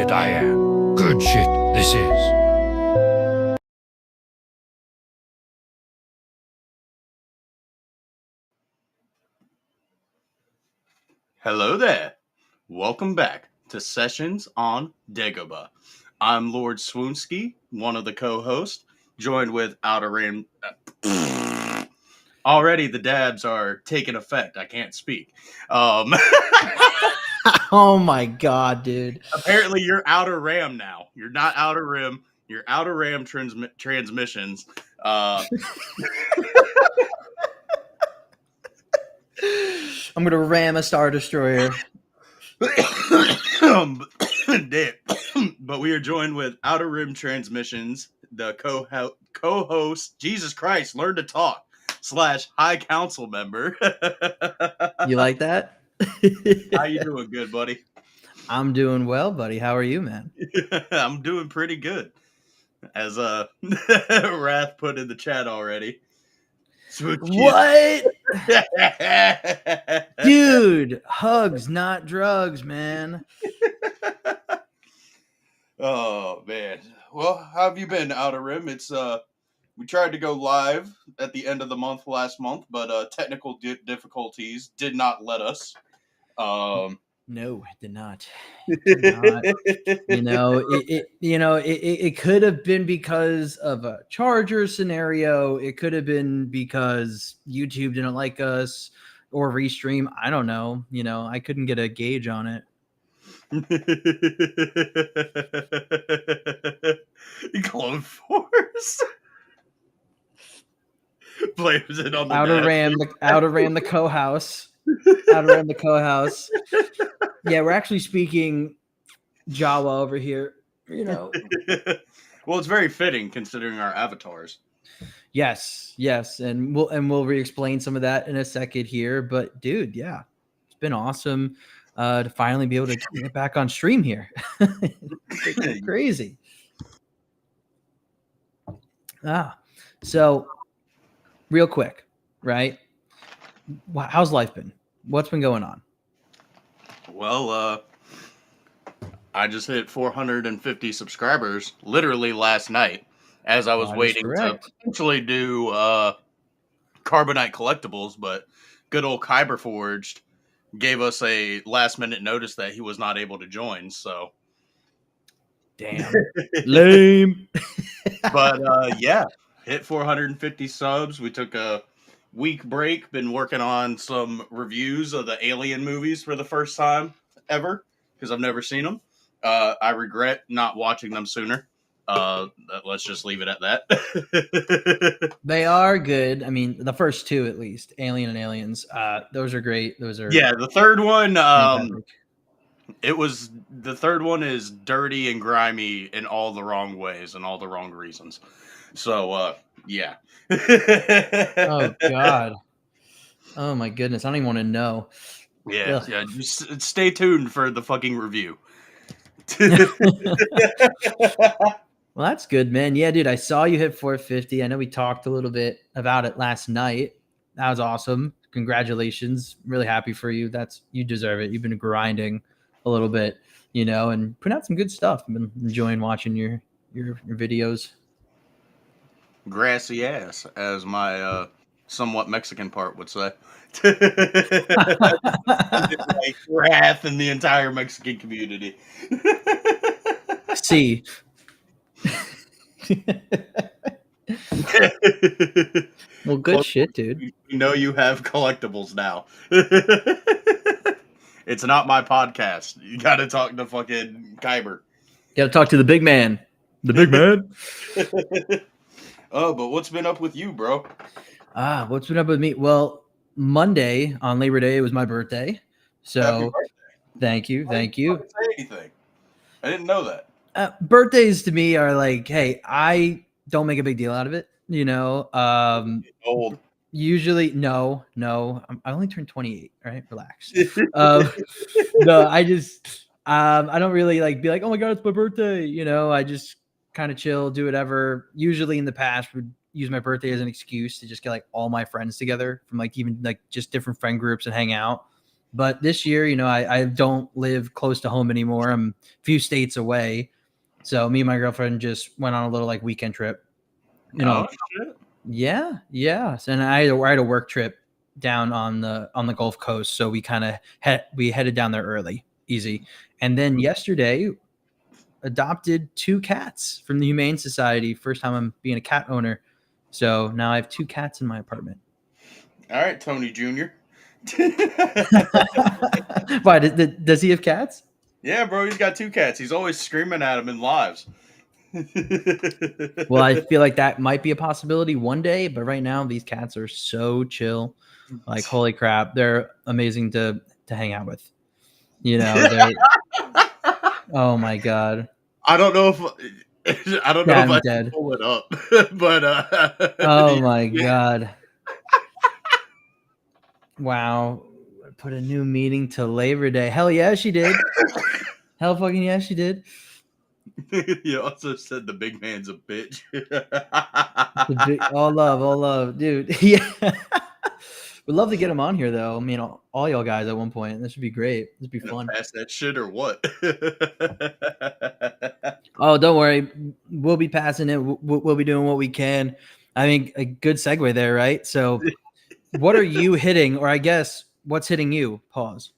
that I am. Good shit, this is. Hello there. Welcome back to Sessions on Dagobah. I'm Lord Swoonsky, one of the co-hosts, joined with Outer Rim. Already the dabs are taking effect. I can't speak. Oh my god, dude. Apparently you're Outer Ram now. You're not Outer Rim. You're Outer Ram transmissions. I'm gonna ram a Star Destroyer. Damn. But we are joined with Outer Rim Transmissions, the co-host, Jesus Christ, learn to talk, / High Council member. You like that? How you doing, good buddy? I'm doing well, buddy. How are you, man? I'm doing pretty good. As Wrath put in the chat already. What? Dude, hugs, not drugs, man. Oh man. Well, how have you been, Outer Rim? It's we tried to go live at the end of the month last month, but technical difficulties did not let us. No, it did not. It did not. It could have been because of a charger scenario. It could have been because YouTube didn't like us or restream. I don't know. I couldn't get a gauge on it. Clone Force blames it on the Outer Ram the co-house. Outer Ram the co-house. Yeah, we're actually speaking Jawa over here. Well, it's very fitting considering our avatars. Yes, and we'll re-explain some of that in a second here. But dude, yeah, it's been awesome to finally be able to get back on stream here. It's crazy. So real quick, right? How's life been? What's been going on? Well, I just hit 450 subscribers literally last night as I was waiting to potentially do Carbonite Collectibles, but good old Kyber Forged gave us a last minute notice that he was not able to join, so damn lame. But yeah, hit 450 subs. We took a week break, been working on some reviews of the Alien movies for the first time ever because I've never seen them. I regret not watching them sooner. Let's just leave it at that. They are good. I mean, the first two at least, Alien and Aliens. Those are great. Those are the third one. The third one is dirty and grimy in all the wrong ways and all the wrong reasons. So yeah. Oh god. Oh my goodness. I don't even want to know. Yeah. Just stay tuned for the fucking review. Well, that's good, man. Yeah, dude, I saw you hit 450. I know we talked a little bit about it last night. That was awesome. Congratulations. Really happy for you. You deserve it. You've been grinding a little bit, and putting out some good stuff. I've been enjoying watching your videos. Grassy ass, as my somewhat Mexican part would say. Like wrath in the entire Mexican community. See. Well, good shit, dude. You know you have collectibles now. It's not my podcast. You got to talk to fucking Kyber. Got to talk to the big man. The big man. Oh, but what's been up with you, bro? What's been up with me? Well, Monday on Labor Day was my birthday. So thank you. I didn't say anything. I didn't know that. Birthdays to me are like, hey, I don't make a big deal out of it. Old. Usually, no. I only turned 28. Right, relax. No, I just, I don't really be like, oh my god, it's my birthday. I just kind of chill, do whatever. Usually, in the past, would use my birthday as an excuse to just get all my friends together from even just different friend groups and hang out. But this year, I don't live close to home anymore. I'm a few states away. So me and my girlfriend just went on a little like weekend trip. Oh shit! Yeah. And I had a work trip down on the Gulf Coast, so we kind of we headed down there early, easy. And then yesterday, adopted 2 cats from the Humane Society. First time I'm being a cat owner, so now I have 2 cats in my apartment. All right, Tony Jr. Why does he have cats? Yeah, bro, he's got 2 cats. He's always screaming at them in lives. Well, I feel like that might be a possibility one day, but right now these cats are so chill. Like, holy crap, they're amazing to hang out with. Oh my god. I don't know if I can pull it up, but oh my god. Wow. Put a new meeting to Labor Day. Hell yeah, she did. Hell fucking yeah, she did. You also said the big man's a bitch. All love, dude. Yeah. We'd love to get him on here, though. I mean, all y'all guys at one point. This would be great. This would be fun. Pass that shit or what? Oh, don't worry. We'll be passing it. We'll be doing what we can. I mean, a good segue there, right? So, what are you hitting, or I guess what's hitting you? Pause.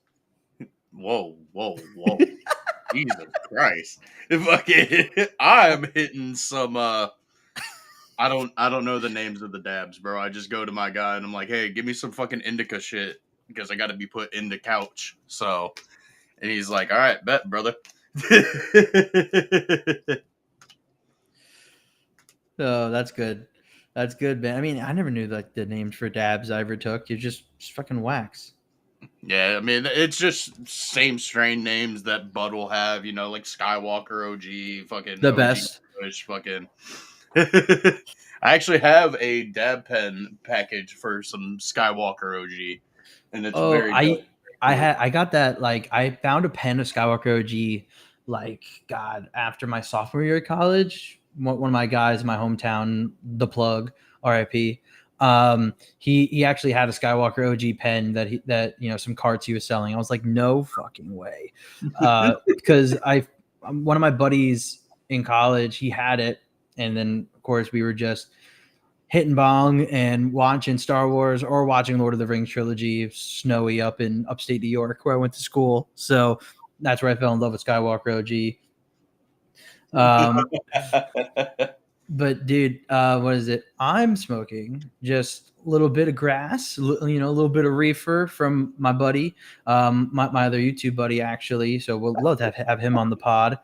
Whoa. Jesus Christ. I'm hitting some I don't know the names of the dabs, bro. I just go to my guy and I'm like, hey, give me some fucking indica shit because I gotta be put in the couch. So, and he's like, all right, bet, brother. Oh, that's good. That's good, man. I mean, I never knew like the names for dabs I ever took. You just fucking wax. Yeah, I mean, it's just same strain names that Bud will have, like Skywalker OG, fucking the OG best. Push, fucking. I actually have a dab pen package for some Skywalker OG, and it's very. I got that. Like, I found a pen of Skywalker OG, like, God, after my sophomore year of college. One of my guys in my hometown, the plug, RIP. He actually had a Skywalker OG pen that some cards he was selling. I was like, no fucking way, because one of my buddies in college, he had it, and then of course we were just hitting bong and watching Star Wars or watching Lord of the Rings trilogy, snowy up in upstate New York where I went to school. So that's where I fell in love with Skywalker OG. But dude, what is it? I'm smoking just a little bit of grass, a little bit of reefer from my buddy, my other YouTube buddy, actually. So we'll love to have him on the pod.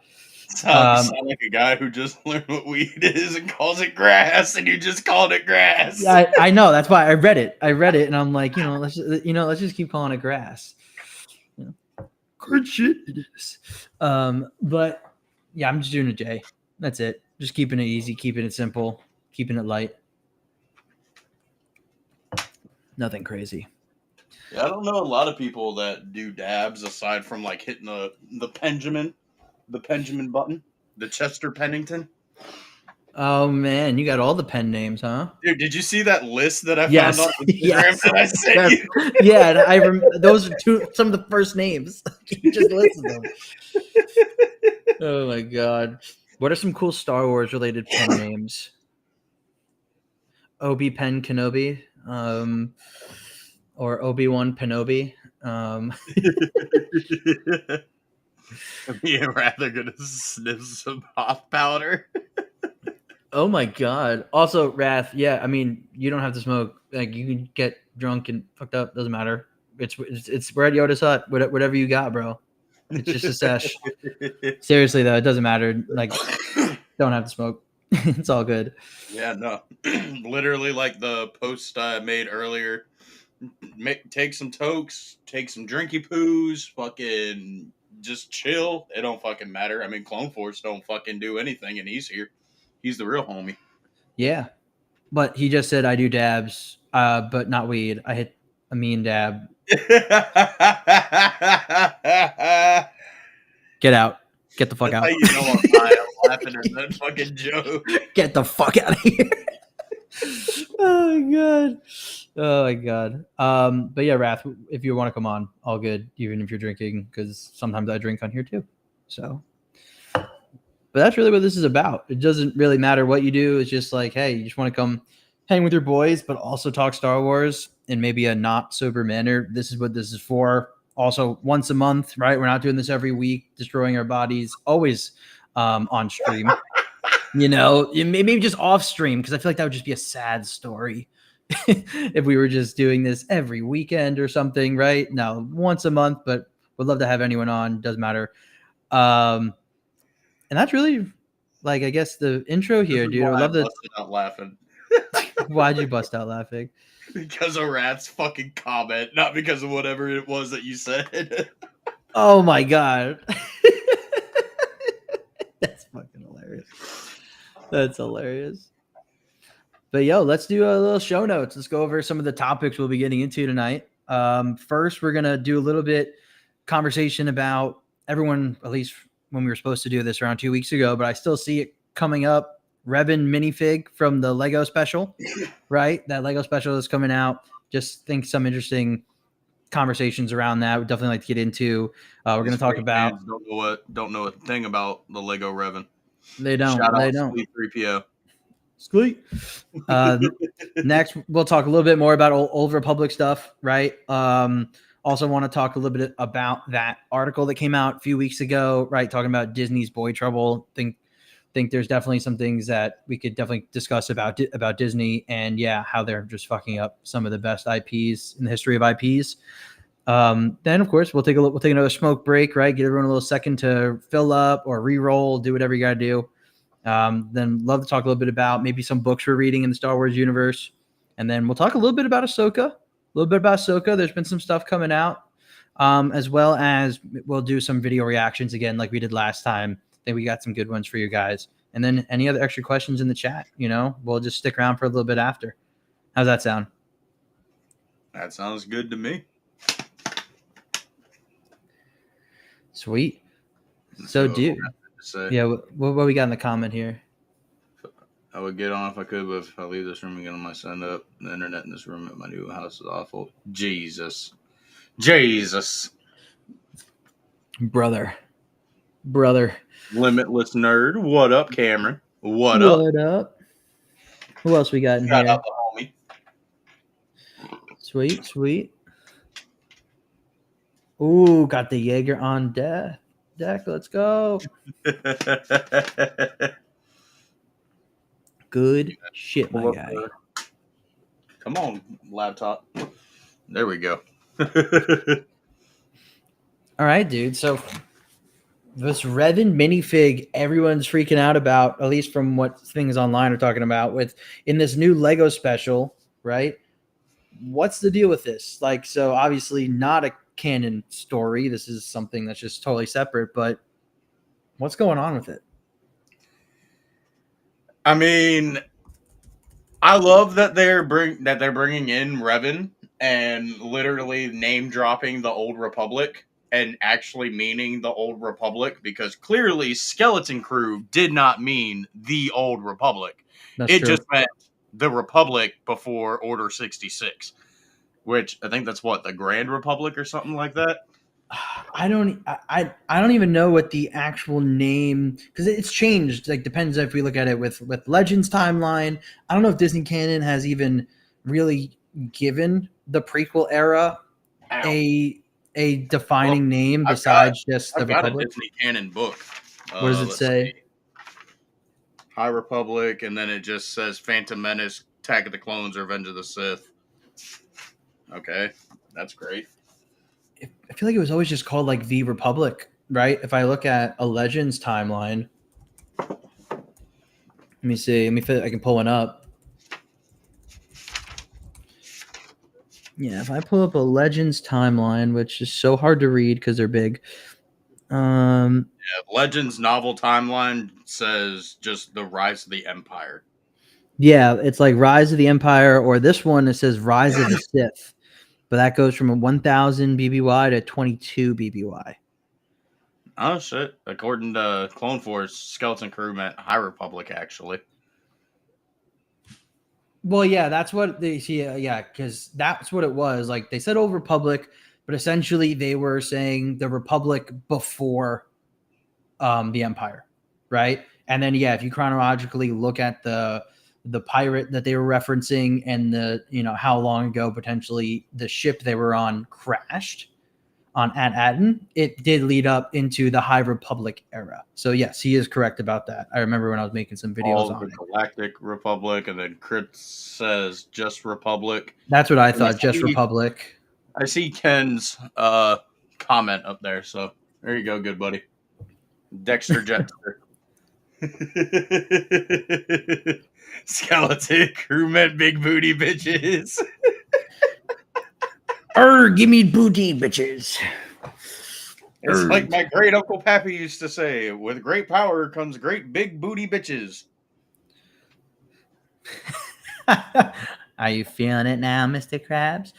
Sound like a guy who just learned what weed is and calls it grass, and you just called it grass. I know, that's why I read it, and I'm like, let's just keep calling it grass. Good shit it is. But yeah, I'm just doing a J. That's it. Just keeping it easy, keeping it simple, keeping it light. Nothing crazy. Yeah, I don't know a lot of people that do dabs aside from like hitting the Benjamin button, the Chester Pennington. Oh man, you got all the pen names, huh? Dude, did you see that list that I found on Instagram that I sent you? Yeah, and I remember those are some of the first names. You just listed them. Oh my god. What are some cool Star Wars related pen names? Obi-Pen Kenobi, or Obi-Wan Penobi. You're rather gonna sniff some hot powder. Oh my god. Also, Wrath, yeah, I mean, you don't have to smoke. Like, you can get drunk and fucked up, doesn't matter. It's we're at Yoda's Hut, whatever you got, bro. It's just a sesh. Seriously though, it doesn't matter. Like, don't have to smoke. It's all good. Yeah, no. Literally, like the post I made earlier. Take some tokes, take some drinky poos, fucking just chill. It don't fucking matter. I mean, Clone Force don't fucking do anything, and he's here. He's the real homie. Yeah, but he just said I do dabs, but not weed. I hit a mean dab. Get out. Get the fuck out. How you know I'm laughing at that fucking joke. Get the fuck out of here. Oh my god. Oh my god. But yeah, Wrath, if you want to come on, all good, even if you're drinking, because sometimes I drink on here too. So, but that's really what this is about. It doesn't really matter what you do. It's just like, hey, you just want to come hang with your boys, but also talk Star Wars in maybe a not sober manner. This is what this is for. Also, once a month, right? We're not doing this every week, destroying our bodies, always on stream. You know, maybe just off stream, because I feel like that would just be a sad story if we were just doing this every weekend or something, right? No, once a month, but would love to have anyone on. Doesn't matter. And that's really, like, I guess the intro This here, is dude. I why would I love to. busted out laughing. Why'd you bust out laughing? Because of Rat's fucking comment, not because of whatever it was that you said. Oh my god. That's fucking hilarious. That's hilarious. But yo, let's do a little show notes. Let's go over some of the topics we'll be getting into tonight. First, we're gonna do a little bit conversation about everyone, at least when we were supposed to do this around 2 weeks ago, but I still see it coming up. Revan minifig from the Lego special, right? That Lego special is coming out. Just think some interesting conversations around that. We'd definitely like to get into. We're going to talk about. Don't know a thing about the Lego Revan. They don't. Shout They out don't. Sweet 3PO. Squeak. Next, we'll talk a little bit more about old Republic stuff, right? Also want to talk a little bit about that article that came out a few weeks ago, right? Talking about Disney's boy trouble. Think there's definitely some things that we could definitely discuss about Disney and how they're just fucking up some of the best IPs in the history of IPs. Then of course we'll take another smoke break, right? Give everyone a little second to fill up or re-roll, do whatever you got to do. Then love to talk a little bit about maybe some books we're reading in the Star Wars universe. And then we'll talk a little bit about Ahsoka. There's been some stuff coming out, as well as we'll do some video reactions again like we did last time. I think we got some good ones for you guys. And then any other extra questions in the chat, we'll just stick around for a little bit after. How's that sound? That sounds good to me. Sweet. So, dude. Yeah, what we got in the comment here? I would get on if I could, but if I leave this room again on my sign up, the internet in this room at my new house is awful. Jesus. Brother. Limitless nerd. What up, Cameron? What up? Who else we got in Shout here? out the homie. Sweet. Ooh, got the Jaeger on deck. Let's go. Good shit, my guy. Come on, laptop. There we go. All right, dude. So this Revan minifig, everyone's freaking out about, at least from what things online are talking about, with in this new Lego special, right? What's the deal with this? Like, so obviously not a canon story. This is something that's just totally separate, but what's going on with it? I mean, I love that they're bringing in Revan and literally name dropping the Old Republic and actually meaning the Old Republic, because clearly Skeleton Crew did not mean the Old Republic. It just meant the Republic before Order 66, which I think that's what, the Grand Republic or something like that. I don't even know what the actual name, because it's changed. Like, depends if we look at it with Legends timeline. I don't know if Disney canon has even really given the prequel era a defining name besides just the Republic. I've got a Disney canon book. What does it say? High Republic, and then it just says Phantom Menace, Attack of the Clones, Revenge of the Sith. Okay, that's great. I feel like it was always just called like the Republic, right? If I look at a Legends timeline, let me see. I can pull one up. Yeah, if I pull up a Legends timeline, which is so hard to read because they're big. Legends novel timeline says just the Rise of the Empire. Yeah, it's like Rise of the Empire, or this one it says Rise of the Sith. But that goes from a 1,000 BBY to 22 BBY. Oh, shit. According to Clone Force, Skeleton Crew meant High Republic, actually. Well, yeah, that's what they see. Yeah, because that's what it was. Like they said Old Republic, but essentially they were saying the Republic before the Empire, right? And then yeah, if you chronologically look at the pirate that they were referencing and the how long ago potentially the ship they were on crashed on at Atten, it did lead up into the High Republic era. So yes, he is correct about that. I remember when I was making some videos All on the it. Galactic Republic, and then Crit says just Republic. That's what I And thought. Just Republic. I see Ken's comment up there, so there you go, good buddy. Dexter Jetster. Skeleton crewmen, big booty bitches. Give me booty, bitches. It's like my great Uncle Pappy used to say, with great power comes great big booty bitches. Are you feeling it now, Mr. Krabs?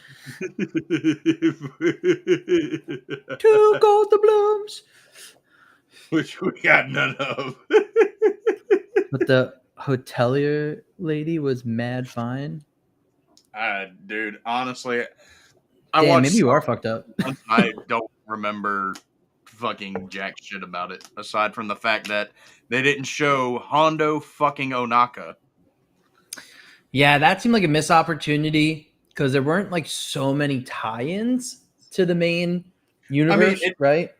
2 gold blooms. Which we got none of. But the hotelier lady was mad fine. Dude, honestly, Damn, maybe you are fucked up. I don't remember fucking jack shit about it, aside from the fact that they didn't show Hondo fucking Onaka. Yeah, that seemed like a missed opportunity because there weren't like so many tie-ins to the main universe, right?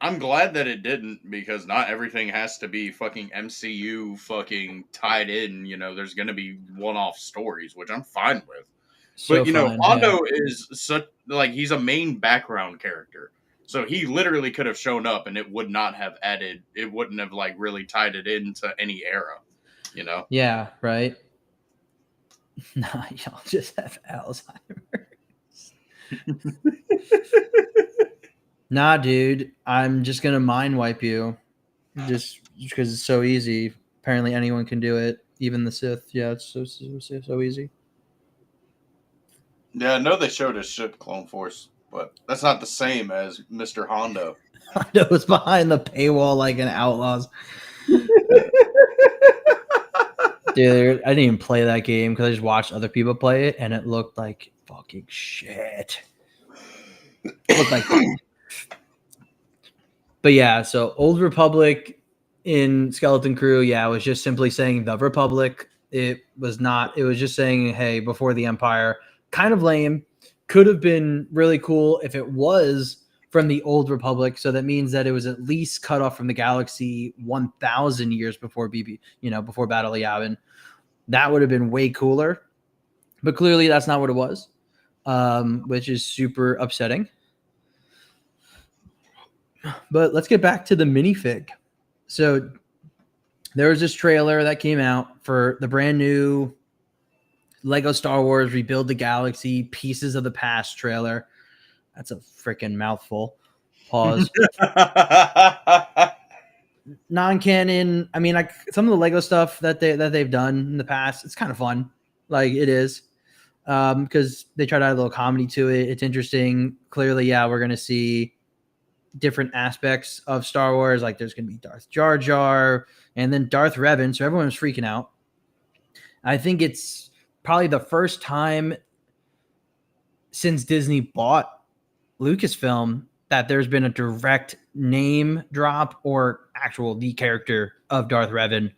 I'm glad that it didn't, because not everything has to be fucking MCU fucking tied in. There's going to be one-off stories, which I'm fine with. So But fun, Hondo is such he's a main background character. So he literally could have shown up and it would not have added, it wouldn't have really tied it into any era, Yeah, right. Nah, y'all just have Alzheimer's. Nah, dude, I'm just gonna mind wipe you, just because it's so easy. Apparently, anyone can do it, even the Sith. Yeah, it's so easy. Yeah, I know they showed his ship, Clone Force, but that's not the same as Mr. Hondo. Hondo was behind the paywall like an Outlaws. Dude, I didn't even play that game because I just watched other people play it, and it looked like fucking shit. It looked like. But yeah, so Old Republic in Skeleton Crew, yeah, it was just simply saying the Republic. It was not. It was just saying, hey, before the Empire. Kind of lame. Could have been really cool if it was from the Old Republic. So that means that it was at least cut off from the galaxy 1,000 years before before Battle of Yavin. That would have been way cooler. But clearly that's not what it was, which is super upsetting. But let's get back to the minifig. So there was this trailer that came out for the brand new Lego Star Wars Rebuild the Galaxy Pieces of the Past trailer. That's a freaking mouthful. Pause. Non-canon. I mean, like some of the Lego stuff that they've done in the past, it's kind of fun. Like it is, because they try to add a little comedy to it. It's interesting. Clearly, yeah, we're gonna see different aspects of Star Wars. Like there's gonna be Darth Jar Jar, and then Darth Revan. So everyone was freaking out. I think it's probably the first time since Disney bought Lucasfilm that there's been a direct name drop or actual the character of Darth Revan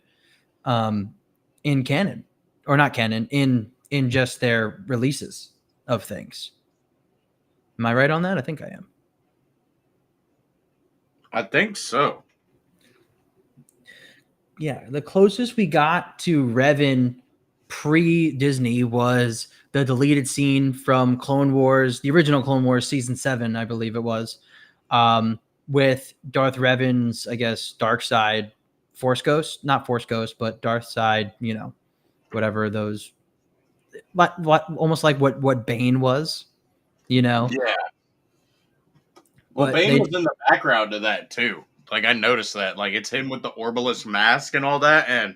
in canon, or not canon, in just their releases of things. Am I right on that? I think I am. I think so. Yeah, the closest we got to Revan pre-Disney was the deleted scene from Clone Wars, the original Clone Wars season 7, I believe it was, with Darth Revan's, I guess, dark side Force Ghost, not Force Ghost, but Darth side, whatever those, what almost like what Bane was, Yeah. Well, But Bane was in the background of that too. Like I noticed that, like it's him with the Orbalist mask and all that, and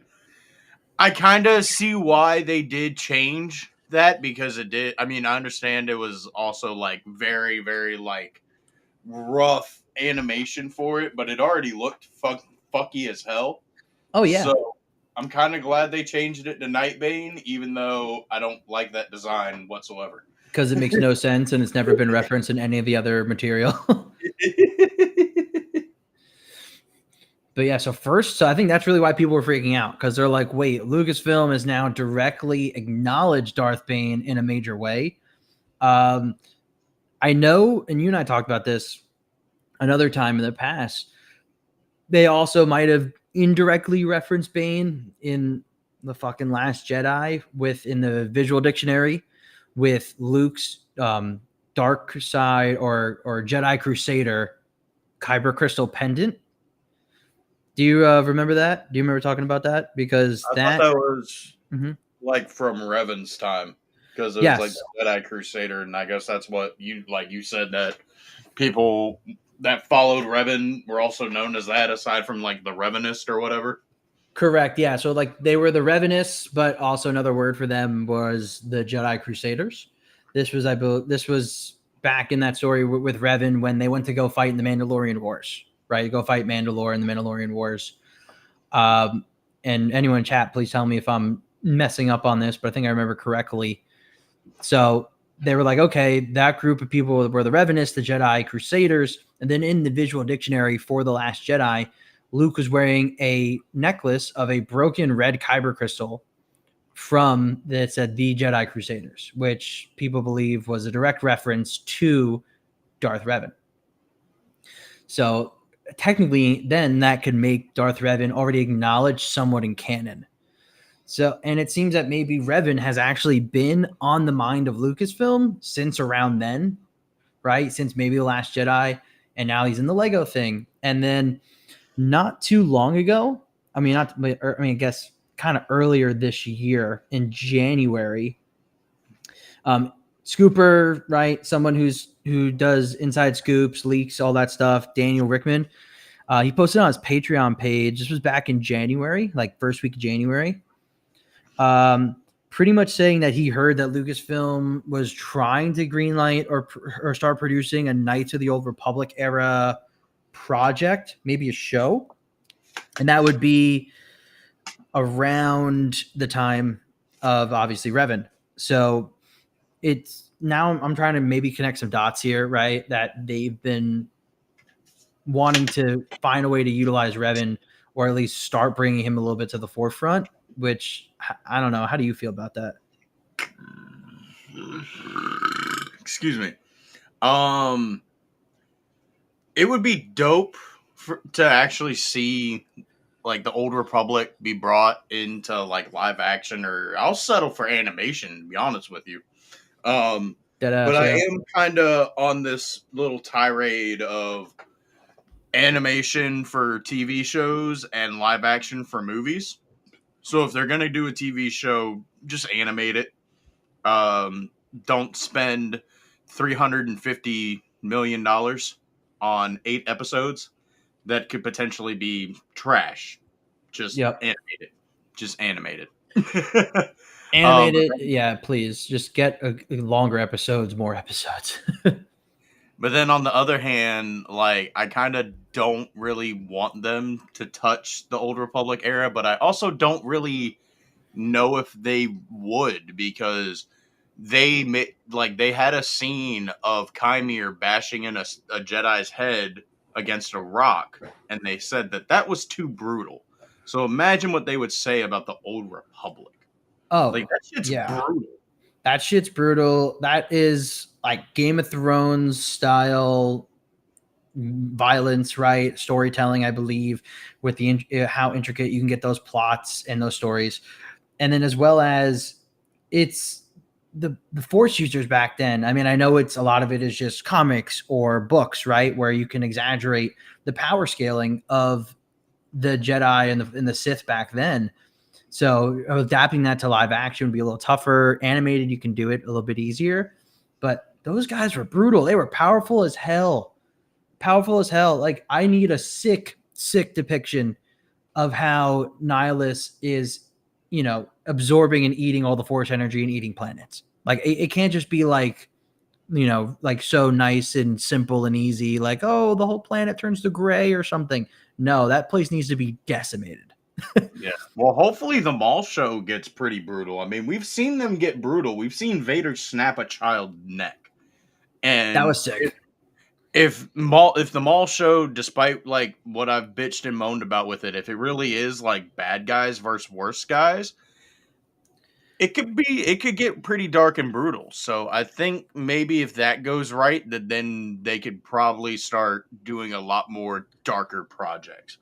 I kind of see why they did change that, because it did. I mean, I understand it was also like very, very like rough animation for it, but it already looked fucky as hell. Oh yeah. So I'm kind of glad they changed it to Nightbane, even though I don't like that design whatsoever. Because it makes no sense and it's never been referenced in any of the other material. But yeah, so I think that's really why people were freaking out, because they're like, wait, Lucasfilm has now directly acknowledged Darth Bane in a major way. I know, and you and I talked about this another time in the past, they also might have indirectly referenced Bane in the fucking Last Jedi in the visual dictionary with Luke's dark side or Jedi Crusader Kyber crystal pendant. Do you remember that? Do you remember talking about that? Because I thought that was like from Revan's time, because it was like the Jedi Crusader, and I guess that's what you said, that people that followed Revan were also known as that, aside from like the Revanist or whatever. Correct. Yeah. So like they were the Revanists, but also another word for them was the Jedi Crusaders. This was back in that story with Revan when they went to go fight in the Mandalorian Wars, right? Go fight Mandalore in the Mandalorian Wars. And anyone in chat, please tell me if I'm messing up on this, but I think I remember correctly. So they were like, okay, that group of people were the Revanists, the Jedi Crusaders, and then in the visual dictionary for The Last Jedi, Luke was wearing a necklace of a broken red kyber crystal that said the Jedi Crusaders, which people believe was a direct reference to Darth Revan. So technically, then that could make Darth Revan already acknowledged somewhat in canon. So, and it seems that maybe Revan has actually been on the mind of Lucasfilm since around then, right? Since maybe The Last Jedi, and now he's in the Lego thing. And then not too long ago, I guess kind of earlier this year in January, Scooper, right? Someone who does inside scoops, leaks, all that stuff. Daniel Rickman, he posted on his Patreon page. This was back in January, like first week of January. Pretty much saying that he heard that Lucasfilm was trying to greenlight or start producing a Knights of the Old Republic era project, maybe a show, and that would be around the time of obviously Revan. So it's now I'm trying to maybe connect some dots here, right? That they've been wanting to find a way to utilize Revan, or at least start bringing him a little bit to the forefront, which I don't know. How do you feel about that? Excuse me. It would be dope to actually see like the Old Republic be brought into like live action, or I'll settle for animation, to be honest with you. But I am kind of on this little tirade of animation for TV shows and live action for movies. So if they're going to do a TV show, just animate it. Don't spend $350 million on 8 episodes that could potentially be trash. Just animate it. Just animate it. Animated, yeah, please. Just get longer episodes, more episodes. But then on the other hand, like, I kind of don't really want them to touch the Old Republic era, but I also don't really know if they would, because they had a scene of Kymir bashing in a Jedi's head against a rock, and they said that was too brutal. So imagine what they would say about the Old Republic. Oh, like, that shit's brutal. That shit's brutal. That is like Game of Thrones style violence, right? Storytelling, I believe, with the how intricate you can get those plots and those stories. And then as well as it's the Force users back then. I mean, I know it's a lot of it is just comics or books, right? Where you can exaggerate the power scaling of the Jedi and the Sith back then. So adapting that to live action would be a little tougher. Animated, you can do it a little bit easier. But those guys were brutal. They were powerful as hell. Powerful as hell. Like, I need a sick depiction of how Nihilus is, absorbing and eating all the Force energy and eating planets. Like, it can't just be like, like so nice and simple and easy. Like, oh, the whole planet turns to gray or something. No, that place needs to be decimated. Yeah. Well, hopefully the mall show gets pretty brutal. I mean, we've seen them get brutal. We've seen Vader snap a child's neck. That And was sick. if the mall show, despite like what I've bitched and moaned about with it, if it really is like bad guys versus worse guys, it could get pretty dark and brutal. So I think maybe if that goes right, that then they could probably start doing a lot more darker projects.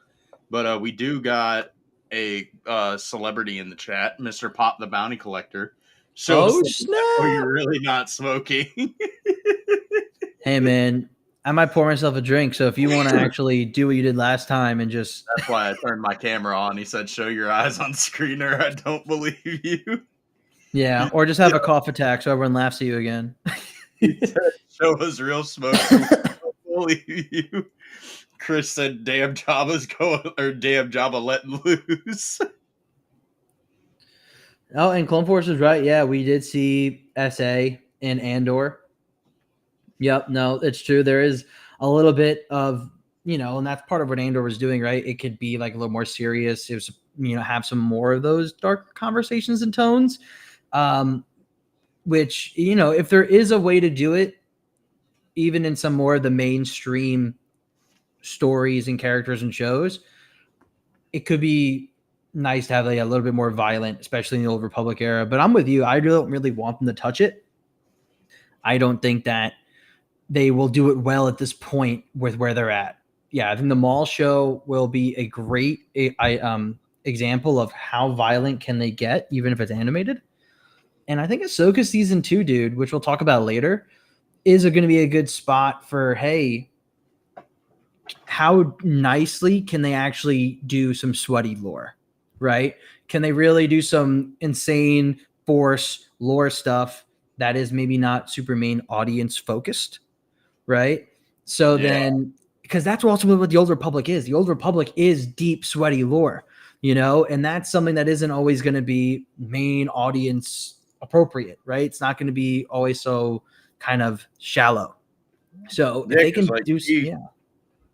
But we do got a celebrity in the chat, Mr. Pop the Bounty Collector. Show us Oh that snap! you're really not smoking. Hey man, I might pour myself a drink. So if you want to actually do what you did last time and just That's why I turned my camera on. He said, "Show your eyes on screen, or I don't believe you." yeah, or just have a cough attack so everyone laughs at you again. He said, "Show us real smoke. So we don't believe you." Chris said, "Damn Jabba's going, or damn Jabba letting loose." Oh, and Clone Force is right. Yeah, we did see SA in Andor. Yep, no, it's true. There is a little bit of, and that's part of what Andor was doing, right? It could be like a little more serious. It was, have some more of those dark conversations and tones. Which, if there is a way to do it, even in some more of the mainstream stories and characters and shows, it could be nice to have like a little bit more violent, especially in the Old Republic era. But I'm with you. I don't really want them to touch it. I don't think that they will do it well at this point with where they're at. Yeah, I think the mall show will be a great example of how violent can they get, even if it's animated. And I think Ahsoka season 2, dude, which we'll talk about later, is going to be a good spot for, hey, how nicely can they actually do some sweaty lore, right? Can they really do some insane Force lore stuff that is maybe not super main audience focused, right? So then, because that's ultimately what the Old Republic is. The Old Republic is deep, sweaty lore, and that's something that isn't always going to be main audience appropriate, right? It's not going to be always so kind of shallow. So if they can do,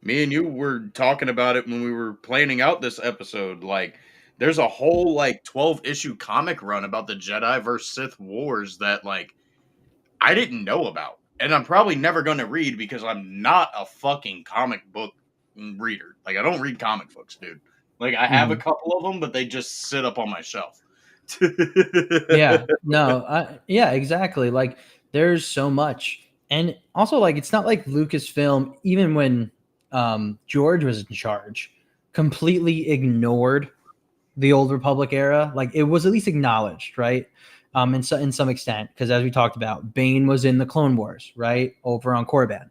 me and you were talking about it when we were planning out this episode. Like, there's a whole like 12-issue comic run about the Jedi versus Sith wars that like I didn't know about, and I'm probably never going to read because I'm not a fucking comic book reader. Like, I don't read comic books, dude. Like, I have a couple of them, but they just sit up on my shelf. Yeah, no, yeah, exactly. Like, there's so much, and also like it's not like Lucasfilm, even when George was in charge, completely ignored the Old Republic era. Like, it was at least acknowledged, right? In some extent, because as we talked about, Bane was in the Clone Wars, right, over on Korriban.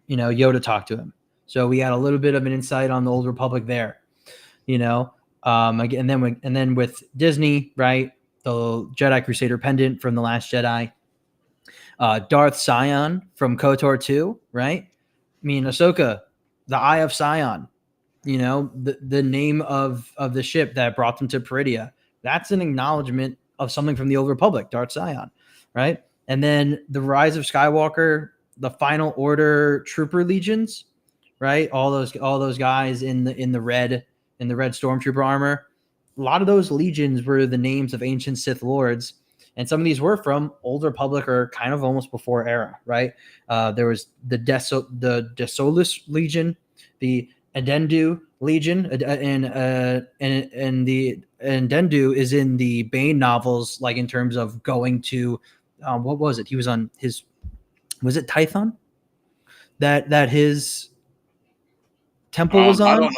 Yoda talked to him, so we had a little bit of an insight on the Old Republic there. And then with Disney, right, the Jedi Crusader pendant from The Last Jedi, Darth Sion from KOTOR 2, right? I mean, Ahsoka, the Eye of Sion, the name of the ship that brought them to Peridia. That's an acknowledgement of something from the Old Republic, Darth Sion, right? And then the Rise of Skywalker, the Final Order Trooper legions, right? All those guys in the red stormtrooper armor. A lot of those legions were the names of ancient Sith lords, and some of these were from Old Republic or kind of almost before era, right? There was the Desolus Legion, the Adendu Legion, and the Adendu is in the Bane novels, like in terms of going to what was it? He was on his, was it Tython? That his temple was on?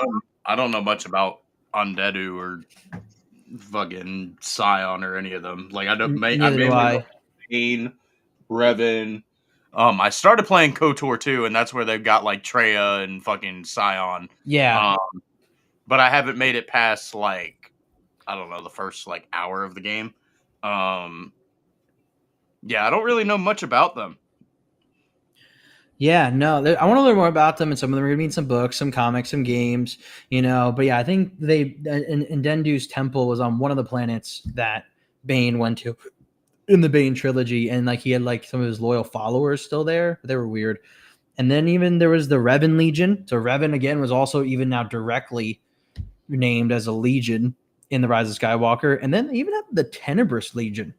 I don't know much about Undeadu or fucking Scion or any of them. Like, I mainly know Bane, Revan. I started playing KOTOR 2, and that's where they've got like Treya and fucking Scion. Yeah. But I haven't made it past like, I don't know, the first like hour of the game. Yeah, I don't really know much about them. Yeah, no, I want to learn more about them, and some of them are going to be in some books, some comics, some games, But yeah, I think in Dendu's temple was on one of the planets that Bane went to in the Bane trilogy, and like he had like some of his loyal followers still there. But they were weird. And then even there was the Revan Legion. So Revan again was also even now directly named as a legion in the Rise of Skywalker, and then they even have the Tenebrous Legion.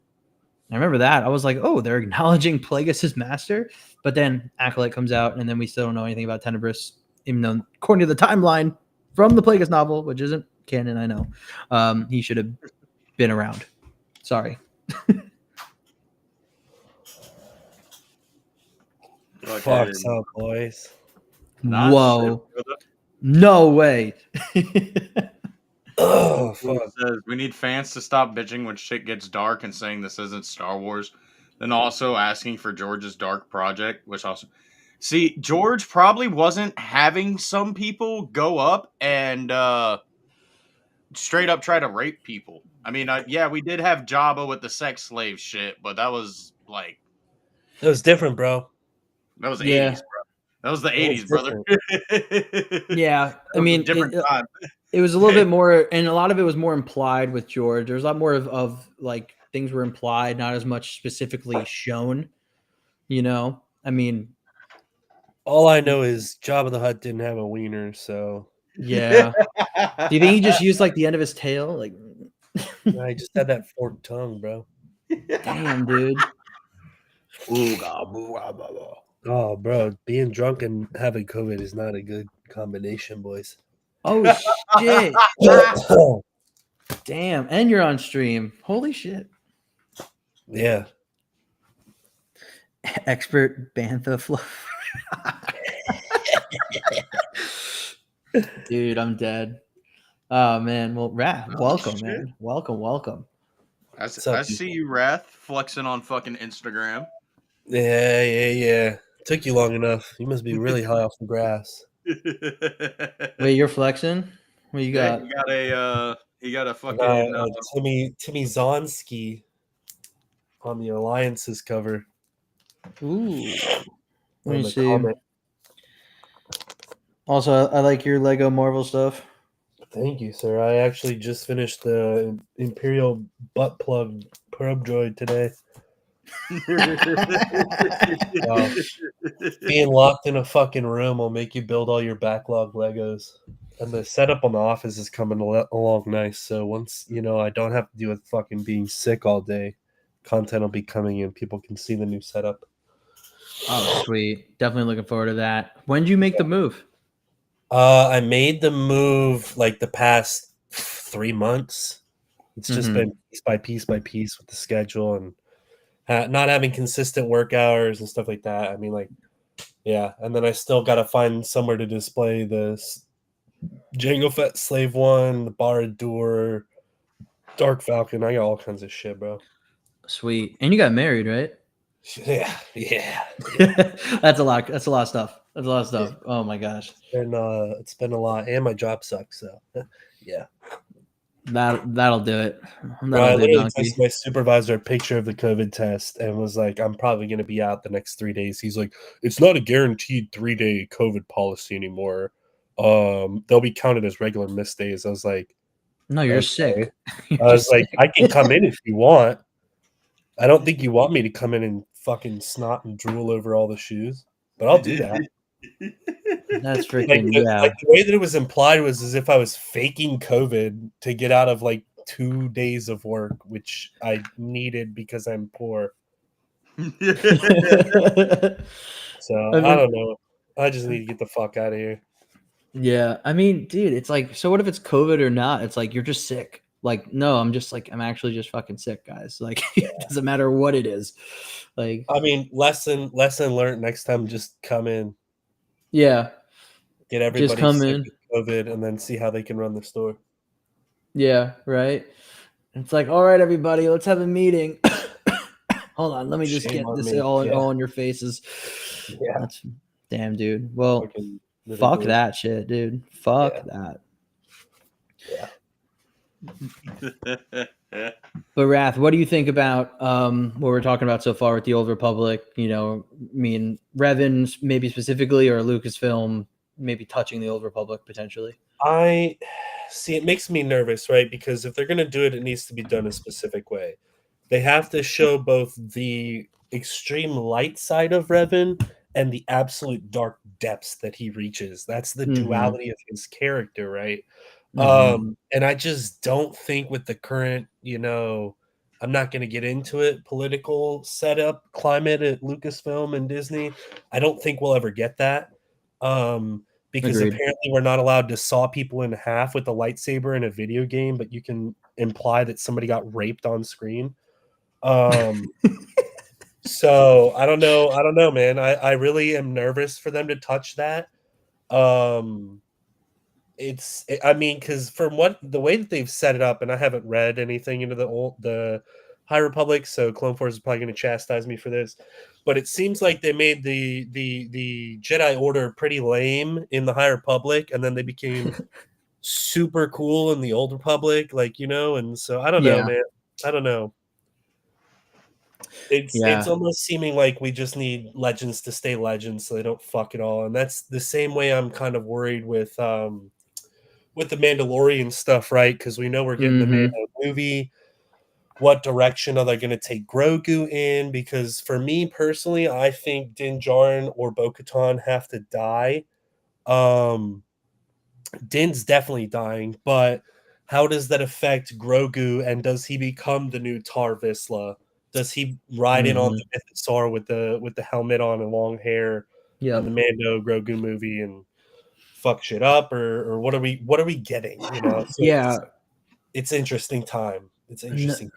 I remember that. I was like, oh, they're acknowledging Plagueis' master, but then Acolyte comes out, and then we still don't know anything about Tenebrous, even though according to the timeline from the Plagueis novel, which isn't canon, I know, he should have been around. Sorry. Fuck's up, boys. Whoa. No way. Oh, fuck. Says, we need fans to stop bitching when shit gets dark and saying this isn't Star Wars. Then also asking for George's dark project, which also... See, George probably wasn't having some people go up and straight up try to rape people. I mean, yeah, we did have Jabba with the sex slave shit, but that was like... It was different, bro. That was the 80s, bro. That was the 80s, brother. Yeah, I mean, it was a little bit more, and a lot of it was more implied with George. There's a lot more of like things were implied, not as much specifically shown. You know, I mean, all I know is Jabba the Hutt didn't have a wiener, so yeah. Do you think he just used like the end of his tail? Like, I just had that forked tongue, bro. Damn, dude. Oh, bro, being drunk and having COVID is not a good combination, boys. Oh shit! Damn, and you're on stream. Holy shit! Yeah. Expert bantha flow. Dude, I'm dead. Oh man, well, Wrath, welcome, shit. man. Welcome. I see you, Wrath, flexing on fucking Instagram. Yeah. Took you long enough. You must be really high off the grass. Wait, you're flexing? What you got? He got a fucking Timmy Zonski on the Alliance's cover. Ooh. Let me see. Comment. Also, I like your Lego Marvel stuff. Thank you, sir. I actually just finished the Imperial butt plug probe droid today. Being locked in a fucking room will make you build all your backlog Legos. And the setup on the office is coming along nice. So once, I don't have to deal with fucking being sick all day, content will be coming in. People can see the new setup. Oh, sweet. Definitely looking forward to that. When did you make the move? I made the move like the past 3 months. It's just been piece by piece with the schedule and not having consistent work hours and stuff like that. I mean, like, yeah. And then I still got to find somewhere to display the Jango Fett Slave 1, the Barad-dûr, Dark Falcon. I got all kinds of shit, bro. Sweet. And you got married, right? Yeah. That's a lot. That's a lot of stuff. Yeah. Oh my gosh. It's been a lot, and my job sucks. So, yeah. That'll do it. I literally texted my supervisor a picture of the COVID test and was like, "I'm probably going to be out the next 3 days." He's like, "It's not a guaranteed 3-day COVID policy anymore. They'll be counted as regular missed days." I was like, "No, you're sick." I was like, "I can come in if you want. I don't think you want me to come in and fucking snot and drool over all the shoes, but I'll do that." That's freaking like the way that it was implied was as if I was faking COVID to get out of like 2 days of work, which I needed because I'm poor. So I don't know. I just need to get the fuck out of here. Yeah, I mean, dude, it's like, so what if it's COVID or not? It's like you're just sick. Like, no, I'm actually just fucking sick, guys. Like, it doesn't matter what it is. Like, I mean, lesson learned. Next time, just come in. Yeah. Get everybody just come sick with COVID and then see how they can run the store. Yeah, right. It's like, all right, everybody, let's have a meeting. Hold on, let me just get this all in your faces. Yeah. Damn, dude. Well, fuck that shit, dude. Fuck that. Yeah. But Wrath, what do you think about what we're talking about so far with the Old Republic? I mean, Revan maybe specifically, or Lucasfilm maybe touching the Old Republic potentially? I see. It makes me nervous, right? Because if they're going to do it, it needs to be done a specific way. They have to show both the extreme light side of Revan and the absolute dark depths that he reaches. That's the duality of his character, right? And I just don't think with the current, I'm not going to get into it, political setup, climate at Lucasfilm and Disney. I don't think we'll ever get that. Because Agreed. apparently we're not allowed to saw people in half with a lightsaber in a video game, but you can imply that somebody got raped on screen. So I don't know, man. I really am nervous for them to touch that. I mean, because from the way that they've set it up, and I haven't read anything into the High Republic, so Clone Force is probably going to chastise me for this, but it seems like they made the Jedi Order pretty lame in the High Republic, and then they became super cool in the Old Republic, and so I don't know, man. I don't know. It's almost seeming like we just need legends to stay legends, so they don't fuck it all, and that's the same way I'm kind of worried with the Mandalorian stuff, right? Because we know we're getting the Mando movie. What direction are they going to take Grogu in? Because for me personally, I think Din Djarin or Bo-Katan have to die. Din's definitely dying, but how does that affect Grogu? And does he become the new Tar Vizsla? Does he ride in on the Mythosaur with the helmet on and long hair in the Mando Grogu movie and fuck shit up, or what are we getting? So it's interesting time. It's interesting.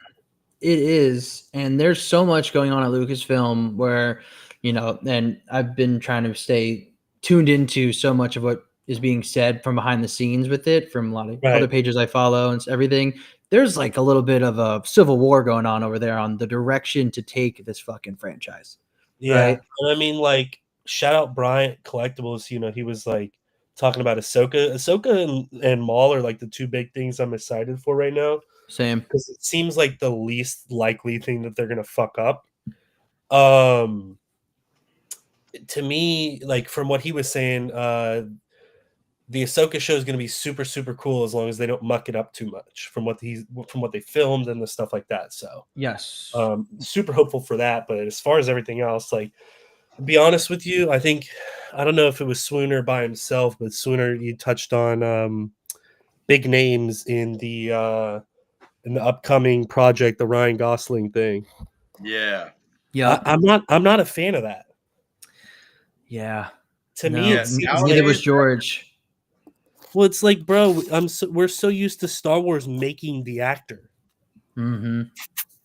It is, and there's so much going on at Lucasfilm where, and I've been trying to stay tuned into so much of what is being said from behind the scenes with it, from a lot of other pages I follow and everything. There's like a little bit of a civil war going on over there on the direction to take this fucking franchise. Yeah, right? And I mean, shout out Bryant Collectibles. He was talking about Ahsoka and Maul are like the two big things I'm excited for right now. Same, because it seems like the least likely thing that they're gonna fuck up. To me, from what he was saying, the Ahsoka show is going to be super, super cool as long as they don't muck it up too much from what they filmed and the stuff like that. So yes, super hopeful for that. But as far as everything else, to be honest with you, I don't know if it was Swooner by himself, but Swooner, you touched on big names in the upcoming project, the Ryan Gosling thing. Yeah. I'm not a fan of that. Yeah. To me, it's neither was George. Well, it's like, bro, we're so used to Star Wars making the actor. Mm-hmm.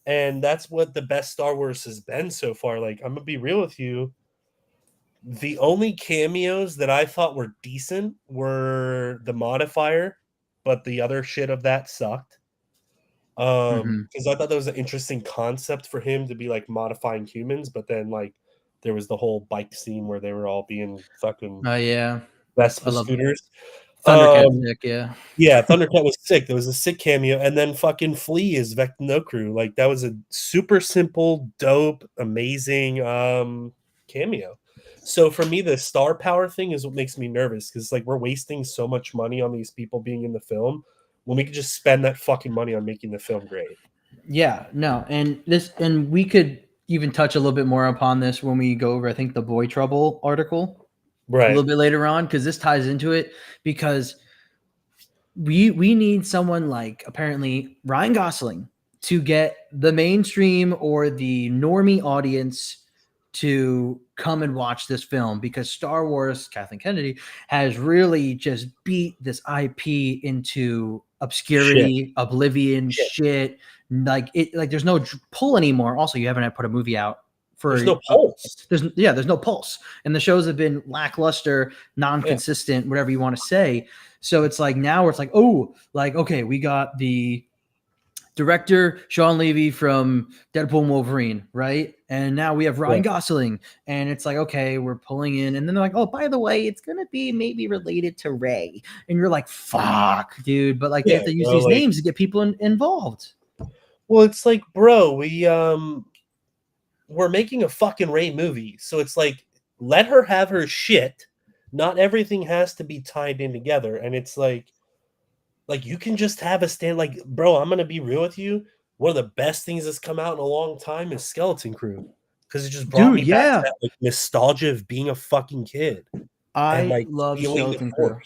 And that's what the best Star Wars has been so far. I'm going to be real with you. The only cameos that I thought were decent were the modifier, but the other shit of that sucked. Because I thought that was an interesting concept for him to be modifying humans, but then there was the whole bike scene where they were all being fucking Vespa scooters. Thundercat sick, yeah. Yeah, Thundercat was sick. There was a sick cameo, and then fucking Flea is Vectinocru. That was a super simple, dope, amazing cameo. So for me, the star power thing is what makes me nervous because we're wasting so much money on these people being in the film when we could just spend that fucking money on making the film great. Yeah, no, and we could even touch a little bit more upon this when we go over, I think, the Boy Trouble article. Right. A little bit later on, because this ties into it, because we need someone like apparently Ryan Gosling to get the mainstream or the normie audience to come and watch this film, because Star Wars, Kathleen Kennedy, has really just beat this IP into obscurity, oblivion, shit. There's no pull anymore. Also, you haven't put a movie out. There's no pulse. There's no pulse, and the shows have been lackluster, non-consistent, whatever you want to say. So it's now it's okay, we got the director Sean Levy from Deadpool and Wolverine, right? And now we have Ryan Gosling, and it's okay, we're pulling in, and then they're oh, by the way, it's gonna be maybe related to Rey, and you're fuck, dude, but they have to use these names to get people involved. Well, it's bro, we're making a fucking Rey movie. So it's let her have her shit. Not everything has to be tied in together. And it's you can just have a stand. Bro, I'm going to be real with you. One of the best things that's come out in a long time is Skeleton Crew. Because it just brought me back to that nostalgia of being a fucking kid. I love Skeleton Crew.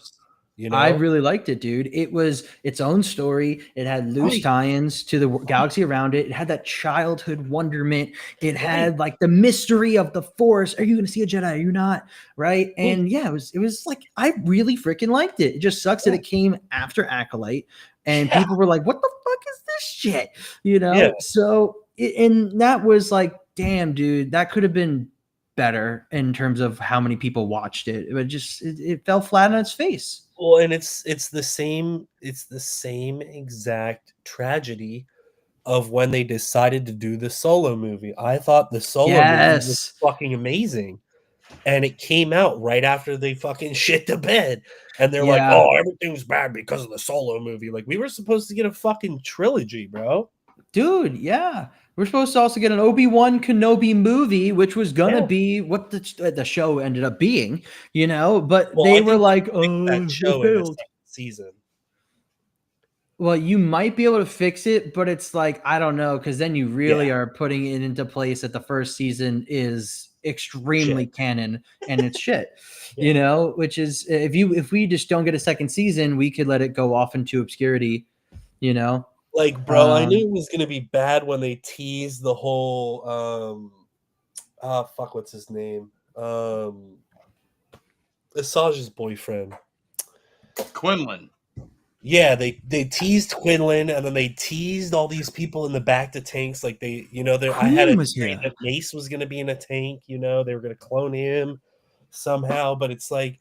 You know, I really liked it, dude. It was its own story. It had loose tie-ins to the galaxy around it. It had that childhood wonderment. It had like the mystery of the Force. Are you going to see a Jedi? Are you not? Right? And yeah, it was like I really freaking liked it. It just sucks that it came after Acolyte, and people were like, "What the fuck is this shit?" You know. Yeah. So and that was like, damn, dude, that could have been better in terms of how many people watched it. It fell flat on its face. Well, and it's the same exact tragedy of when they decided to do the Solo movie. I thought the Solo movie was fucking amazing. And it came out right after they fucking shit the bed. And they're like, "Oh, everything's bad because of the Solo movie." Like, we were supposed to get a fucking trilogy, bro. Dude, yeah. We're supposed to also get an Obi-Wan Kenobi movie, which was gonna be what the show ended up being, you know. But they were like, "Oh, that show in the second season." Well, you might be able to fix it, but it's like I don't know, because then you really are putting it into place that the first season is extremely canon and it's shit, you know. Which is if we just don't get a second season, we could let it go off into obscurity, you know. Like, bro, I knew it was gonna be bad when they teased the whole what's his name? Asajj's boyfriend. Quinlan. Yeah, they teased Quinlan, and then they teased all these people in the back to tanks. Like I had a theory that Mace was gonna be in a tank, you know, they were gonna clone him somehow, but it's like,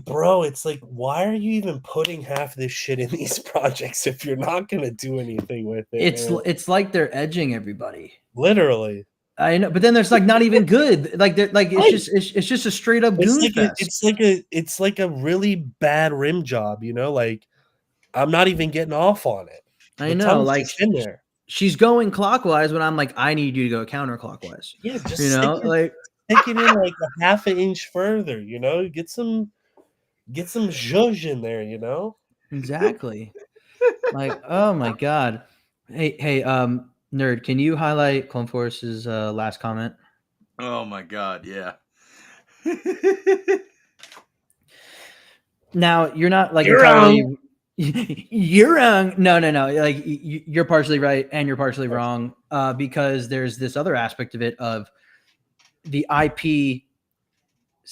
bro, it's like, why are you even putting half this shit in these projects if you're not gonna do anything with it? It's like they're edging everybody. Literally. I know, but then there's like not even good. Like they're like it's just a straight up goon fest. It's like a really bad rim job, you know. Like, I'm not even getting off on it. I know, like in there. She's going clockwise when I'm like, I need you to go counterclockwise. Yeah, just like stick it in like a half an inch further, you know. Get some zhuzh in there, you know. Exactly. Like, oh my god. Hey, nerd, can you highlight Clone Force's last comment? Oh my god, yeah. Now you're not like you're entirely wrong. You're wrong. No. Like you're partially right and you're partially wrong. Because there's this other aspect of it of the IP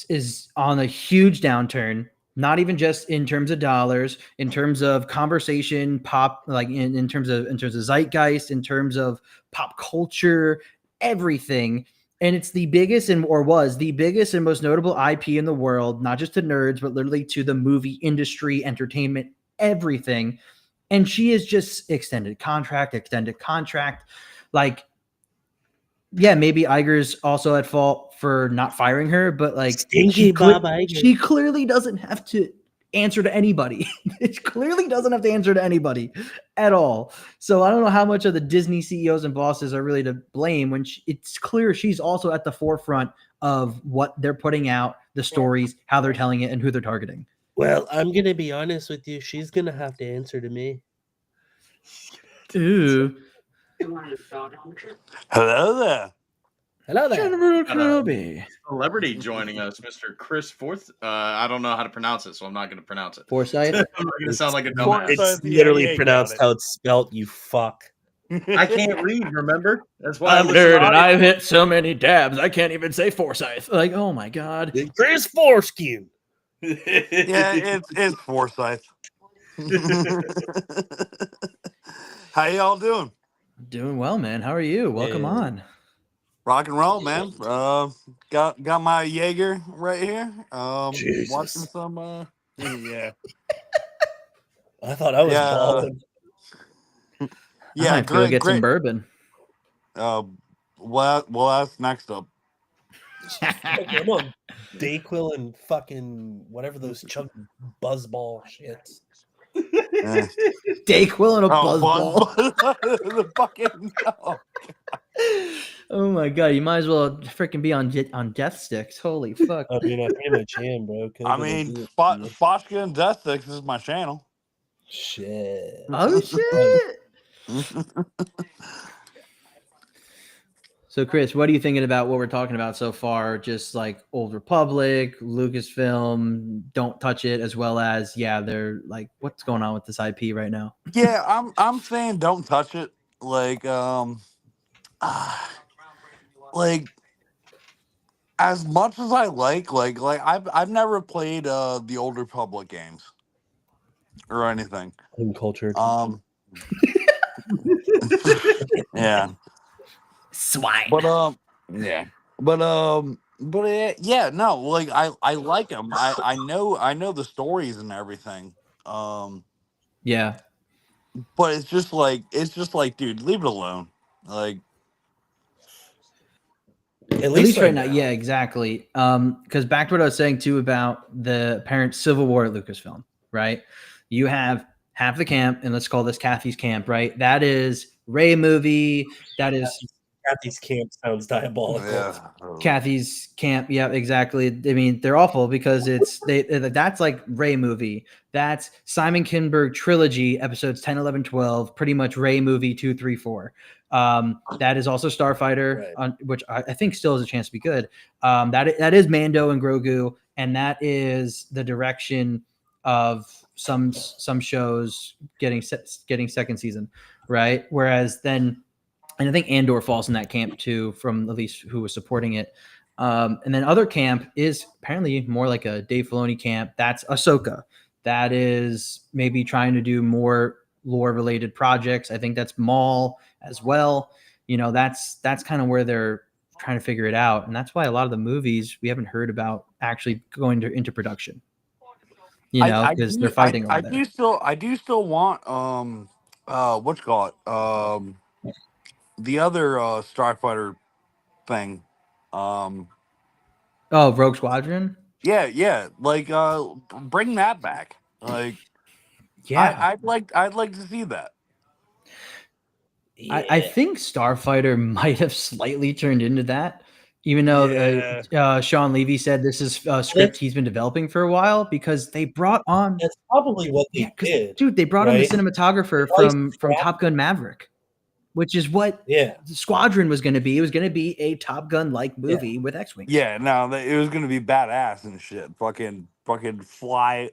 is on a huge downturn. Not even just in terms of dollars, in terms of conversation, pop, like in terms of zeitgeist, in terms of pop culture, everything. And it's the biggest was the biggest and most notable IP in the world, not just to nerds, but literally to the movie industry, entertainment, everything. And she is just extended contract. Like, yeah, maybe Iger's also at fault for not firing her, but like she clearly doesn't have to answer to anybody. It clearly doesn't have to answer to anybody at all. So I don't know how much of the Disney CEOs and bosses are really to blame when it's clear she's also at the forefront of what they're putting out, the stories, how they're telling it, and who they're targeting. Well, I'm going to be honest with you. She's going to have to answer to me. Ooh. Hello there. Hello there. General Kenobi. Celebrity joining us, Mr. Chris Forth. I don't know how to pronounce it, so I'm not going to pronounce it. Forsyth? I'm not going to sound like a dumbass. It's literally pronounced how it's spelt, you fuck. I can't read, remember? That's why I'm nerd and I've hit so many dabs, I can't even say Forsyth. Like, oh my God. Chris Foreskin. Yeah, it's Forsyth. How y'all doing? Doing well, man. How are you? Welcome on. Rock and roll, man. Got my Jaeger right here. Watching some. Yeah. I thought I was balling. Yeah, I might get some bourbon. Well, that's next up. Come on, Dayquil and fucking whatever those chunk buzzball shits. Dayquil and a buzzball. The fucking. Oh my God! You might as well freaking be on death sticks. Holy fuck! I mean, I pretty much am, bro. I mean, Foshka and Death Sticks is my channel. Shit. Oh shit! So, Chris, what are you thinking about what we're talking about so far? Just like Old Republic, Lucasfilm, Don't Touch It, as well as they're like, what's going on with this IP right now? Yeah, I'm saying don't touch it. Like like as much as I like I've never played the Old Republic games or anything. Uncultured. Yeah. Swine. But yeah. But no, like I like them. I know the stories and everything. Yeah. But it's just like dude, leave it alone. Like At least right now. Yeah, exactly. Because back to what I was saying too about the apparent civil war at Lucasfilm, right? You have half the camp, and let's call this Kathy's camp, right? That is Rey movie. That is Kathy's camp sounds diabolical. yeah. Kathy's camp. Yeah, exactly. I mean, they're awful because that's like Rey movie. That's Simon Kinberg trilogy, episodes 10, 11, 12, pretty much Rey movie 2, 3, 4. That is also Starfighter, Right. Which I think still has a chance to be good. That is Mando and Grogu, and that is the direction of some shows getting second season, right? Whereas then, and I think Andor falls in that camp too, from at least who was supporting it. And then other camp is apparently more like a Dave Filoni camp. That's Ahsoka. That is maybe trying to do more lore related projects. I think that's Maul as well. That's kind of where they're trying to figure it out. And that's why a lot of the movies we haven't heard about actually going into production. Because they're fighting over there. I do still want what you call it? The other Starfighter thing. Oh, Rogue Squadron? Yeah. Like bring that back. Like yeah. I'd like to see that. Yeah. I think Starfighter might have slightly turned into that, even though Sean Levy said this is a script he's been developing for a while, because they brought on. That's probably what they did. Dude, they brought on the cinematographer from Top Gun Maverick, which is what Squadron was going to be. It was going to be a Top Gun like movie with X-Wing. Yeah, no, it was going to be badass and shit. Fucking fly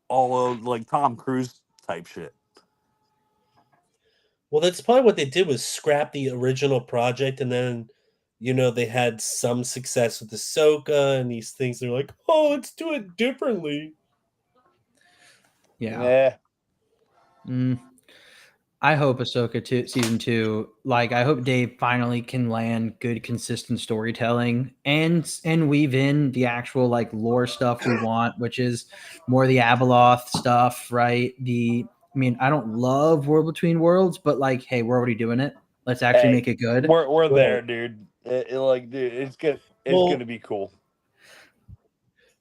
all over like Tom Cruise type shit. Well, that's probably what they did, was scrap the original project, and then they had some success with Ahsoka and these things. They're like, oh, let's do it differently. Yeah. I hope Ahsoka season 2, like I hope Dave finally can land good, consistent storytelling and weave in the actual like lore stuff we want, which is more the Abeloth stuff, right? I don't love World Between Worlds, but like, hey, we're already doing it. Let's actually make it good. We're there, dude. It's good. It's gonna be cool.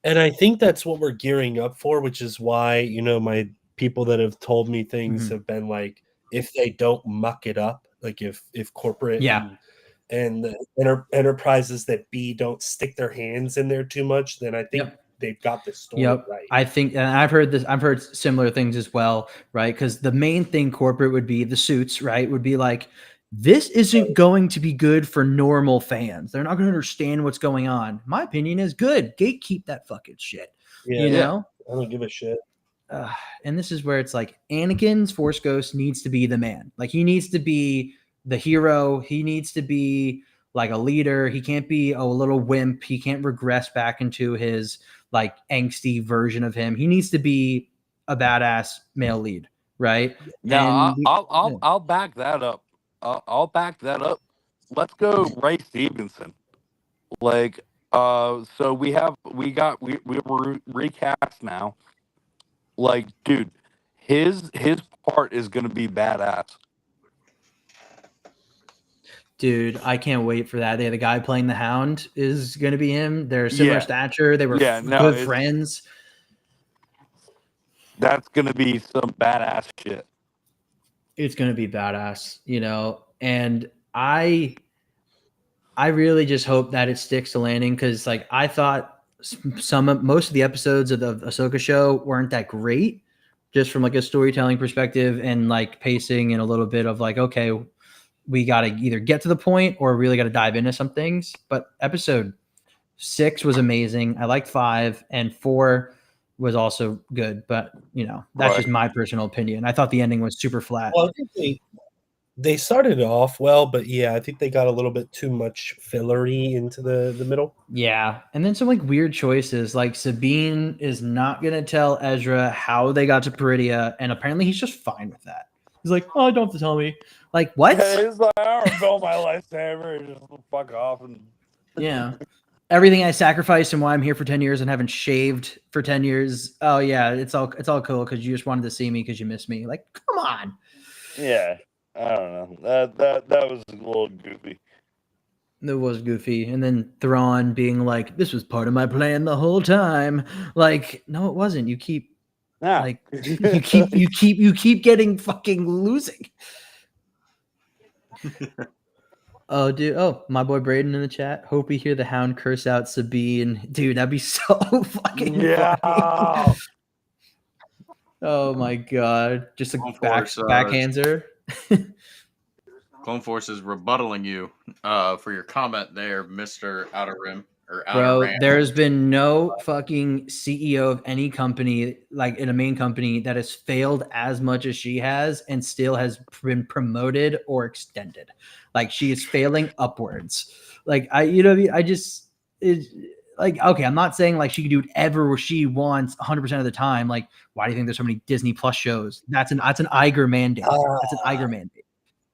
And I think that's what we're gearing up for, which is why my people that have told me things have been like, if they don't muck it up, like if corporate and the enterprises that don't stick their hands in there too much, then I think they've got the story right. I think, and I've heard similar things as well, right? Because the main thing corporate would be the suits, right? Would be like, this isn't going to be good for normal fans. They're not going to understand what's going on. My opinion is good. Gatekeep that fucking shit. I don't give a shit. And this is where it's like Anakin's Force Ghost needs to be the man. Like, he needs to be the hero. He needs to be like a leader. He can't be a little wimp. He can't regress back into his like angsty version of him. He needs to be a badass male lead, right? Now I'll back that up. I'll back that up. Let's go Ray Stevenson. Like so we were recast now. Like, dude, his part is gonna be badass. Dude, I can't wait for that. The guy playing the Hound is going to be him. They're similar stature. They were good friends. That's going to be some badass shit. It's going to be badass, and I really just hope that it sticks to landing, because like I thought most of the episodes of the Ahsoka show weren't that great, just from like a storytelling perspective and like pacing and a little bit of like, okay, we got to either get to the point or really got to dive into some things. But episode 6 was amazing. I liked 5, and 4 was also good. But that's just my personal opinion. I thought the ending was super flat. Well, I think they started it off well, but yeah, I think they got a little bit too much fillery into the middle. Yeah, and then some like weird choices. Like Sabine is not gonna tell Ezra how they got to Peridia, and apparently he's just fine with that. He's like, "Oh, don't have to tell me." Like, what? Yeah, he's like, I don't build my lightsaber. Just fuck off. And Yeah, everything I sacrificed and why I'm here for 10 years and haven't shaved for 10 years. Oh yeah, it's all cool because you just wanted to see me because you miss me. Like, come on. yeah, I don't know. That was a little goofy. It was goofy. And then Thrawn being like, "This was part of my plan the whole time." Like, no, it wasn't. You keep like you keep getting fucking losing. Oh, dude. Oh, my boy Braden in the chat. Hope we hear the Hound curse out Sabine. Dude, that'd be so fucking funny. Oh my god. Just a backhandser. Clone Force is rebuttaling you for your comment there, Mr. Outer Rim. Bro, there's been no fucking CEO of any company, like in a main company, that has failed as much as she has and still has been promoted or extended. Like she is failing upwards. Like I just like, okay, I'm not saying like she can do whatever she wants 100% of the time. Like, why do you think there's so many Disney Plus shows? That's an Iger mandate. That's an Iger mandate.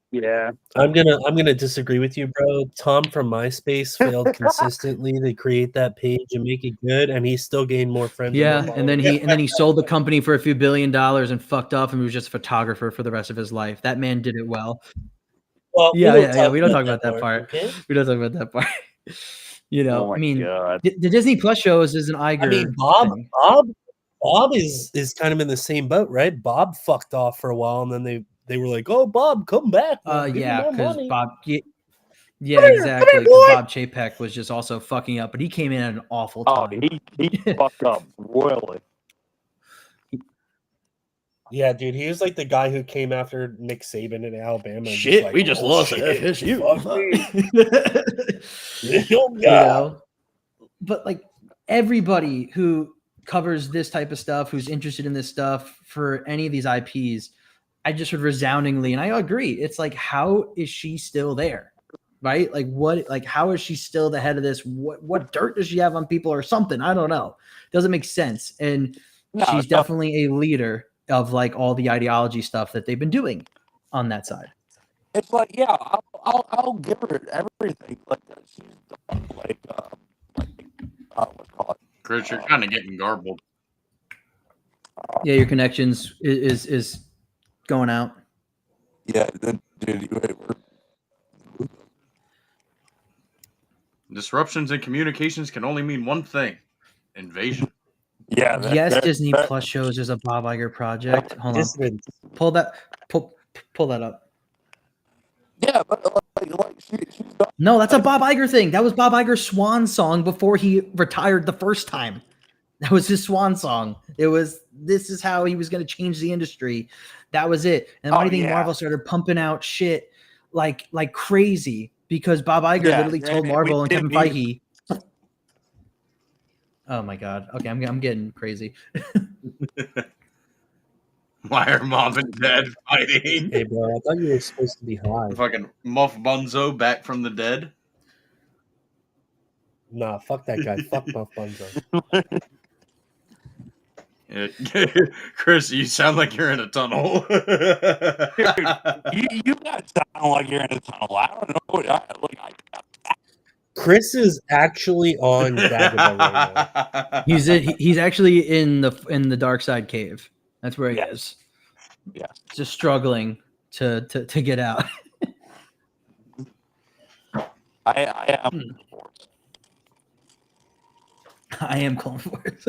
Yeah, I'm gonna disagree with you, bro. Tom from MySpace failed consistently to create that page and make it good, and he still gained more friends. Yeah, and then he sold the company for a few $1 billion and fucked off, and was just a photographer for the rest of his life. That man did it well. Well, yeah. We don't talk about that part. Okay? We don't talk about that part. Oh my God. The Disney Plus shows is an Iger. I mean, Bob is kind of in the same boat, right? Bob fucked off for a while, and then they were like, "Oh, Bob, come back." Yeah, because Bob. Yeah, exactly. Bob Chapek was just also fucking up, but he came in at an awful time. Oh, he fucked up royally. Yeah, dude, he was like the guy who came after Nick Saban in Alabama. Shit, like, we just lost shit, FSU. But like everybody who covers this type of stuff, who's interested in this stuff for any of these IPs, I just heard resoundingly, and I agree. It's like, how is she still there? Right? Like what? Like how is she still the head of this? What dirt does she have on people or something? I don't know. Doesn't make sense. And she's definitely a leader of like all the ideology stuff that they've been doing on that side. It's like, yeah, I'll give her everything. Like she's like what's called. Chris, you're kind of getting garbled. Yeah, your connections is going out. Yeah, dude. Disruptions in communications can only mean one thing: invasion. Yeah. Disney Plus shows is a Bob Iger project. Hold on. Pull that up. Yeah, but she's done. No, that's a Bob Iger thing. That was Bob Iger's swan song before he retired the first time. That was his swan song. It was, this is how he was going to change the industry. That was it. And why do you think Marvel started pumping out shit like crazy? Because Bob Iger literally told Marvel and Kevin Feige. Oh my God. Okay, I'm getting crazy. Why are Mom and Dad fighting? Hey, bro, I thought you were supposed to be high. Fucking Muff Bunzo back from the dead. Nah, fuck that guy. Fuck Muff Bunzo. Yeah. Chris, you sound like you're in a tunnel. Dude, you guys sound like you're in a tunnel. I don't know. Chris is actually on Dagobah right now. He's actually in the dark side cave. That's where he is. Yeah. Just struggling to get out. I am I am Clone Force.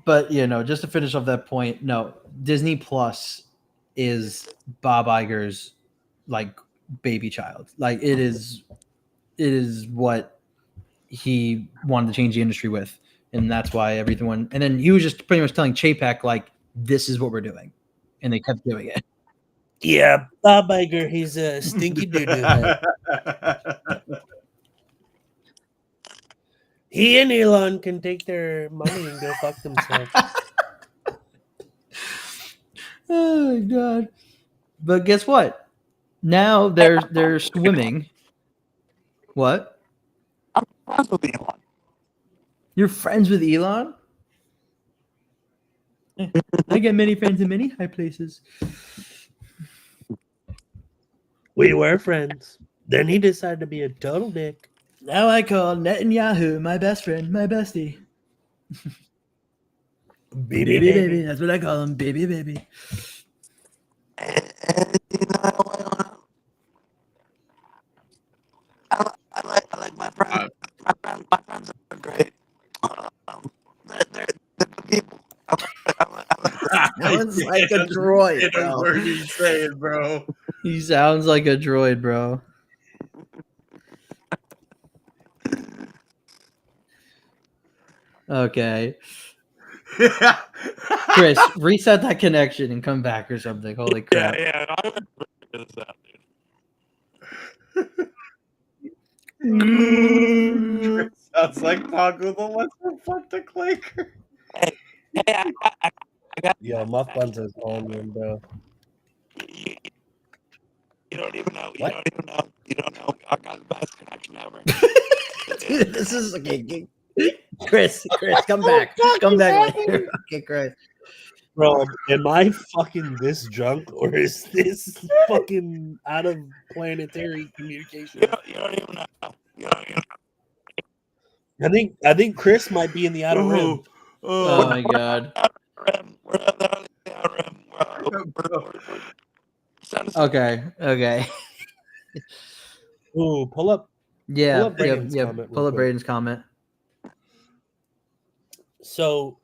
But just to finish off that point, no, Disney Plus is Bob Iger's like baby child. Like it is what he wanted to change the industry with, and that's why everyone. And then he was just pretty much telling Chapek like, "This is what we're doing. and they kept doing it. Yeah, Bob Iger, he's a stinky doo-doo head. He and Elon can take their money and go fuck themselves. Oh my god! But guess what? Now they're swimming. What? I'm friends with Elon. You're friends with Elon? I get many friends in many high places. We were friends. Then he decided to be a total dick. Now I call Netanyahu my best friend, my bestie. Baby. That's what I call him, baby. I like my friends. My friends are great. They're good people. Sounds like a droid, Get a bro. word he's saying, bro. He sounds like a droid, bro. Okay. Chris, reset that connection and come back or something. Holy crap. Yeah. I'm gonna figure this out, dude. Sounds like Paco the What's the fuck the Quaker. Hey, I got Yo, Muff Buns is on him, bro. You don't even know. What? You don't know. I got the best connection ever. Dude, this is okay. Chris, come back. Come back later. Okay, Chris. Bro, am I fucking this drunk or is this fucking out of planetary communication? You don't even know. You don't even know. I think Chris might be in the outer rim. Oh my god. We're out there on the outer rim. Okay. Ooh, pull up. Yeah. Pull up Braden's comment real Pull up quick. Braden's comment. So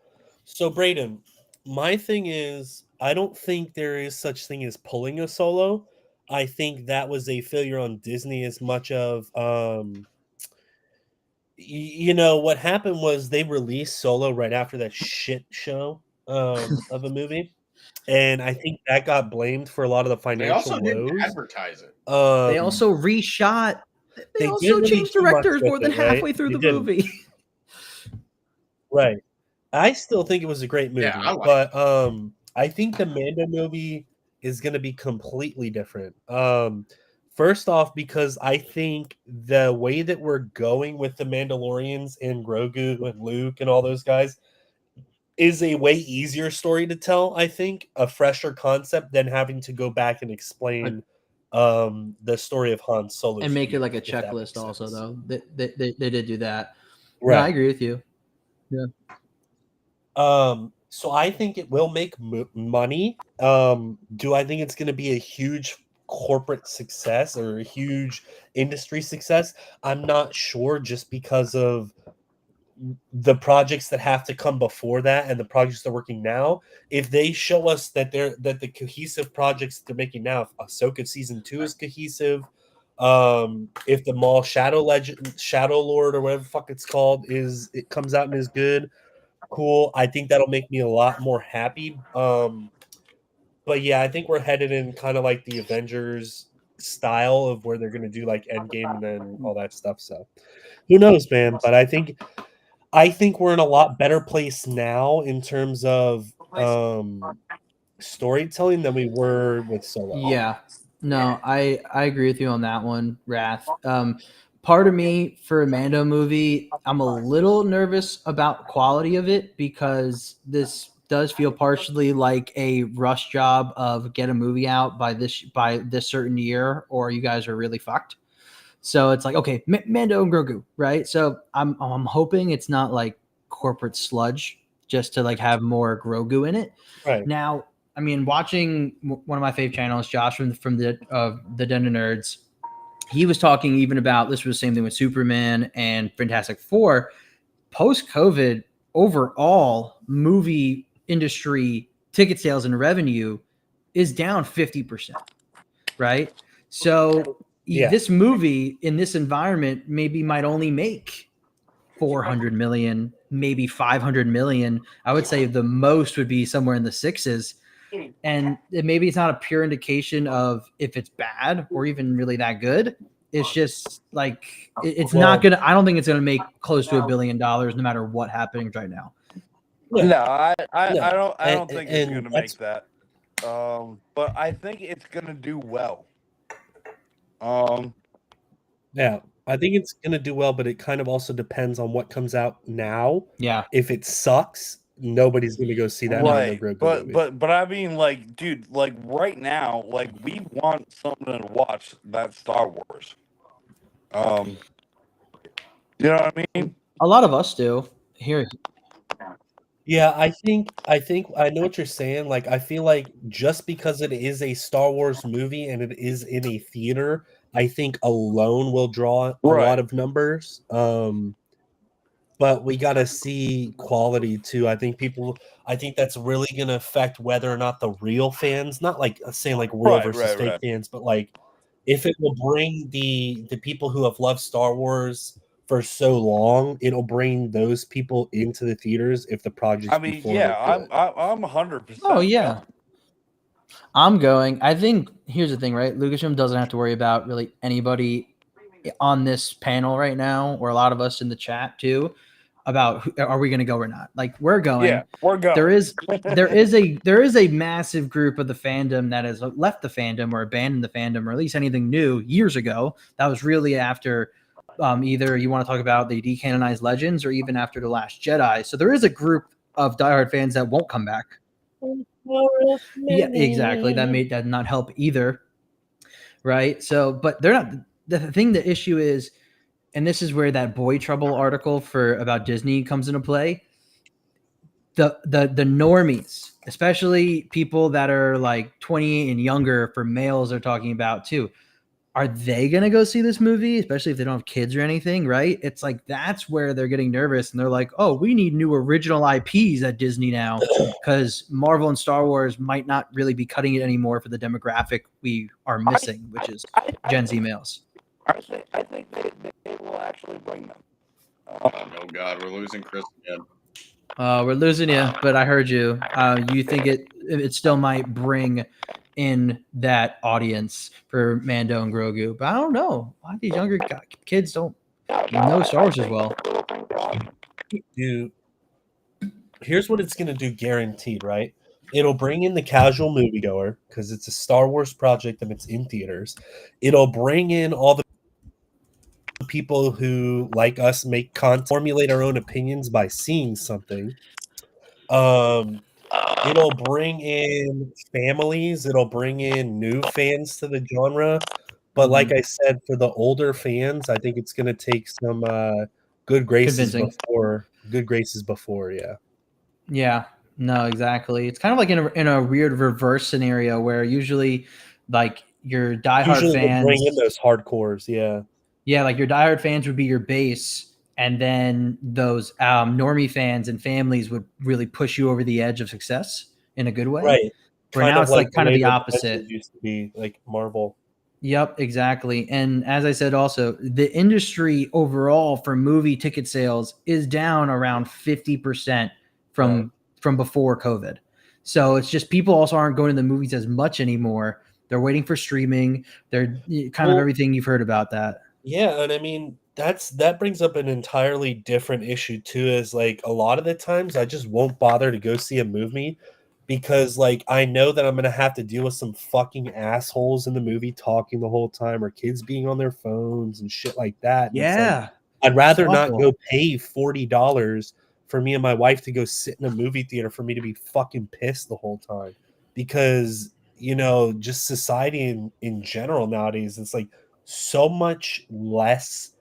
Braden, my thing is, I don't think there is such thing as pulling a solo. I think that was a failure on Disney as much of, what happened was they released Solo right after that shit show of a movie. And I think that got blamed for a lot of the financial They also woes. didn't advertise it. They also reshot. They also did really changed too much directors with more than it, right? halfway through They the didn't. movie. Right. I still think it was a great movie, Yeah, I like but I think the Mando movie is going to be completely different. First off, because I think the way that we're going with the Mandalorians and Grogu and Luke and all those guys is a way easier story to tell. I think a fresher concept than having to go back and explain the story of Han Solo And make it like a checklist also, though. They did do that. Right. No, I agree with you. Yeah. So I think it will make money. Do I think it's going to be a huge corporate success or a huge industry success? I'm not sure, just because of the projects that have to come before that and the projects they're working now. If they show us that the cohesive projects they're making now, if Ahsoka season 2 is cohesive, if the Maul Shadow Lord or whatever the fuck it's called it comes out and is good, cool. I think that'll make me a lot more happy. But yeah, I think we're headed in kind of like the Avengers style of where they're going to do like Endgame and then all that stuff. So who knows, man? But I think we're in a lot better place now in terms of storytelling than we were with Solo. Yeah. No, I agree with you on that one, Wrath. Part of me for a Mando movie, I'm a little nervous about quality of it because this does feel partially like a rush job of get a movie out by this certain year, or you guys are really fucked. So it's like, okay, Mando and Grogu, right? So I'm hoping it's not like corporate sludge just to like have more Grogu in it. Right. Now, I mean, watching one of my fave channels, Josh from the Den of Nerds, he was talking even about this was the same thing with Superman and Fantastic Four. Post-COVID, overall movie industry ticket sales and revenue is down 50%, right? So this movie in this environment maybe might only make 400 million, maybe 500 million. I would say the most would be somewhere in the sixes. And maybe it's not a pure indication of if it's bad or even really that good. It's just like it's not gonna. I don't think it's gonna make close to $1 billion no matter what happens right now. No, I don't think it's gonna make that. But I think it's gonna do well. Yeah, I think it's gonna do well, but it kind of also depends on what comes out now. Yeah. If it sucks, nobody's gonna go see that Right, movie. but I mean, like, dude, like right now, like we want something to watch that's Star Wars. You know what I mean? A lot of us do here. Yeah, I think I know what you're saying. Like, I feel like just because it is a Star Wars movie and it is in a theater, I think alone will draw a lot of numbers. But we got to see quality too. I think that's really going to affect whether or not the real fans, not like saying like real versus fake fans, but like if it will bring the people who have loved Star Wars for so long, it'll bring those people into the theaters if the project. I mean, yeah, I'm 100%. Oh yeah, I'm going. I think here's the thing, right? Lucasfilm doesn't have to worry about really anybody on this panel right now, or a lot of us in the chat too, about are we going to go or not. Like we're going. Yeah, we're going. There is a massive group of the fandom that has left the fandom or abandoned the fandom or at least anything new years ago. That was really after either you want to talk about the decanonized Legends or even after The Last Jedi. So there is a group of diehard fans that won't come back. Yeah, exactly. That did not help either. Right. So, but they're not. The issue is, and this is where that Boy Trouble article about Disney comes into play. The normies, especially people that are like 20 and younger, for males, are talking about too. Are they going to go see this movie, especially if they don't have kids or anything, right? It's like that's where they're getting nervous, and they're like, oh, we need new original IPs at Disney now because Marvel and Star Wars might not really be cutting it anymore for the demographic we are missing, which is Gen Z males. I think they will actually bring them. Oh, God, we're losing Chris again. We're losing you, but I heard you. You think it still might bring in that audience for Mando and Grogu, but I don't know why these younger kids don't know Star Wars as well. Dude, here's what it's gonna do, guaranteed, right? It'll bring in the casual moviegoer because it's a Star Wars project and it's in theaters. It'll bring in all the people who, like us, make content, formulate our own opinions by seeing something. It'll bring in families. It'll bring in new fans to the genre. But like I said, for the older fans, I think it's going to take some good graces before. Yeah. Yeah. No, exactly. It's kind of like in a weird reverse scenario where usually, like your diehard fans bring in those hardcores. Yeah. Yeah, like your diehard fans would be your base. And then those normie fans and families would really push you over the edge of success in a good way. Right. Where now it's like kind of the opposite. Used to be like Marvel. Yep, exactly. And as I said, also the industry overall for movie ticket sales is down around 50% from before COVID. So it's just people also aren't going to the movies as much anymore. They're waiting for streaming. They're kind of everything you've heard about that. Yeah, and I mean that brings up an entirely different issue too. Is like a lot of the times I just won't bother to go see a movie because like I know that I'm gonna have to deal with some fucking assholes in the movie talking the whole time or kids being on their phones and shit like that. And yeah, I'd rather not go pay $40 for me and my wife to go sit in a movie theater for me to be fucking pissed the whole time because just society in general nowadays it's like so much less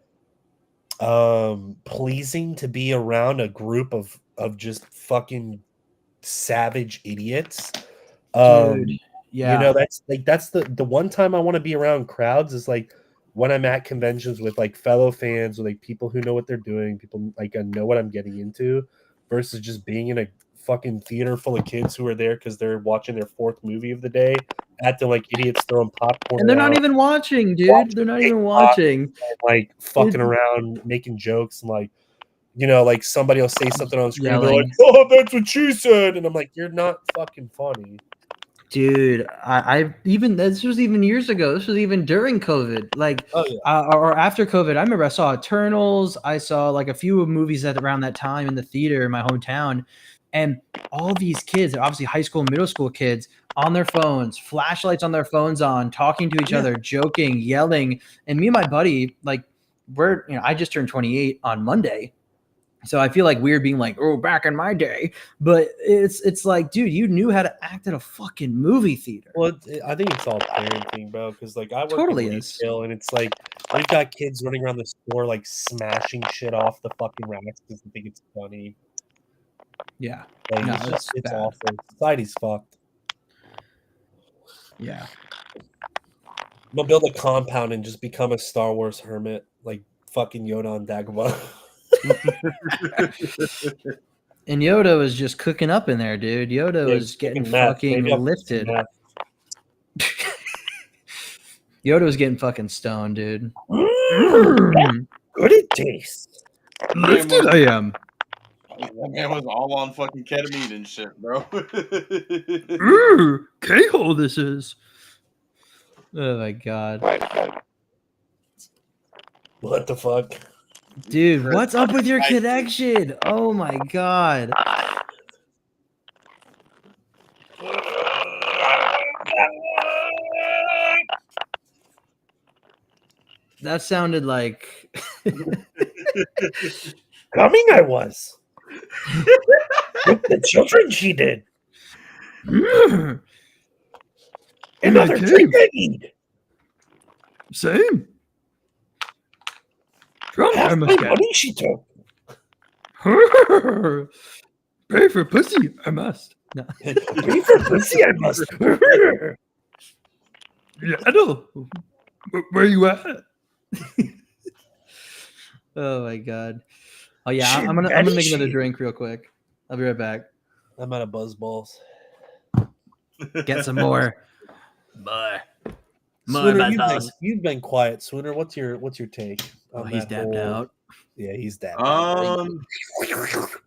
pleasing to be around a group of just fucking savage idiots. Dude, yeah. That's the one time I want to be around crowds is like when I'm at conventions with like fellow fans or like people who know what they're doing, people like I know what I'm getting into versus just being in a fucking theater full of kids who are there because they're watching their fourth movie of the day, acting like idiots, throwing popcorn. And they're not even watching, dude. They're not even watching. Like fucking around, making jokes, and like, like somebody will say something on screen. They're like, "Oh, that's what she said," and I'm like, "You're not fucking funny." Dude, I even this was even years ago. This was even during COVID, like or after COVID. I remember I saw Eternals. I saw like a few movies at around that time in the theater in my hometown, and all these kids, obviously high school, middle school kids, on their phones, flashlights on their phones, on talking to each other, joking, yelling. And me and my buddy, like I just turned 28 on Monday. So I feel like weird being like, oh, back in my day, but it's like, dude, you knew how to act at a fucking movie theater. Well, I think it's all parenting, bro. Because like I work Totally in is. retail, and it's like we've got kids running around the store like smashing shit off the fucking racks because they think it's funny. Yeah, Like, no, it's awful. Society's fucked. Yeah. We'll build a compound and just become a Star Wars hermit, like fucking Yoda on Dagobah. And Yoda was just cooking up in there, dude. Yoda was getting fucking lifted. Yoda was getting fucking stoned, dude. Good it tastes. Lifted I am. That man was all on fucking ketamine and shit, bro. K-hole this is. Oh my god. What the fuck? Dude, what's up with your connection? Oh my god. That sounded like Coming I was. With the children she did. Another drink I need. Same. Half my money she took. Pay for pussy, I must. No. Pay for pussy, I must. Yeah, I know. Where you at? Oh my god. Oh yeah, I'm gonna make another drink real quick. I'll be right back. I'm out of buzz balls. Get some more. Bye. Swooner, you've been quiet. Swooner, what's your take? Oh, he's dabbed out. Yeah, he's dabbed out.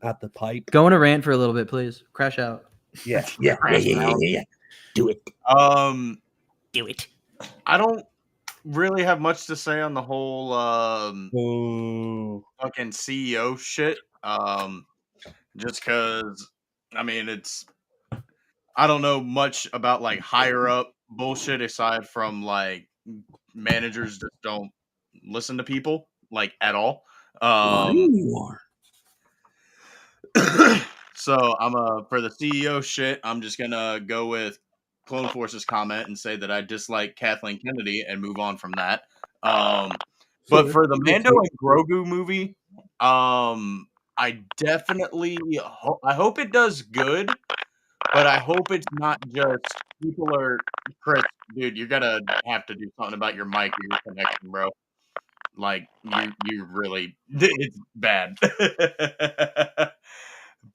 At the pipe. Go on a rant for a little bit, please. Crash out. Yeah. Do it. Do it. I don't really have much to say on the whole fucking CEO shit. Just because, I mean, I don't know much about like higher up bullshit aside from like managers just don't listen to people like at all. So for the CEO shit, I'm just gonna go with Clone Force's comment and say that I dislike Kathleen Kennedy and move on from that. But for the Mando and Grogu movie, I definitely I hope it does good, but I hope it's not just people are Chris, dude. You're gonna have to do something about your mic or your connection, bro. Like you really, it's bad.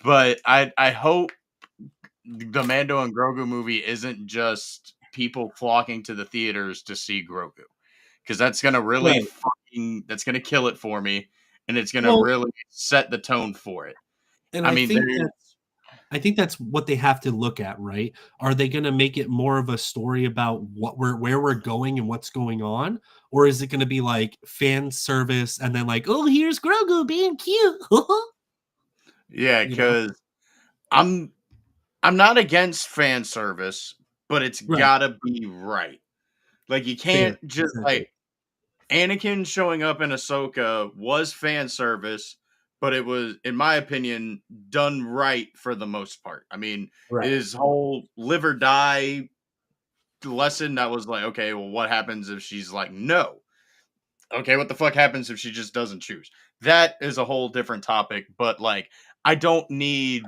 But I hope the Mando and Grogu movie isn't just people flocking to the theaters to see Grogu, because that's gonna really that's gonna kill it for me, and it's gonna really set the tone for it. And I think that's what they have to look at, right? Are they going to make it more of a story about where we're going and what's going on, or is it going to be like fan service and then like, oh, here's Grogu being cute? Yeah, because I'm not against fan service, but it's gotta be right. Like you can't just like Anakin showing up in Ahsoka was fan service, but it was, in my opinion, done right for the most part. I mean, his whole live or die lesson, that was like, okay, well, what happens if she's like, no? Okay, what the fuck happens if she just doesn't choose? That is a whole different topic, but like, I don't need,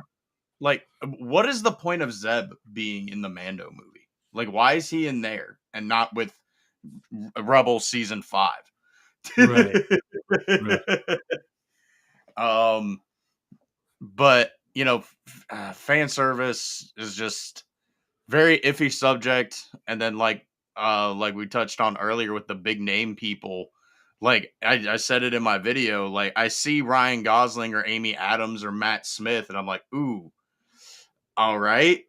like, what is the point of Zeb being in the Mando movie? Like, why is he in there and not with Rebels season 5? Right. But you know, fan service is just very iffy subject. And then like we touched on earlier with the big name people, like I said it in my video, like I see Ryan Gosling or Amy Adams or Matt Smith, and I'm like, ooh, all right.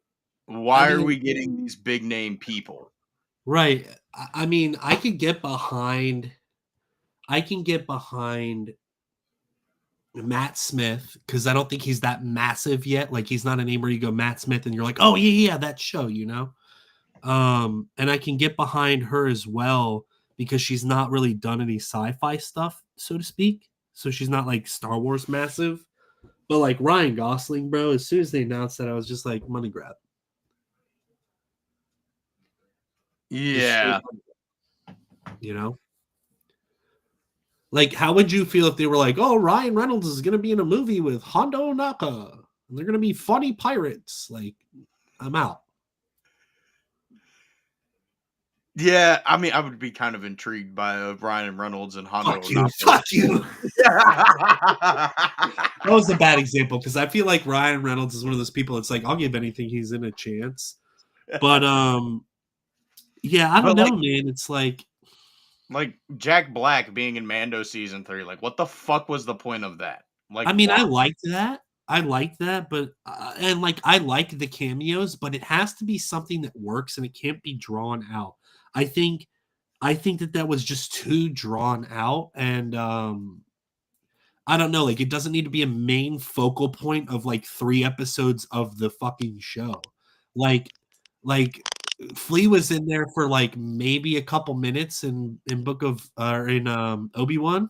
Why are we getting these big name people? Right. I mean, I can get behind Matt Smith because I don't think he's that massive yet. Like he's not a name where you go Matt Smith and you're like, oh yeah, that show, you know. And I can get behind her as well because she's not really done any sci-fi stuff, so to speak. So she's not like Star Wars massive. But like Ryan Gosling, bro, as soon as they announced that, I was just like, money grab. Yeah. You know? Like, how would you feel if they were like, oh, Ryan Reynolds is going to be in a movie with Hondo Naka, and they're going to be funny pirates? Like, I'm out. Yeah, I mean, I would be kind of intrigued by Ryan Reynolds and Hondo. Fuck you. That was a bad example because I feel like Ryan Reynolds is one of those people. It's like I'll give anything he's in a chance, but yeah, I don't know, man. It's like Jack Black being in Mando season 3. Like, what the fuck was the point of that? Like, I mean, why? I liked that, but and like I like the cameos, but it has to be something that works and it can't be drawn out. I think that was just too drawn out, and I don't know, like it doesn't need to be a main focal point of like 3 episodes of the fucking show. Like Flea was in there for like maybe a couple minutes in Obi-Wan,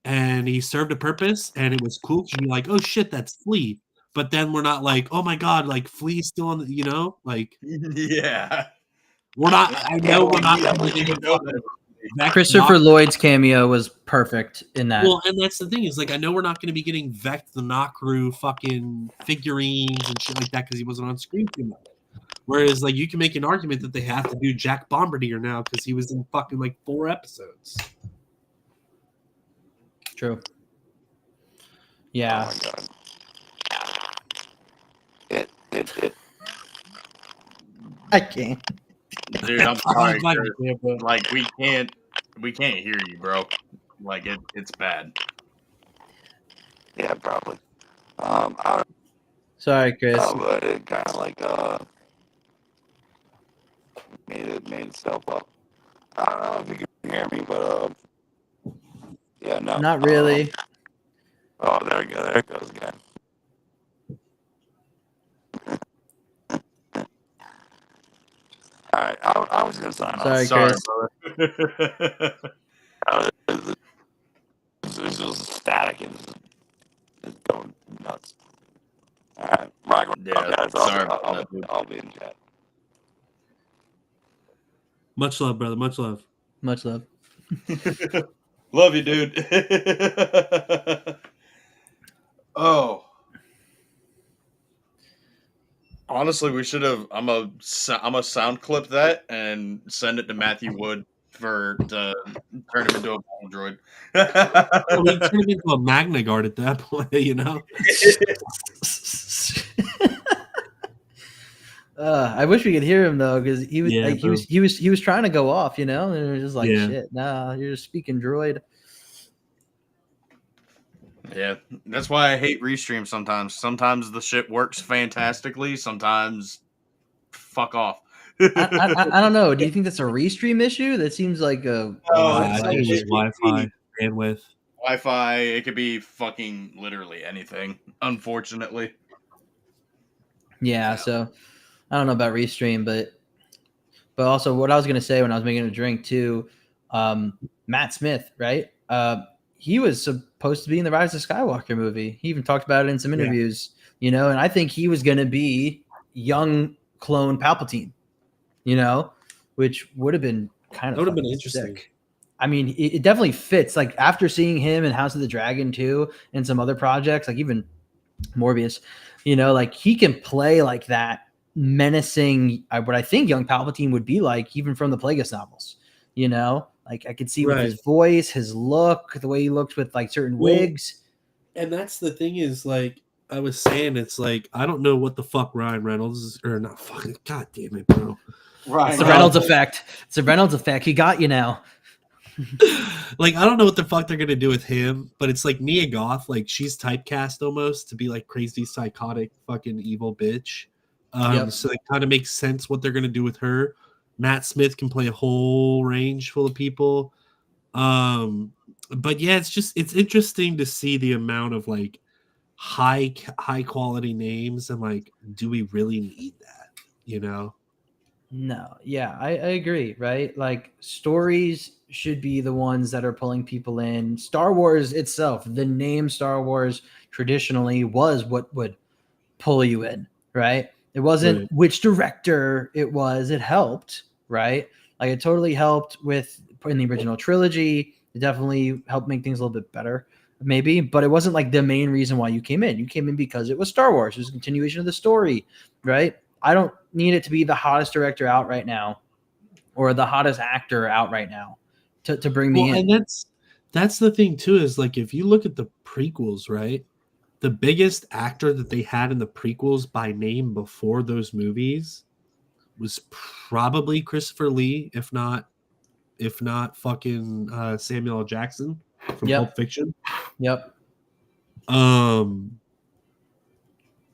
and he served a purpose, and it was cool because you're like, oh shit, that's Flea. But then we're not like, oh my god, like Flea's still on the, you know, like yeah. We're not. I know we're not. Christopher Lloyd's cameo was perfect in that. Well, and that's the thing is, like, I know we're not going to be getting Vect the Nakru fucking figurines and shit like that because he wasn't on screen too much. Whereas, like, you can make an argument that they have to do Jack Bombardier now because he was in fucking like 4 episodes. True. Yeah. Oh my god. It. I can't. Dude, I'm sorry. Like we can't hear you, bro. Like it's bad. Yeah, probably. Sorry, Chris. But it kind of like made itself up. I don't know if you can hear me, but yeah, no, not really. Oh, there we go. There it goes again. All right, I was gonna sign off. Sorry, Chris. Brother. It's just static and it's going nuts. All right, Michael. Yeah, guys, I'll be in chat. Much love, brother. Much love. Much love. Love you, dude. Oh. Honestly, we should have. I'm a sound clip that and send it to Matthew Wood to turn him into a ball droid. Well, he turned him into a Magna Guard at that point, you know. I wish we could hear him though, because he was he was trying to go off, you know, and it was just like shit. Nah, you're just speaking droid. Yeah, that's why I hate restream sometimes. Sometimes the shit works fantastically. Sometimes, fuck off. I don't know. Do you think that's a restream issue? That seems like a I think it's just Wi-Fi bandwidth. Wi-Fi. It could be fucking literally anything. Unfortunately. Yeah. So I don't know about restream, but also what I was gonna say when I was making a drink too, Matt Smith, right? He was supposed to be in the Rise of Skywalker movie. He even talked about it in some interviews, you know, and I think he was going to be young clone Palpatine, you know, which would have been kind of interesting. Sick. I mean, it definitely fits. Like after seeing him in House of the Dragon too, and some other projects, like even Morbius, you know, like he can play like that menacing, what I think young Palpatine would be like, even from the Plagueis novels, you know. Like I could see with his voice, his look, the way he looked with like certain wigs. And that's the thing is, like I was saying, it's like I don't know what the fuck Ryan Reynolds is, or not fucking. God damn it, bro! It's the Reynolds effect. It's the Reynolds effect. He got you now. Like I don't know what the fuck they're gonna do with him, but it's like Mia Goth. Like she's typecast almost to be like crazy, psychotic, fucking evil bitch. So it kind of makes sense what they're going to do with her. Matt Smith can play a whole range full of people. But yeah, it's interesting to see the amount of like high quality names, and like, do we really need that? You know? No, yeah, I agree, right? Like stories should be the ones that are pulling people in. Star Wars itself, the name Star Wars traditionally was what would pull you in, right? It wasn't which director it was, it helped, right? Like it totally helped with in the original trilogy. It definitely helped make things a little bit better, maybe, but it wasn't like the main reason why you came in. You came in because it was Star Wars. It was a continuation of the story, right? I don't need it to be the hottest director out right now or the hottest actor out right now to bring me in. And that's the thing too, is like if you look at the prequels, right? The biggest actor that they had in the prequels by name before those movies was probably Christopher Lee, if not fucking Samuel L. Jackson from Pulp Fiction. Yep.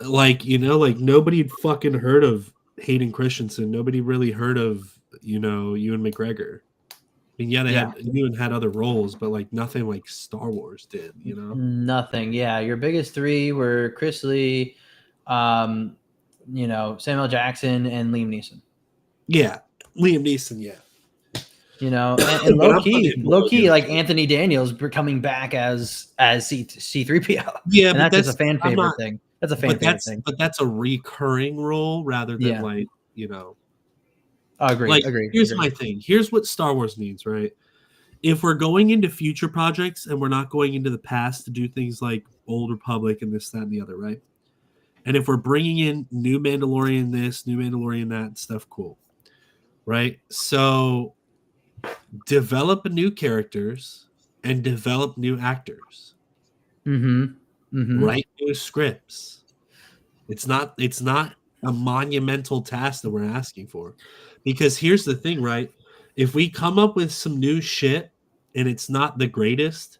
Like, you know, like nobody had fucking heard of Hayden Christensen. Nobody really heard of, you know, Ewan McGregor. I mean, yeah, Ewan had other roles, but like nothing like Star Wars did, you know? Nothing. Yeah. Your biggest three were Chris Lee, you know, Samuel Jackson and Liam Neeson. Yeah. Liam Neeson, yeah. You know, and low key, like Anthony Daniels coming back as C3PO. Yeah, and that's just a fan favorite thing. That's a fan favorite thing. But that's a recurring role rather than like, you know. Agree. Here's my thing. Here's what Star Wars needs, right? If we're going into future projects and we're not going into the past to do things like Old Republic and this, that, and the other, right? And if we're bringing in new Mandalorian this, new Mandalorian that stuff, cool. Right? So develop new characters and develop new actors. Write new scripts. It's not a monumental task that we're asking for. Because here's the thing, right? If we come up with some new shit and it's not the greatest,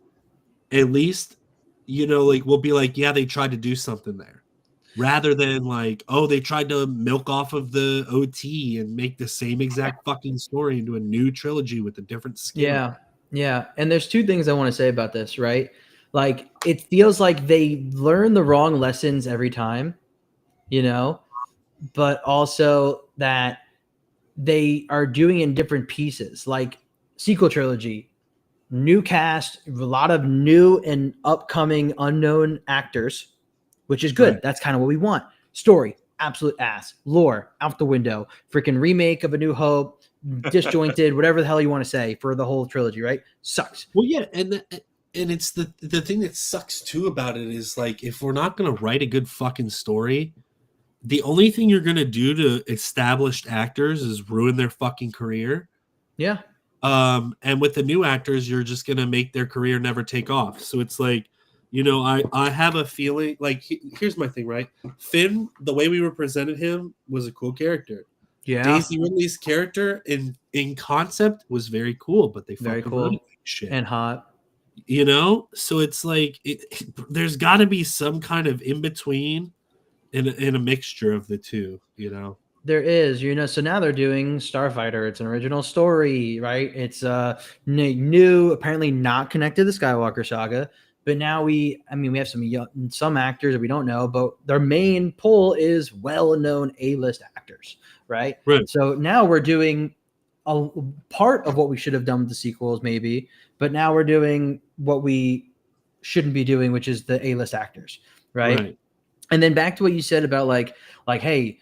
at least, you know, like we'll be like, yeah, they tried to do something there. Rather than like, oh, they tried to milk off of the OT and make the same exact fucking story into a new trilogy with a different skin. Yeah. And there's two things I want to say about this, right? Like it feels like they learn the wrong lessons every time, you know, but also that they are doing in different pieces, like sequel trilogy, new cast, a lot of new and upcoming unknown actors, which is good. Right. That's kind of what we want. Story, absolute ass. Lore, out the window. Freaking remake of A New Hope, disjointed, whatever the hell you want to say for the whole trilogy, right? Sucks. Well, yeah, and it's the thing that sucks too about it is like if we're not going to write a good fucking story, the only thing you're going to do to established actors is ruin their fucking career. Yeah. And with the new actors, you're just going to make their career never take off. So it's like, you know, I have a feeling like here's my thing, right? Finn, the way we represented him was a cool character. Yeah. Daisy Ridley's character in concept was very cool, but they very fucking cool like shit and hot. You know, so it's like there's got to be some kind of in between. In a mixture of the two, you know. There is, you know, so now they're doing Starfighter. It's an original story, right? It's new, apparently not connected to the Skywalker saga. But now we have some actors that we don't know, but their main pull is well-known A-list actors, right? Right. So now we're doing a part of what we should have done with the sequels, maybe, but now we're doing what we shouldn't be doing, which is the A-list actors, right? And then back to what you said about like, hey,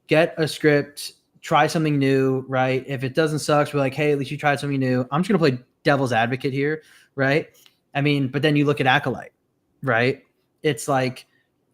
get a script, try something new, right? If it doesn't suck, we're like, hey, at least you tried something new. I'm just going to play devil's advocate here, right? I mean, but then you look at Acolyte, right? It's like,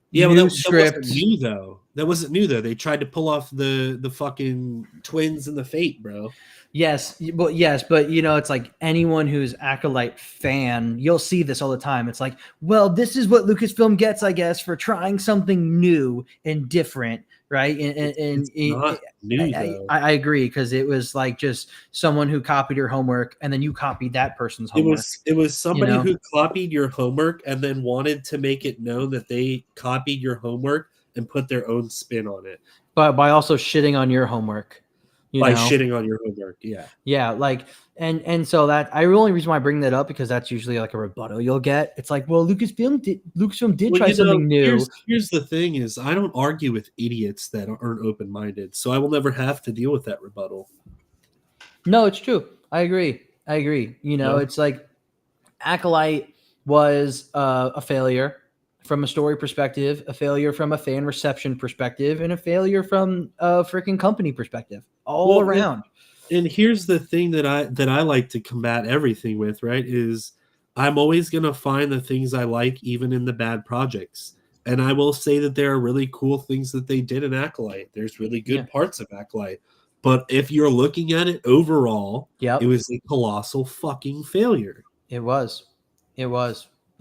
yeah, well, that wasn't new though. That wasn't new though. They tried to pull off the fucking twins and the Fate, bro. Yes, but you know, it's like anyone who's Acolyte fan, you'll see this all the time. It's like, well, this is what Lucasfilm gets, I guess, for trying something new and different, right? And not new, though. I agree, because it was like just someone who copied your homework, and then you copied that person's homework. It was somebody who copied your homework and then wanted to make it known that they copied your homework and put their own spin on it. But by also shitting on your homework, shitting on your homework. Yeah, like and so that the only reason why I bring that up because that's usually like a rebuttal you'll get. It's like, well, Lucasfilm did try something new. Here's the thing: is I don't argue with idiots that aren't open minded, so I will never have to deal with that rebuttal. No, it's true. I agree. It's like Acolyte was a failure from a story perspective, a failure from a fan reception perspective, and a failure from a freaking company perspective, all around. And here's the thing that I like to combat everything with, right? Is I'm always gonna find the things I like, even in the bad projects. And I will say that there are really cool things that they did in Acolyte. There's really good parts of Acolyte. But if you're looking at it overall, it was a colossal fucking failure. It was. It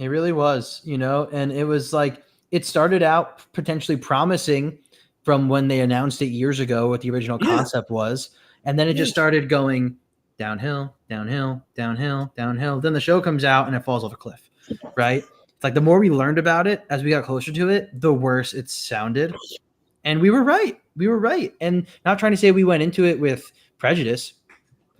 really was, and it was like it started out potentially promising from when they announced it years ago what the original concept was. And then it just started going downhill, downhill, downhill, downhill. Then the show comes out and it falls off a cliff, right? It's like the more we learned about it as we got closer to it, the worse it sounded. And we were right. And not trying to say we went into it with prejudice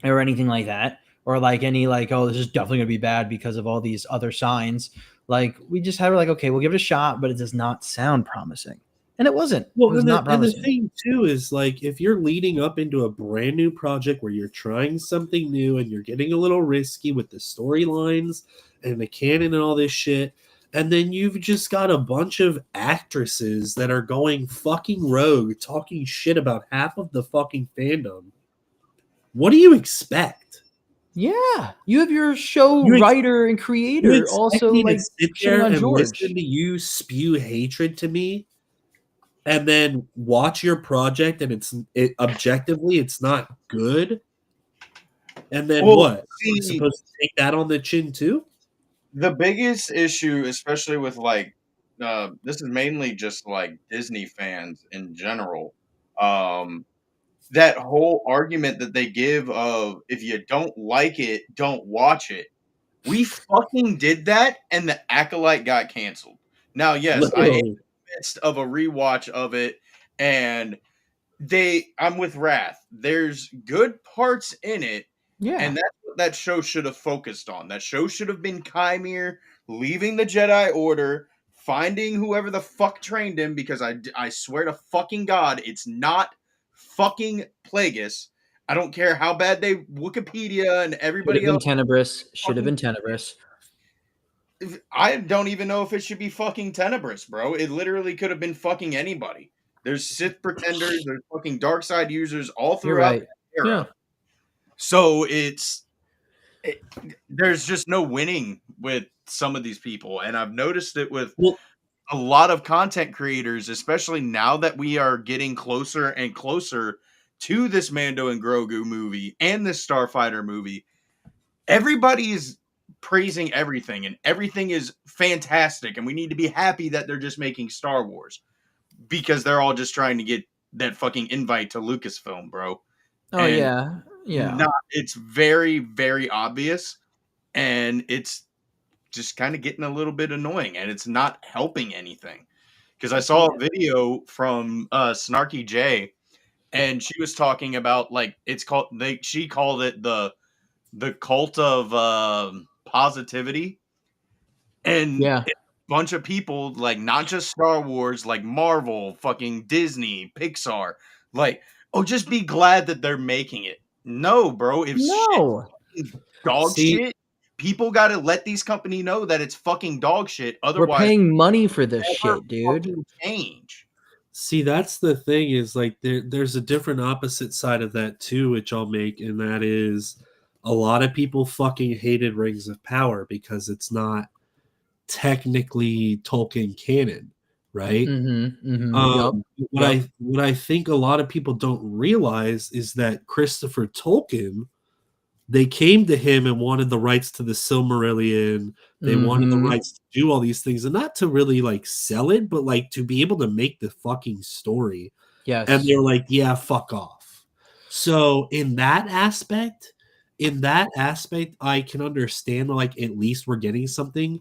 or anything like that, or like any like, oh, this is definitely going to be bad because of all these other signs. Like we just had like, okay, we'll give it a shot, but it does not sound promising. And it wasn't. Well, it was not promising. And the thing too is like if you're leading up into a brand new project where you're trying something new and you're getting a little risky with the storylines and the canon and all this shit, and then you've just got a bunch of actresses that are going fucking rogue, talking shit about half of the fucking fandom. What do you expect? Yeah, you have your show writer and creator also like sit there and listen to you spew hatred to me. And then watch your project, and objectively it's not good. And then what? You're supposed to take that on the chin too? The biggest issue, especially with like, this is mainly just like Disney fans in general. That whole argument that they give of if you don't like it, don't watch it. We fucking did that, and the Acolyte got canceled. Now, yes, I am in the midst of a rewatch of it, and I'm with Wrath. There's good parts in it, and that's what that show should have focused on. That show should have been Chimere leaving the Jedi Order, finding whoever the fuck trained him, because I swear to fucking God, it's not fucking Plagueis. I don't care how bad they Wikipedia and everybody else. Should have been Tenebrous. I don't even know if it should be fucking Tenebrous, bro. It literally could have been fucking anybody. There's Sith pretenders, there's fucking dark side users all throughout the era. Yeah. So there's just no winning with some of these people. And I've noticed it with a lot of content creators, especially now that we are getting closer and closer to this Mando and Grogu movie and this Starfighter movie. Everybody is praising everything, and everything is fantastic, and we need to be happy that they're just making Star Wars because they're all just trying to get that fucking invite to Lucasfilm, bro. Oh, and yeah. It's very, very obvious, and it's just kind of getting a little bit annoying, and it's not helping anything. Because I saw a video from Snarky J, and she was talking about like she called it the cult of positivity, and a bunch of people, like not just Star Wars, like Marvel, fucking Disney, Pixar, like, oh, just be glad that they're making it. No, bro, if shit, people got to let these companies know that it's fucking dog shit. Otherwise, we're paying money for this shit, dude. Change. See, that's the thing is like there's a different opposite side of that too, which I'll make, and that is a lot of people fucking hated Rings of Power because it's not technically Tolkien canon, right? What I think a lot of people don't realize is that Christopher Tolkien, they came to him and wanted the rights to the Silmarillion. They wanted the rights to do all these things, and not to really like sell it, but like to be able to make the fucking story. Yes. And they're like, yeah, fuck off. So in that aspect, I can understand like at least we're getting something.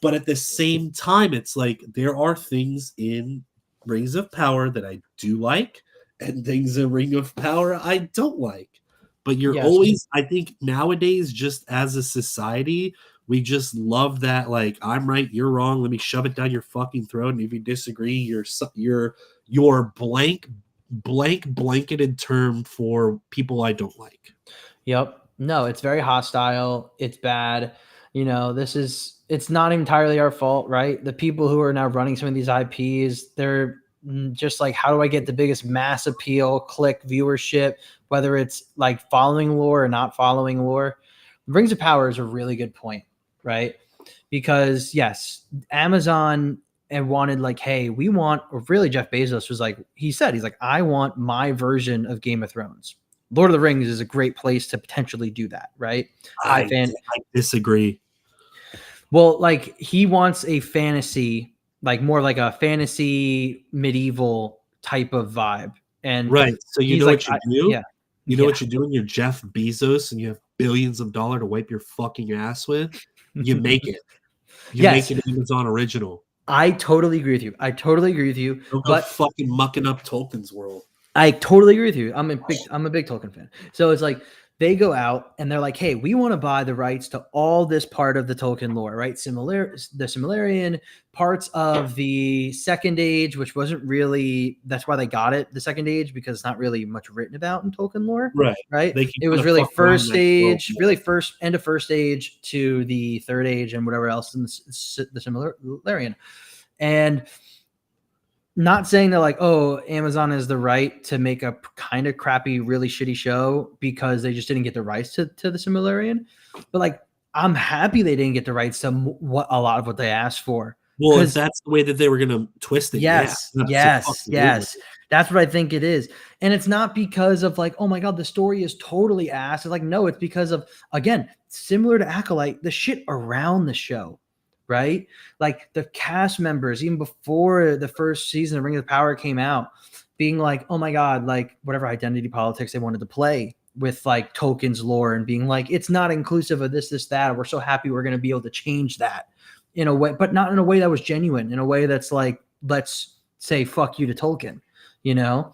But at the same time, it's like there are things in Rings of Power that I do like. endings in Ring of Power I don't like. But you're Yes. always, I think nowadays, just as a society, we just love that, like, I'm right, you're wrong. Let me shove it down your fucking throat. And if you disagree, you're blanketed term for people I don't like. Yep. No, it's very hostile. It's bad. It's not entirely our fault, right? The people who are now running some of these IPs, they're just like, how do I get the biggest mass appeal, click viewership, whether it's like following lore or not following lore. Rings of Power is a really good point, right? Because yes, Amazon and wanted like, hey, we want, or really Jeff Bezos was like, he's like, I want my version of Game of Thrones. Lord of the Rings is a great place to potentially do that, right? I disagree. Well, like he wants a fantasy, like more like a fantasy medieval type of vibe. And right. So you know what you do? Yeah. You know what you do when you're Jeff Bezos and you have billions of dollars to wipe your fucking ass with? You make it. You make it Amazon original. I totally agree with you. Don't go fucking mucking up Tolkien's world. I totally agree with you. I'm a big Tolkien fan. So it's like they go out and they're like, hey, we want to buy the rights to all this part of the Tolkien lore, right? The Silmarillion, parts of the Second Age, which wasn't really, that's why they got it, the Second Age, because it's not really much written about in Tolkien lore. Right. It was really First Age, end of First Age to the Third Age and whatever else in the Silmarillion. And not saying that like, oh, Amazon has the right to make a kind of crappy, really shitty show because they just didn't get the rights to the Silmarillion. But like, I'm happy they didn't get the rights to a lot of what they asked for. Well, if that's the way that they were going to twist it. Yes. That's what I think it is. And it's not because of like, oh my God, the story is totally ass. It's like, no, it's because of, again, similar to Acolyte, the shit around the show. Right? Like the cast members, even before the first season of Ring of Power came out, being like, oh my God, like whatever identity politics they wanted to play with like Tolkien's lore and being like, it's not inclusive of this, that. We're so happy we're going to be able to change that in a way, but not in a way that was genuine, in a way that's like, let's say fuck you to Tolkien, Right.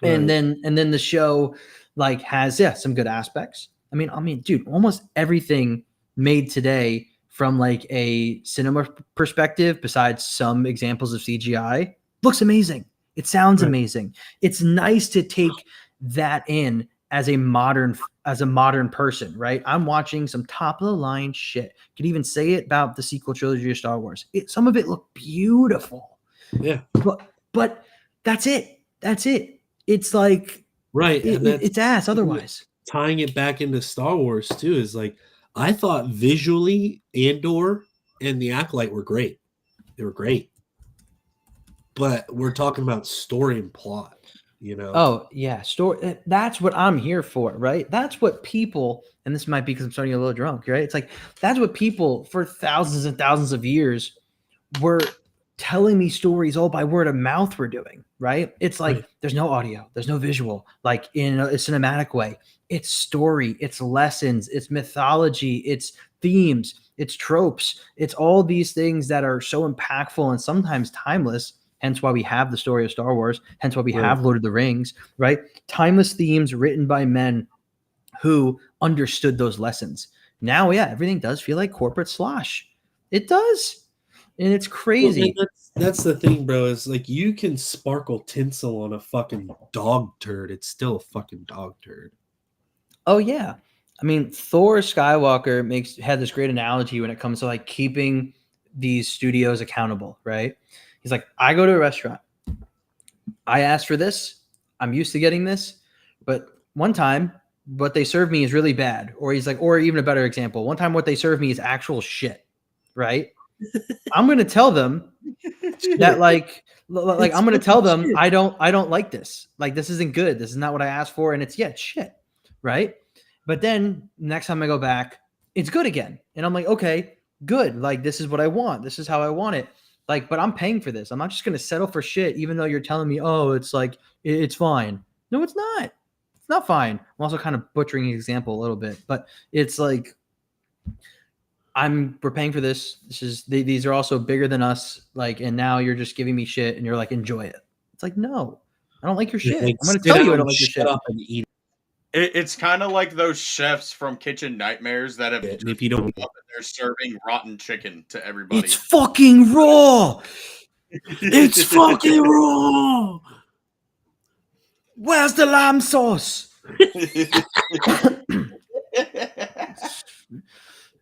And then the show like has, some good aspects. I mean, dude, almost everything made today from like a cinema perspective, besides some examples of CGI, looks amazing. It sounds amazing. It's nice to take that in as a modern person, right? I'm watching some top of the line shit. Could even say it about the sequel trilogy of Star Wars. Some of it looked beautiful. Yeah. But that's it. It's like, right. It's ass otherwise. Tying it back into Star Wars too is like, I thought visually Andor and the Acolyte were great. They were great. But we're talking about story and plot, Oh, yeah. Story. That's what I'm here for, right? That's what people, and this might be because I'm starting a little drunk, right? It's like, that's what people for thousands and thousands of years were telling me stories all by word of mouth were doing, right? It's like, there's no audio, there's no visual, like in a cinematic way. It's story, it's lessons, it's mythology, it's themes, it's tropes, it's all these things that are so impactful and sometimes timeless. Hence why we have the story of Star Wars. Hence why we have Lord of the Rings, right? Timeless themes written by men who understood those lessons. Now, everything does feel like corporate slosh. It does. And it's crazy. Well, that's the thing, bro, is like you can sparkle tinsel on a fucking dog turd. It's still a fucking dog turd. Oh, yeah. I mean, Thor Skywalker had this great analogy when it comes to like keeping these studios accountable, right? He's like, I go to a restaurant. I asked for this. I'm used to getting this. But one time, what they serve me is really bad. Or he's like, or even a better example, one time what they serve me is actual shit, right? I'm going to tell them that like I'm going to tell them I don't like this. Like, this isn't good. This is not what I asked for. And it's shit. Right. But then next time I go back, it's good again. And I'm like, okay, good. Like, this is what I want. This is how I want it. Like, but I'm paying for this. I'm not just going to settle for shit, even though you're telling me, oh, it's like, it's fine. No, it's not. It's not fine. I'm also kind of butchering the example a little bit, but it's like, we're paying for this. These are also bigger than us. Like, and now you're just giving me shit and you're like, enjoy it. It's like, no, I don't like your shit. Like, I'm going to sit tell you I down, don't like your shut shit. up and eat It's kind of like those chefs from Kitchen Nightmares that have it. And if you don't, up and they're serving rotten chicken to everybody. It's fucking raw. It's fucking raw. Where's the lamb sauce?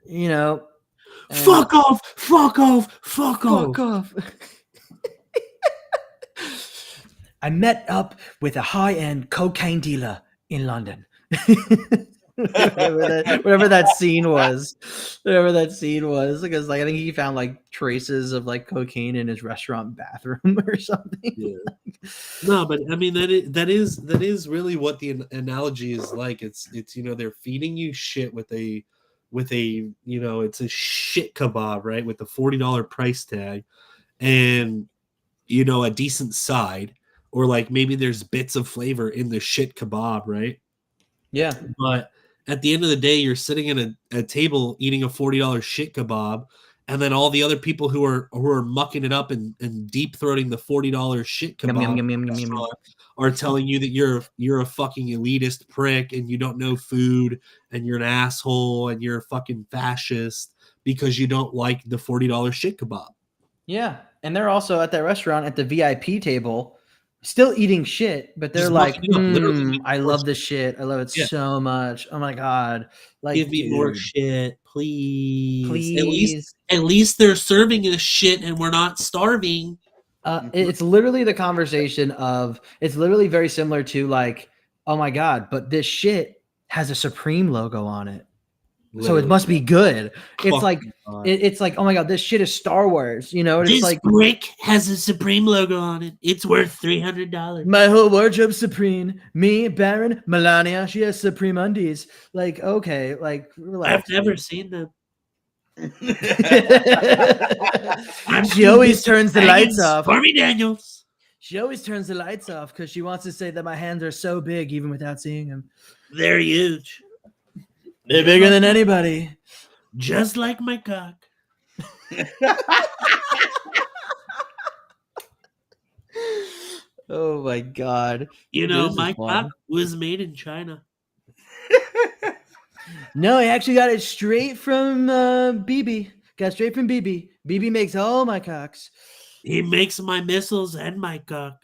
You know, fuck off, fuck off, fuck off. fuck off. I met up with a high-end cocaine dealer in London. whatever that scene was, because like I think he found like traces of like cocaine in his restaurant bathroom or something. Yeah. No, but I mean that is really what the analogy is like. It's they're feeding you shit with a it's a shit kebab, right, with the $40 price tag, and a decent side, or like maybe there's bits of flavor in the shit kebab, right? Yeah, but at the end of the day, you're sitting at a table eating a $40 shit kebab, and then all the other people who are mucking it up and deep throating the $40 shit kebab are telling you that you're a fucking elitist prick and you don't know food and you're an asshole and you're a fucking fascist because you don't like the $40 shit kebab. Yeah, and they're also at that restaurant at the VIP table, still eating shit, but they're like, I love this shit. I love it so much. Oh my god! Like, give me more shit, please. At least they're serving us shit, and we're not starving. It's literally the conversation of. It's literally very similar to like, oh my god, but this shit has a Supreme logo on it. So it must be good. It's like it's like, oh my god, this shit is Star Wars. It's this like brick has a Supreme logo on it. It's worth $300. My whole wardrobe's Supreme. Me, Baron, Melania, she has Supreme undies. Like, okay, like relax. I've never seen them. She always turns the lights off. Stormy Daniels. She always turns the lights off because she wants to say that my hands are so big even without seeing them. They're huge. They're bigger than anybody. Just like my cock. Oh my god. My cock was made in China. No, he actually got it straight from BB. Got straight from BB. BB makes all my cocks. He makes my missiles and my cock.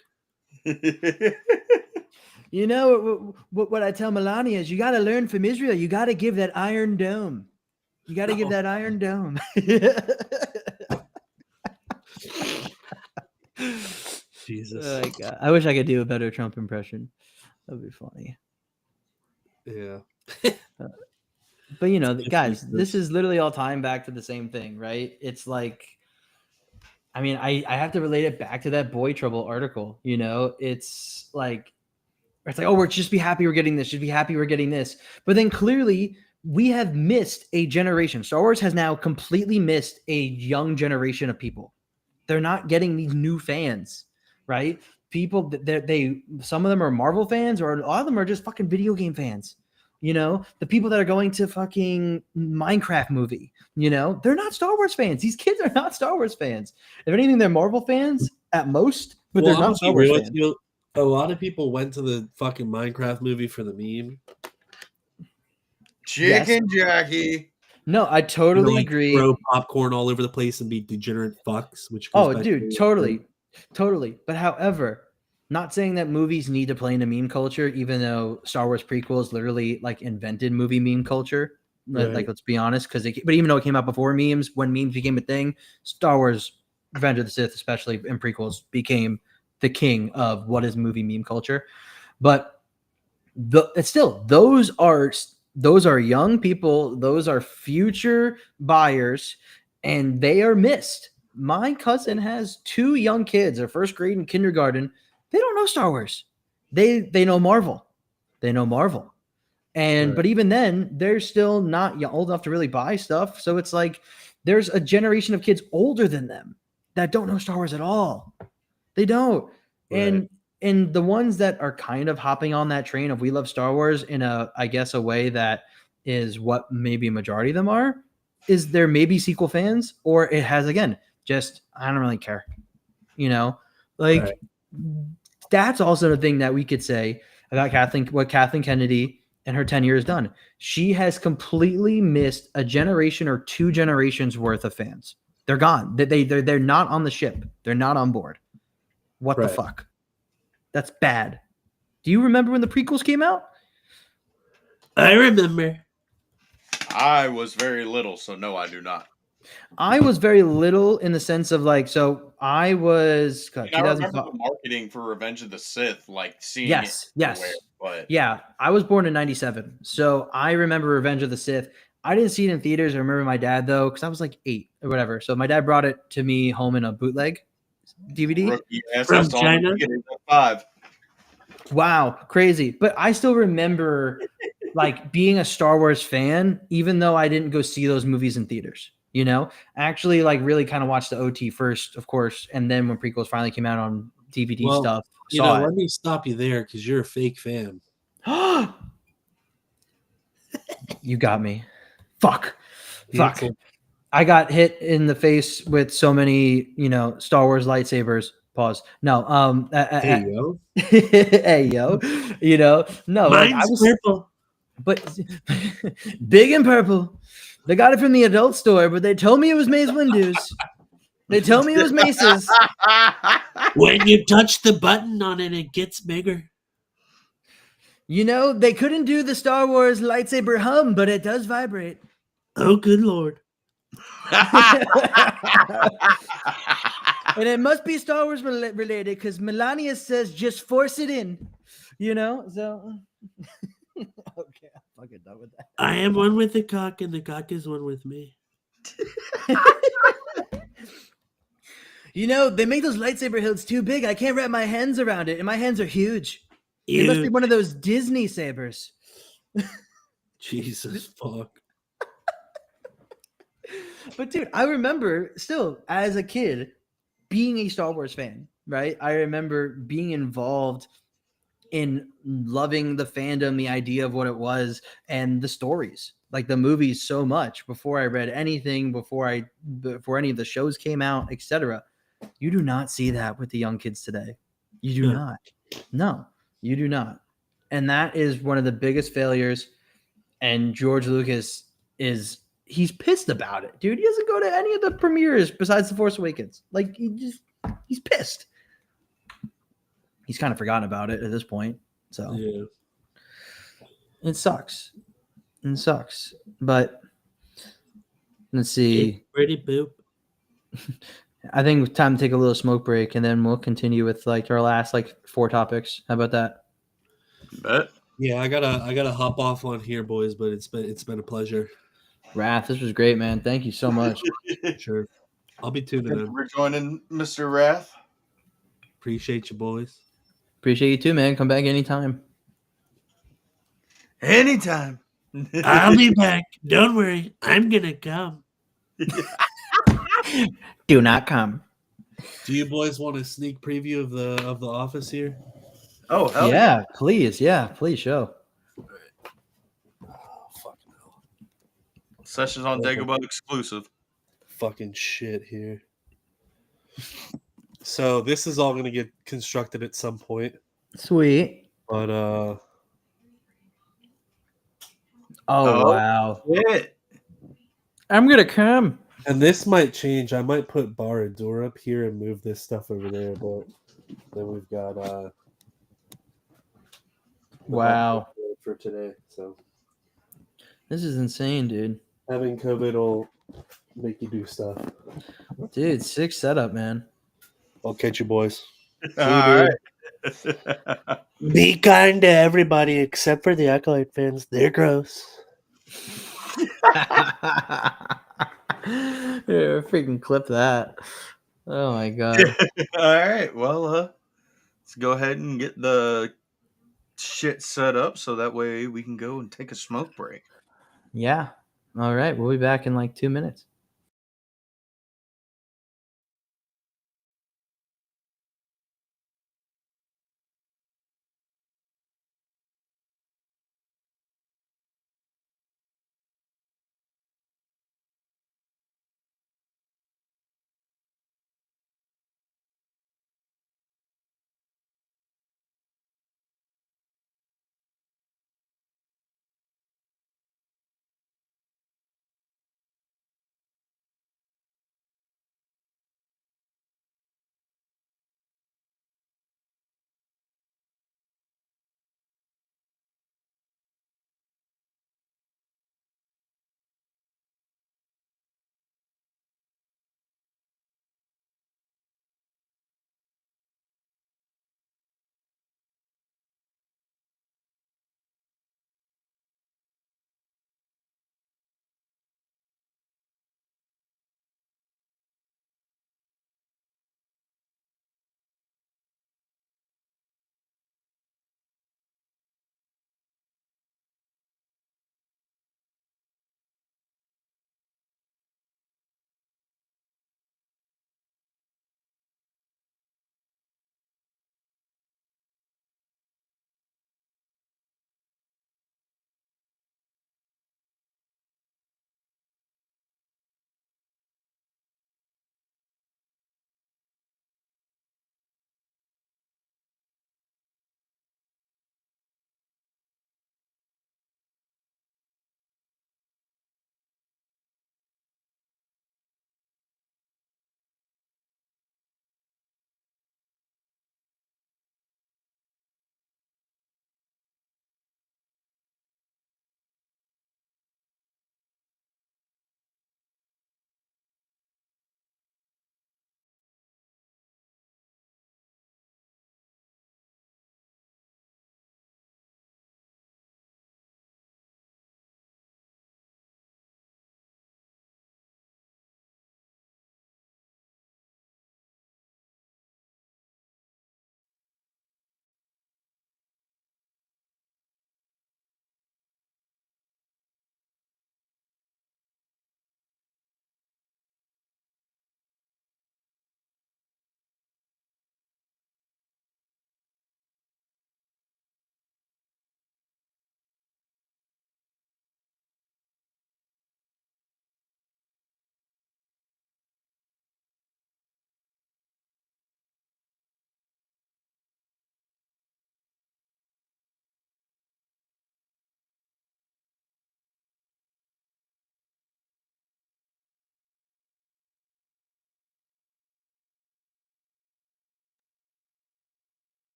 What I tell Melania is you got to learn from Israel. You got to give that Iron Dome. You got to give that Iron Dome. Jesus. Oh my God. I wish I could do a better Trump impression. That'd be funny. Yeah. But guys, this is literally all tying back to the same thing, right? It's like, I mean, I have to relate it back to that Boy Trouble article. It's like, oh, we're just be happy we're getting this. Should be happy we're getting this. But then clearly we have missed a generation. Star Wars has now completely missed a young generation of people. They're not getting these new fans, right? People some of them are Marvel fans, or a lot of them are just fucking video game fans. The people that are going to fucking Minecraft movie, they're not Star Wars fans. These kids are not Star Wars fans. If anything, they're Marvel fans at most, but they're not Star Wars fans. A lot of people went to the fucking Minecraft movie for the meme. Chicken Jackie. No, I totally agree. Throw popcorn all over the place and be degenerate fucks. Totally. But however, not saying that movies need to play into meme culture, even though Star Wars prequels literally like invented movie meme culture. Right. Like, let's be honest, but even though it came out before memes, when memes became a thing, Star Wars, Revenge of the Sith, especially in prequels, became the king of what is movie meme culture. But it's still, those are young people, those are future buyers, and they are missed. My cousin has 2 young kids, they're first grade and kindergarten. They don't know Star Wars. They know Marvel. But even then, they're still not old enough to really buy stuff. So it's like there's a generation of kids older than them that don't know Star Wars at all. They don't. Right. And the ones that are kind of hopping on that train of we love Star Wars in a way that is what maybe a majority of them are, is there maybe sequel fans, or it has, again, just, I don't really care. Right. that's also the thing that we could say about what Kathleen Kennedy and her tenure has done. She has completely missed a generation or 2 generations worth of fans. They're gone. They're not on the ship. They're not on board. What the fuck? That's bad. Do you remember when the prequels came out? I remember. I was very little, so no, I do not. I was very little in the sense of like, so I was I remember the marketing for Revenge of the Sith, like seeing it everywhere. But yeah, I was born in 97. So I remember Revenge of the Sith. I didn't see it in theaters. I remember my dad though, because I was like 8 or whatever. So my dad brought it to me home in a bootleg DVD. rookie ass, From I saw China? it at 5. Wow, crazy. But I still remember like being a Star Wars fan, even though I didn't go see those movies in theaters. You know, actually, like really kind of watched the OT first, of course, and then when prequels finally came out on DVD stuff, saw let me stop you there because you're a fake fan. it. You got me. Fuck. Cancel. I got hit in the face with so many, Star Wars lightsabers. Pause. No. Hey yo. Hey yo. No. Mine's like I was purple. but big and purple. They got it from the adult store, but they told me it was Mace Windu's. They told me it was Mace's. When you touch the button on it, it gets bigger. They couldn't do the Star Wars lightsaber hum, but it does vibrate. Oh, good Lord. And it must be Star Wars related because Melania says just force it in, so okay, I'm fucking done with that. I am one with the cock and the cock is one with me. They make those lightsaber hilts too big. I can't wrap my hands around it, and my hands are huge. It must be one of those Disney sabers. Jesus fuck. But dude, I remember still as a kid being a Star Wars fan, right? I remember being involved in loving the fandom, the idea of what it was, and the stories, like the movies so much before I read anything, before any of the shows came out, etc. You do not see that with the young kids today. You do not. No, you do not. And that is one of the biggest failures. And George Lucas he's pissed about it, dude. He doesn't go to any of the premieres besides The Force Awakens. Like he's pissed. He's kind of forgotten about it at this point. So yeah. It sucks. But let's see. Pretty boop. I think it's time to take a little smoke break, and then we'll continue with like our last 4 topics. How about that? Bet. Yeah, I gotta hop off on here, boys. But it's been a pleasure. Wrath, this was great, man. Thank you so much. Sure, I'll be tuning in. We're joining Mr. Wrath. Appreciate you, boys. Appreciate you too, man. Come back anytime. Anytime. I'll be back. Don't worry, I'm gonna come. Do not come. Do you boys want a sneak preview of the office here? Oh, hell yeah, please. Yeah, please show. Oh, fucking hell. Sessions on Dagobah exclusive. Fucking shit here. So this is all going to get constructed at some point. Sweet. But oh wow. Shit. I'm gonna come. And this might change. I might put Bar-Adur up here and move this stuff over there, but then we've got wow. For today. So This is insane, dude. having COVID will make you do stuff. Dude, sick setup, man. I'll catch you boys. All right. Be kind to everybody except for the Acolyte fans. They're gross. Yeah, freaking clip that. Oh my god. All right. Well, let's go ahead and get the shit set up so that way we can go and take a smoke break. Yeah. All right. We'll be back in 2 minutes.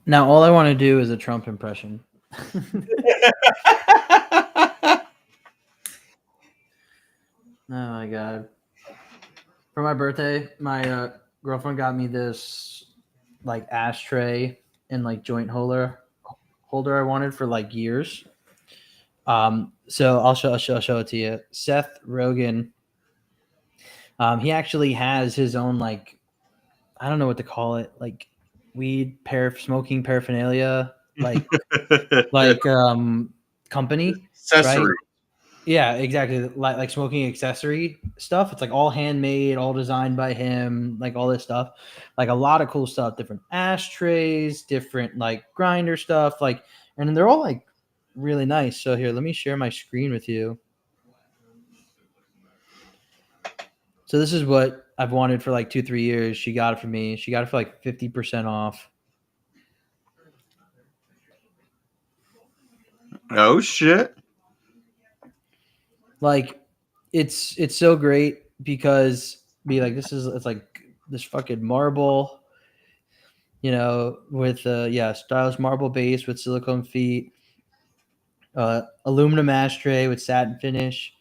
Now, all I want to do is a Trump impression. Oh my god! For my birthday, my girlfriend got me this like ashtray and like joint holder I wanted for like years. So I'll show it to you. Seth Rogen. He actually has his own like, I don't know what to call it, like weed smoking paraphernalia, like company, Accessory. right? Yeah, exactly. Like smoking accessory stuff. It's like all handmade, all designed by him, like all this stuff. Like a lot of cool stuff, different ashtrays, different like grinder stuff, like, and they're all like really nice. So here, let me share my screen with you. So this is what I've wanted for like 2-3 years. She got it for me. She got it for like 50% off. Oh shit. Like it's so great because it's like this fucking marble, you know, with stylish marble base with silicone feet, aluminum ashtray with satin finish,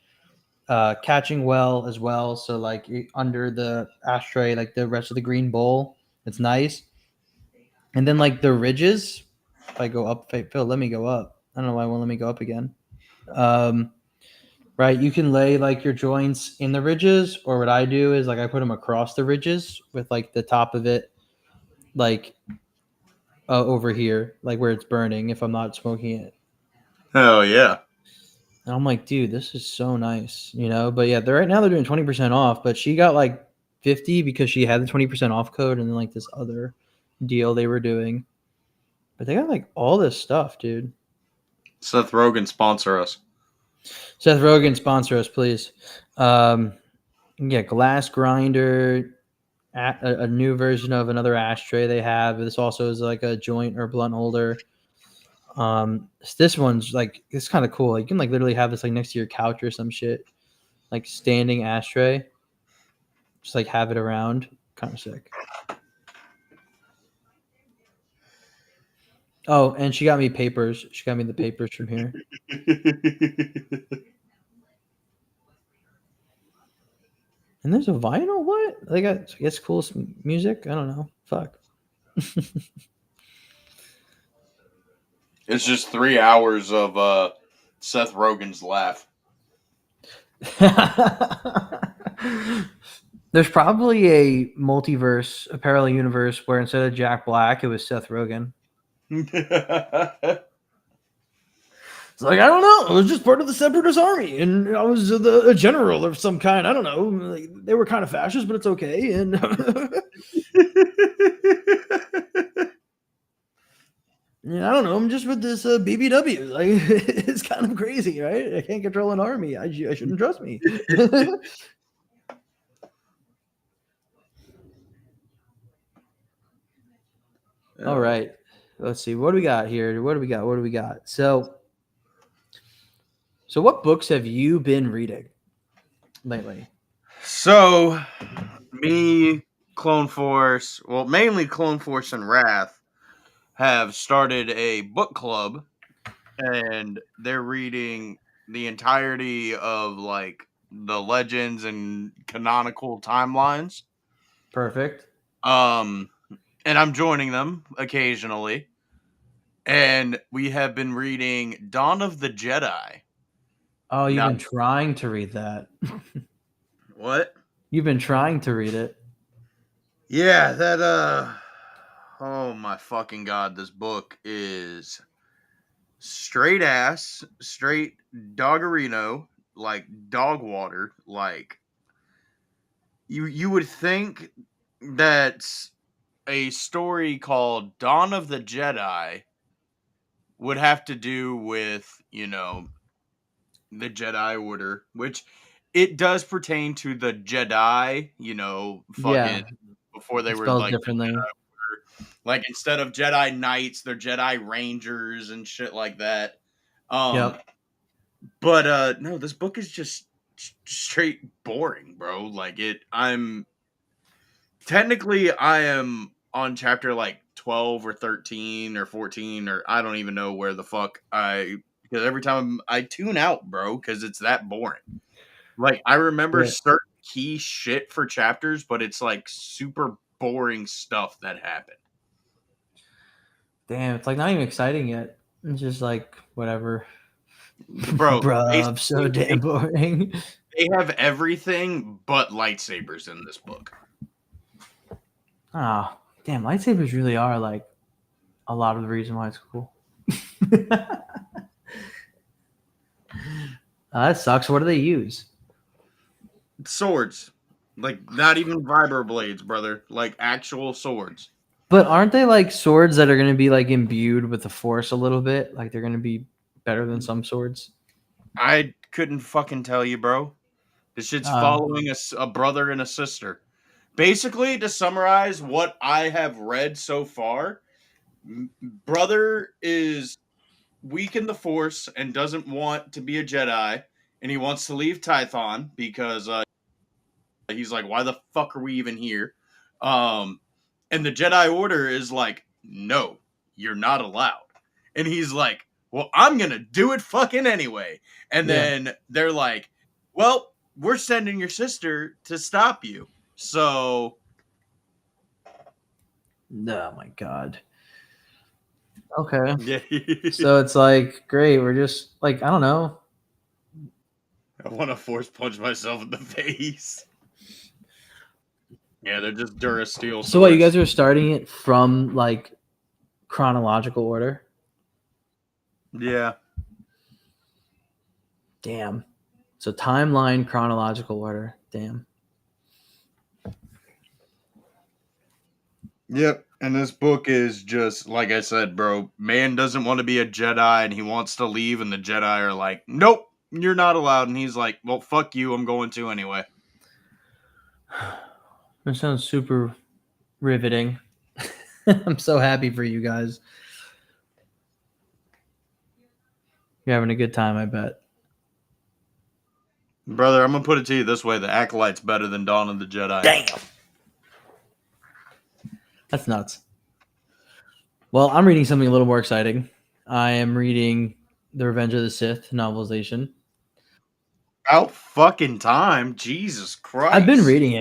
catching well as well. So like under the ashtray, like the rest of the green bowl, it's nice. And then like the ridges, if I go up, Phil, let me go up. I don't know why it won't let me go up again. Right, you can lay like your joints in the ridges, or what I do is like I put them across the ridges with like the top of it, like over here, like where it's burning if I'm not smoking it. Oh yeah. And I'm like, dude, this is so nice, you know. But yeah, right now they're doing 20% off, but she got like 50 because she had the 20% off code, and then like this other deal they were doing. But they got like all this stuff, dude. Seth Rogen, sponsor us. Seth Rogen, sponsor us, please. Glass grinder, a new version of another ashtray they have. This also is like a joint or blunt holder. This one's like, it's kind of cool. You can like literally have this like next to your couch or some shit, like standing ashtray. Just like have it around. Kind of sick. Oh, and she got me papers. She got me the papers from here. And there's a vinyl. What? They got, I guess, cool music. I don't know. Fuck. It's just 3 hours of Seth Rogen's laugh. There's probably a multiverse, a parallel universe where instead of Jack Black, it was Seth Rogen. It's like, I don't know. I was just part of the Separatist Army, and I was a general of some kind. I don't know. Like, they were kind of fascist, but it's okay. And yeah, I don't know. I'm just with this BBW. Like, it's kind of crazy, right? I can't control an army. I shouldn't trust me. All right. Let's see. What do we got here? What do we got? So what books have you been reading lately? So, me, Clone Force, well, mainly Clone Force and Wrath, have started a book club, and they're reading the entirety of like the legends and canonical timelines. Perfect. And I'm joining them occasionally. And we have been reading Dawn of the Jedi. Oh, you've been trying to read that. What? You've been trying to read it. Yeah, that oh my fucking god, this book is straight ass, straight doggerino, like dog water. Like you would think that a story called Dawn of the Jedi would have to do with, you know, the Jedi Order, which it does pertain to the Jedi, you know, fucking before they were spelled like differently. The Jedi Order. Like instead of Jedi Knights, they're Jedi Rangers and shit like that. Yep. But no, this book is just straight boring, bro. Like I am on chapter like 12 or 13 or 14, or I don't even know where the fuck because every time I tune out, bro, because it's that boring. Like, I remember certain key shit for chapters, but it's like super boring stuff that happened. Damn, it's like not even exciting yet. It's just like whatever. Bro, Bruh, so damn boring. They have everything but lightsabers in this book. Ah, damn, lightsabers really are like a lot of the reason why it's cool. That sucks. What do they use? Swords. Like, not even vibro blades, brother. Like, actual swords. But aren't they like swords that are going to be like imbued with the force a little bit? Like they're going to be better than some swords? I couldn't fucking tell you, bro. This shit's following a brother and a sister. Basically, to summarize what I have read so far, brother is weak in the force and doesn't want to be a Jedi, and he wants to leave Tython because he's like, why the fuck are we even here? And the Jedi Order is like, no, you're not allowed. And he's like, well, I'm gonna do it fucking anyway. And then they're like, well, we're sending your sister to stop you. So, oh my god. Okay. Yeah. So it's like, great. We're just like, I don't know. I want to force punch myself in the face. Yeah, they're just Durasteel. So what, you guys are starting it from like chronological order? Yeah. Damn. So timeline, chronological order. Damn. Yep. And this book is just, like I said, bro, man doesn't want to be a Jedi and he wants to leave, and the Jedi are like, nope, you're not allowed. And he's like, well, fuck you, I'm going to anyway. That sounds super riveting. I'm so happy for you guys. You're having a good time, I bet. Brother, I'm going to put it to you this way. The Acolyte's better than Dawn of the Jedi. Damn. That's nuts. Well, I'm reading something a little more exciting. I am reading The Revenge of the Sith novelization. About fucking time. Jesus Christ. I've been reading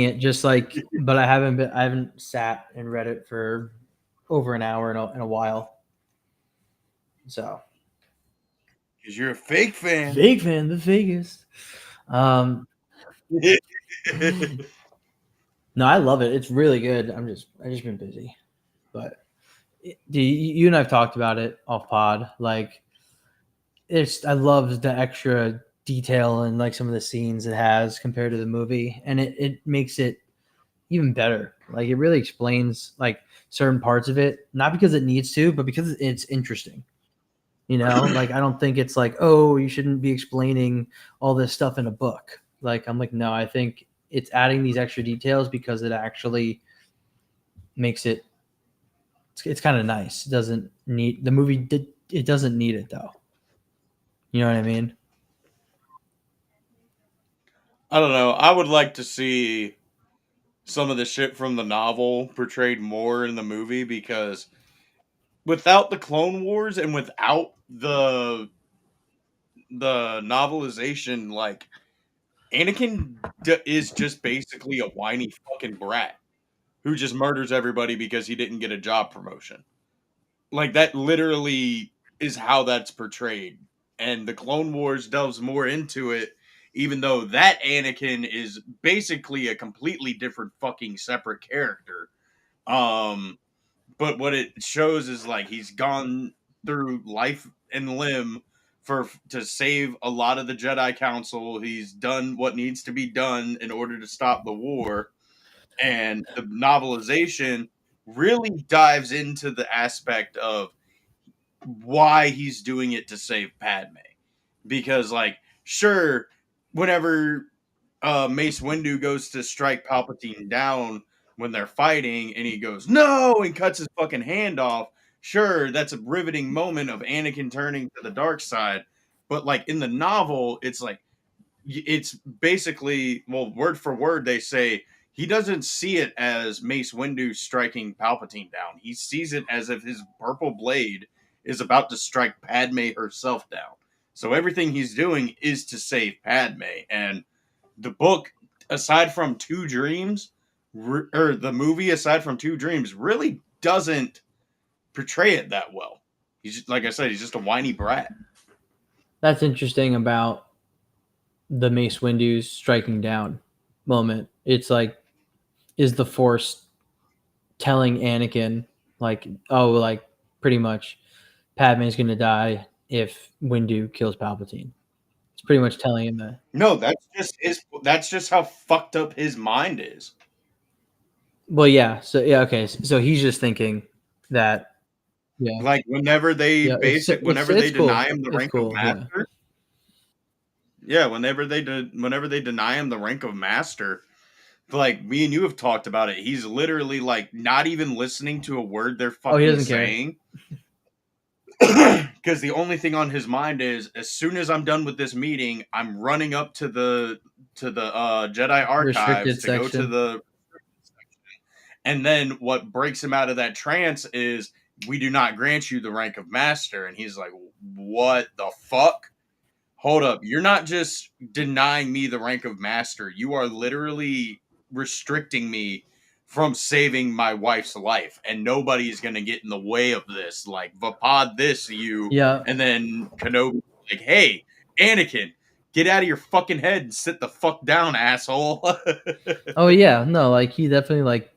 it just like, but I haven't sat and read it for over an hour in a while. So. Because you're a fake fan. Fake fan, the fakest. No, I love it. It's really good. I just been busy, but you and I've talked about it off pod. Like, I love the extra detail and like some of the scenes it has compared to the movie, and it makes it even better. Like, it really explains like certain parts of it, not because it needs to, but because it's interesting. You know, like, I don't think it's like, oh, you shouldn't be explaining all this stuff in a book. Like, I'm like, no, I think it's adding these extra details because it actually makes it's kind of nice. It doesn't need the movie. It doesn't need it though. You know what I mean? I don't know. I would like to see some of the shit from the novel portrayed more in the movie, because without the Clone Wars and without the novelization, like, Anakin is just basically a whiny fucking brat who just murders everybody because he didn't get a job promotion. Like, that literally is how that's portrayed. And the Clone Wars delves more into it, even though that Anakin is basically a completely different fucking separate character. But what it shows is, like, he's gone through life and limb to save a lot of the Jedi Council. He's done what needs to be done in order to stop the war. And the novelization really dives into the aspect of why he's doing it to save Padme. Because, like, sure, whenever Mace Windu goes to strike Palpatine down when they're fighting, and he goes, no, and cuts his fucking hand off, sure, that's a riveting moment of Anakin turning to the dark side. But, like, in the novel, it's like, it's basically, well, word for word, they say, he doesn't see it as Mace Windu striking Palpatine down. He sees it as if his purple blade is about to strike Padme herself down. So everything he's doing is to save Padme. And the book, aside from Two Dreams, or the movie, aside from Two Dreams, really doesn't portray it that well. He's just, like I said, he's just a whiny brat. That's interesting about the Mace Windu's striking down moment. It's like, is the Force telling Anakin, like, oh, like, pretty much Padme's going to die if Windu kills Palpatine? It's pretty much telling him that. No, that's just how fucked up his mind is. Well, yeah. So, yeah, okay. So he's just thinking that, yeah. Like, whenever they deny him the rank of master. Yeah, whenever they deny him the rank of master, like me and you have talked about it, he's literally like not even listening to a word they're fucking saying. Because the only thing on his mind is, as soon as I'm done with this meeting, I'm running up to the Jedi archives to go to the section. And then what breaks him out of that trance is, we do not grant you the rank of master. And he's like, what the fuck? Hold up. You're not just denying me the rank of master. You are literally restricting me from saving my wife's life. And nobody's going to get in the way of this. Like, Vapad this, you. Yeah. And then Kenobi, like, hey, Anakin, get out of your fucking head and sit the fuck down, asshole. Oh, yeah. No, like, he definitely, like,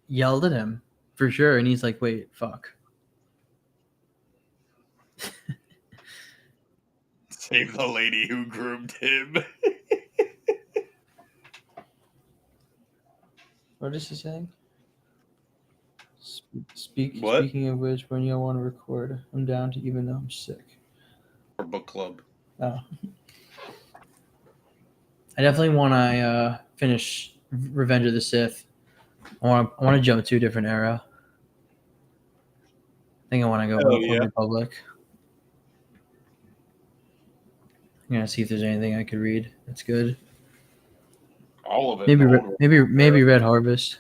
yelled at him for sure. And he's like, wait, fuck. Save the lady who groomed him. What is he saying? Speaking of which, when you want to record, I'm down to, even though I'm sick. Or book club. Oh. I definitely want to finish Revenge of the Sith. I want to jump to a different era. I think I want to go Old Republic. I'm gonna see if there's anything I could read that's good. All of it. Maybe Red Harvest.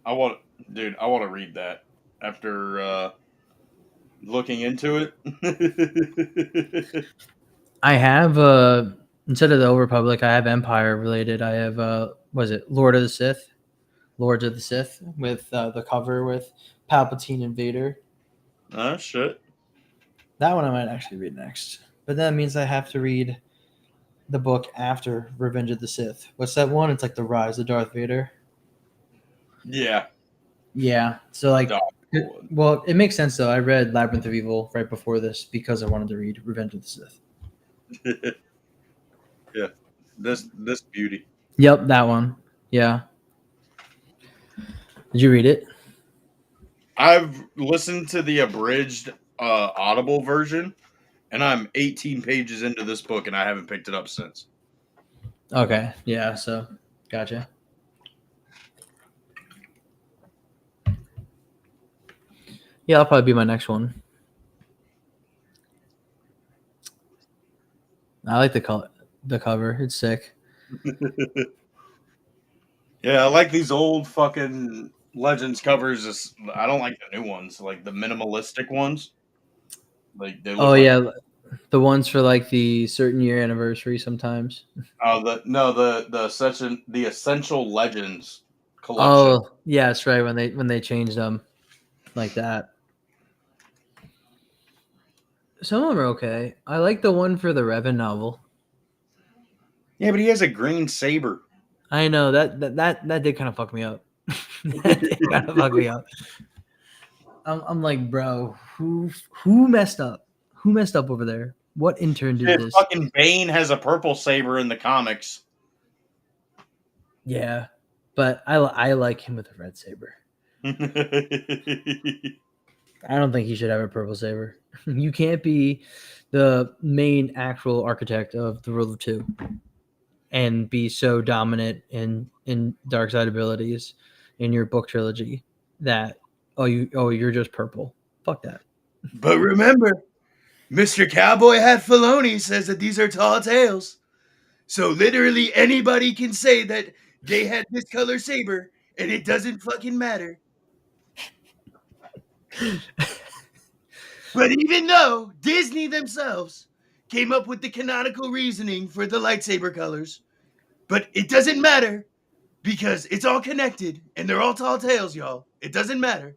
I want to read that after looking into it. I have instead of the Old Republic, I have Empire related. I have was it Lords of the Sith with the cover with Palpatine and Vader. Oh shit. That one I might actually read next. But that means I have to read the book after Revenge of the Sith. What's that one? It's like The Rise of Darth Vader. Yeah. Yeah. So like, it makes sense though. I read Labyrinth of Evil right before this because I wanted to read Revenge of the Sith. Yeah. This beauty. Yep, that one. Yeah. Did you read it? I've listened to the abridged Audible version. And I'm 18 pages into this book, and I haven't picked it up since. Okay, yeah, so gotcha. Yeah, that'll probably be my next one. I like the cover. It's sick. Yeah, I like these old fucking Legends covers. I don't like the new ones, like the minimalistic ones. Like they look the ones for like the certain year anniversary sometimes. Oh, the Essential Legends collection. Oh, yeah, that's right. When they changed them like that. Some of them are okay. I like the one for the Revan novel. Yeah, but he has a green saber. I know that did kind of fuck me up. That did kind of fuck me up. I'm like, bro, who messed up? Who messed up over there? What intern did this? Fucking Bane has a purple saber in the comics. Yeah, but I like him with a red saber. I don't think he should have a purple saber. You can't be the main actual architect of the Rule of Two and be so dominant in dark side abilities in your book trilogy that you're just purple. Fuck that. But remember, Mr. Cowboy Hat Filoni says that these are tall tales. So literally anybody can say that they had this color saber, and it doesn't fucking matter. But even though Disney themselves came up with the canonical reasoning for the lightsaber colors, but it doesn't matter because it's all connected and they're all tall tales, y'all. It doesn't matter.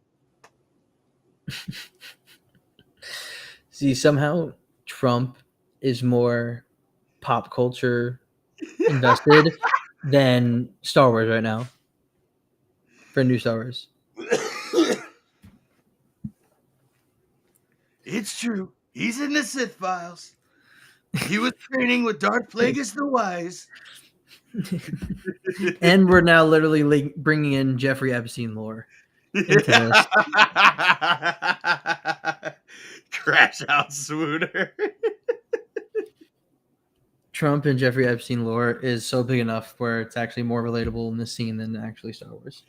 See, somehow Trump is more pop culture invested than Star Wars right now. For new Star Wars. It's true. He's in the Sith files. He was training with Darth Plagueis the Wise. And we're now literally bringing in Jeffrey Epstein lore into this. Crash out swooner. Trump and Jeffrey Epstein lore is so big enough where it's actually more relatable in this scene than actually Star Wars.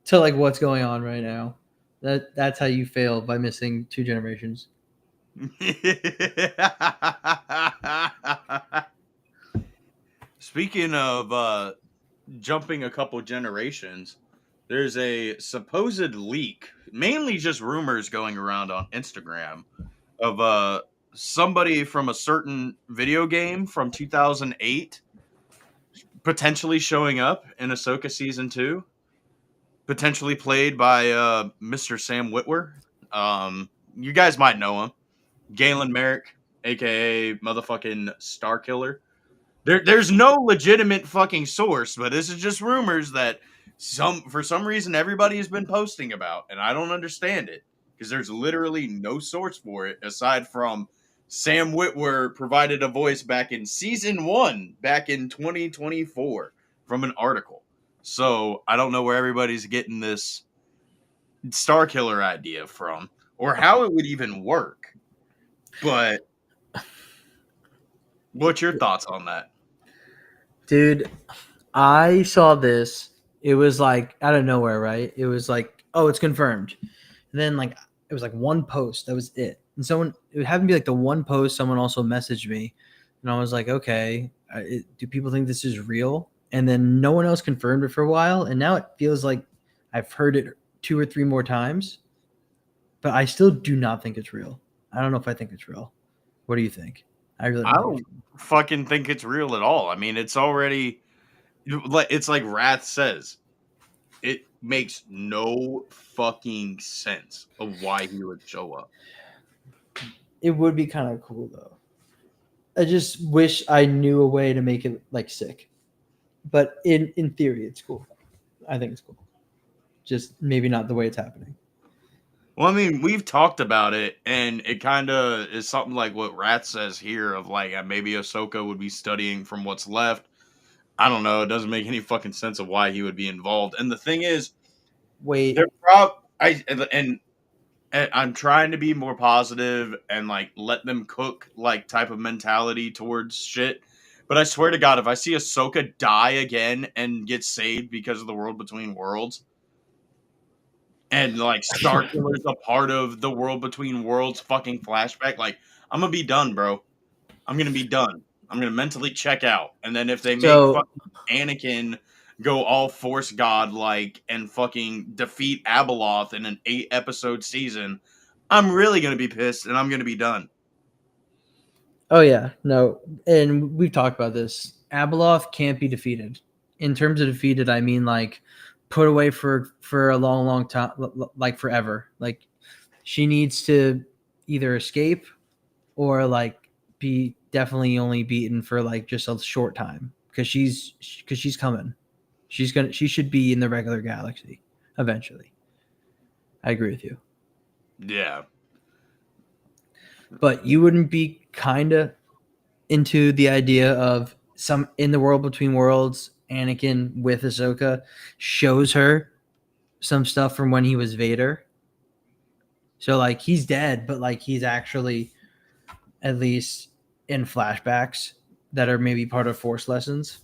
to like what's going on right now. That's how you fail by missing 2 generations. Speaking of jumping a couple generations, there's a supposed leak, mainly just rumors going around on Instagram, of somebody from a certain video game from 2008 potentially showing up in Ahsoka season 2, potentially played by Mr. Sam Witwer. You guys might know him, Galen Merrick, aka motherfucking Star Killer. There's no legitimate fucking source, but this is just rumors that for some reason everybody has been posting about, and I don't understand it because there's literally no source for it aside from Sam Witwer provided a voice back in season 1 back in 2024 from an article. So I don't know where everybody's getting this Star Killer idea from or how it would even work. But what's your thoughts on that? Dude, I saw this. It was like out of nowhere, right? It was like, oh, it's confirmed. And then like it was like one post. That was it. And someone, it would have to be like the one post. Someone also messaged me, and I was like, okay, do people think this is real? And then no one else confirmed it for a while, and now it feels like I've heard it 2 or 3 more times, but I still do not think it's real. I don't know if I think it's real. What do you think? I don't fucking think it's real at all. I mean, it's already, it's like Wrath says, it makes no fucking sense of why he would show up. It would be kind of cool though. I just wish I knew a way to make it like sick, but in theory, it's cool. I think it's cool. Just maybe not the way it's happening. Well, I mean, we've talked about it, and it kind of is something like what Wrath says here of like maybe Ahsoka would be studying from what's left. I don't know. It doesn't make any fucking sense of why he would be involved. And the thing is, I'm trying to be more positive and like let them cook like type of mentality towards shit. But I swear to God, if I see Ahsoka die again and get saved because of the World Between Worlds, and like Star Killer's a part of the World Between Worlds fucking flashback, like I'm gonna be done, bro. I'm gonna be done. I'm gonna mentally check out. And then if they make fucking Anakin go all Force God like and fucking defeat Abeloth in an 8-episode season, I'm really gonna be pissed and I'm gonna be done. Oh yeah, no, and we've talked about this. Abeloth can't be defeated. In terms of defeated, I mean like put away for a long time, like forever. Like she needs to either escape or like be definitely only beaten for like just a short time because she's coming. She should be in the regular galaxy eventually. I agree with you. Yeah. But you wouldn't be kind of into the idea of some in the World Between Worlds, Anakin with Ahsoka shows her some stuff from when he was Vader. So like he's dead, but like he's actually at least in flashbacks that are maybe part of Force lessons.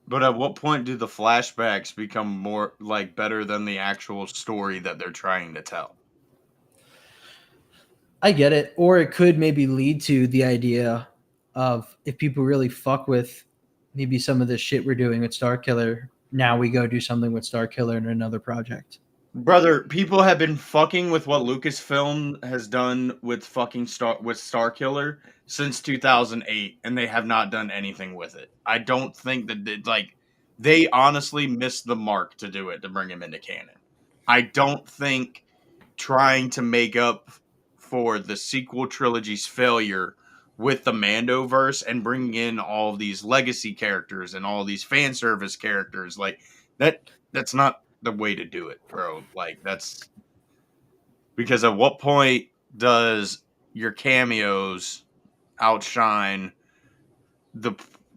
But at what point do the flashbacks become more like better than the actual story that they're trying to tell? I get it. Or it could maybe lead to the idea of if people really fuck with maybe some of the shit we're doing with Starkiller, now we go do something with Starkiller in another project. Brother, people have been fucking with what Lucasfilm has done with fucking Starkiller since 2008, and they have not done anything with it. I don't think that they honestly missed the mark to do it, to bring him into canon. I don't think trying to make up for the sequel trilogy's failure with the Mandoverse and bringing in all of these legacy characters and all these fan service characters, like that's not the way to do it, bro. Like, that's because at what point does your cameos outshine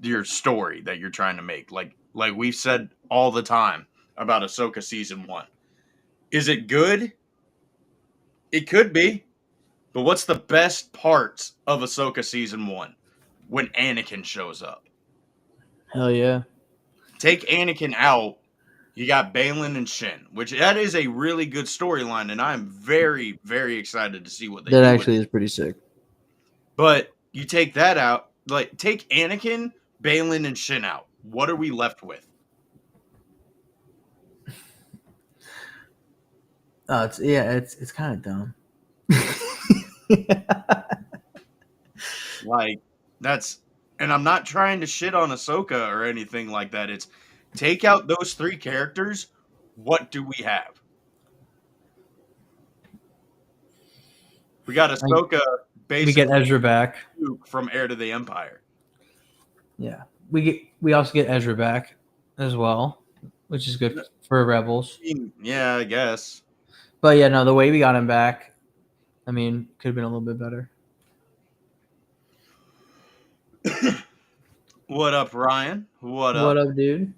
your story that you're trying to make? Like we've said all the time about Ahsoka season 1. Is it good? It could be. But what's the best parts of Ahsoka season 1? When Anakin shows up. Hell yeah. Take Anakin out, you got Baylan and Shin, which that is a really good storyline, and I'm very, very excited to see what they do. That actually is pretty sick. But you take that out, like take Anakin, Baylan, and Shin out. What are we left with? It's kind of dumb. Like, that's, and I'm not trying to shit on Ahsoka or anything like that. It's take out those 3 characters. What do we have? We got Ahsoka basically. We get Ezra back from Heir to the Empire. Yeah. We also get Ezra back as well, which is good for Rebels. Yeah, I guess. But yeah, no, the way we got him back, I mean, could have been a little bit better. What up, Ryan? What up? What up, dude?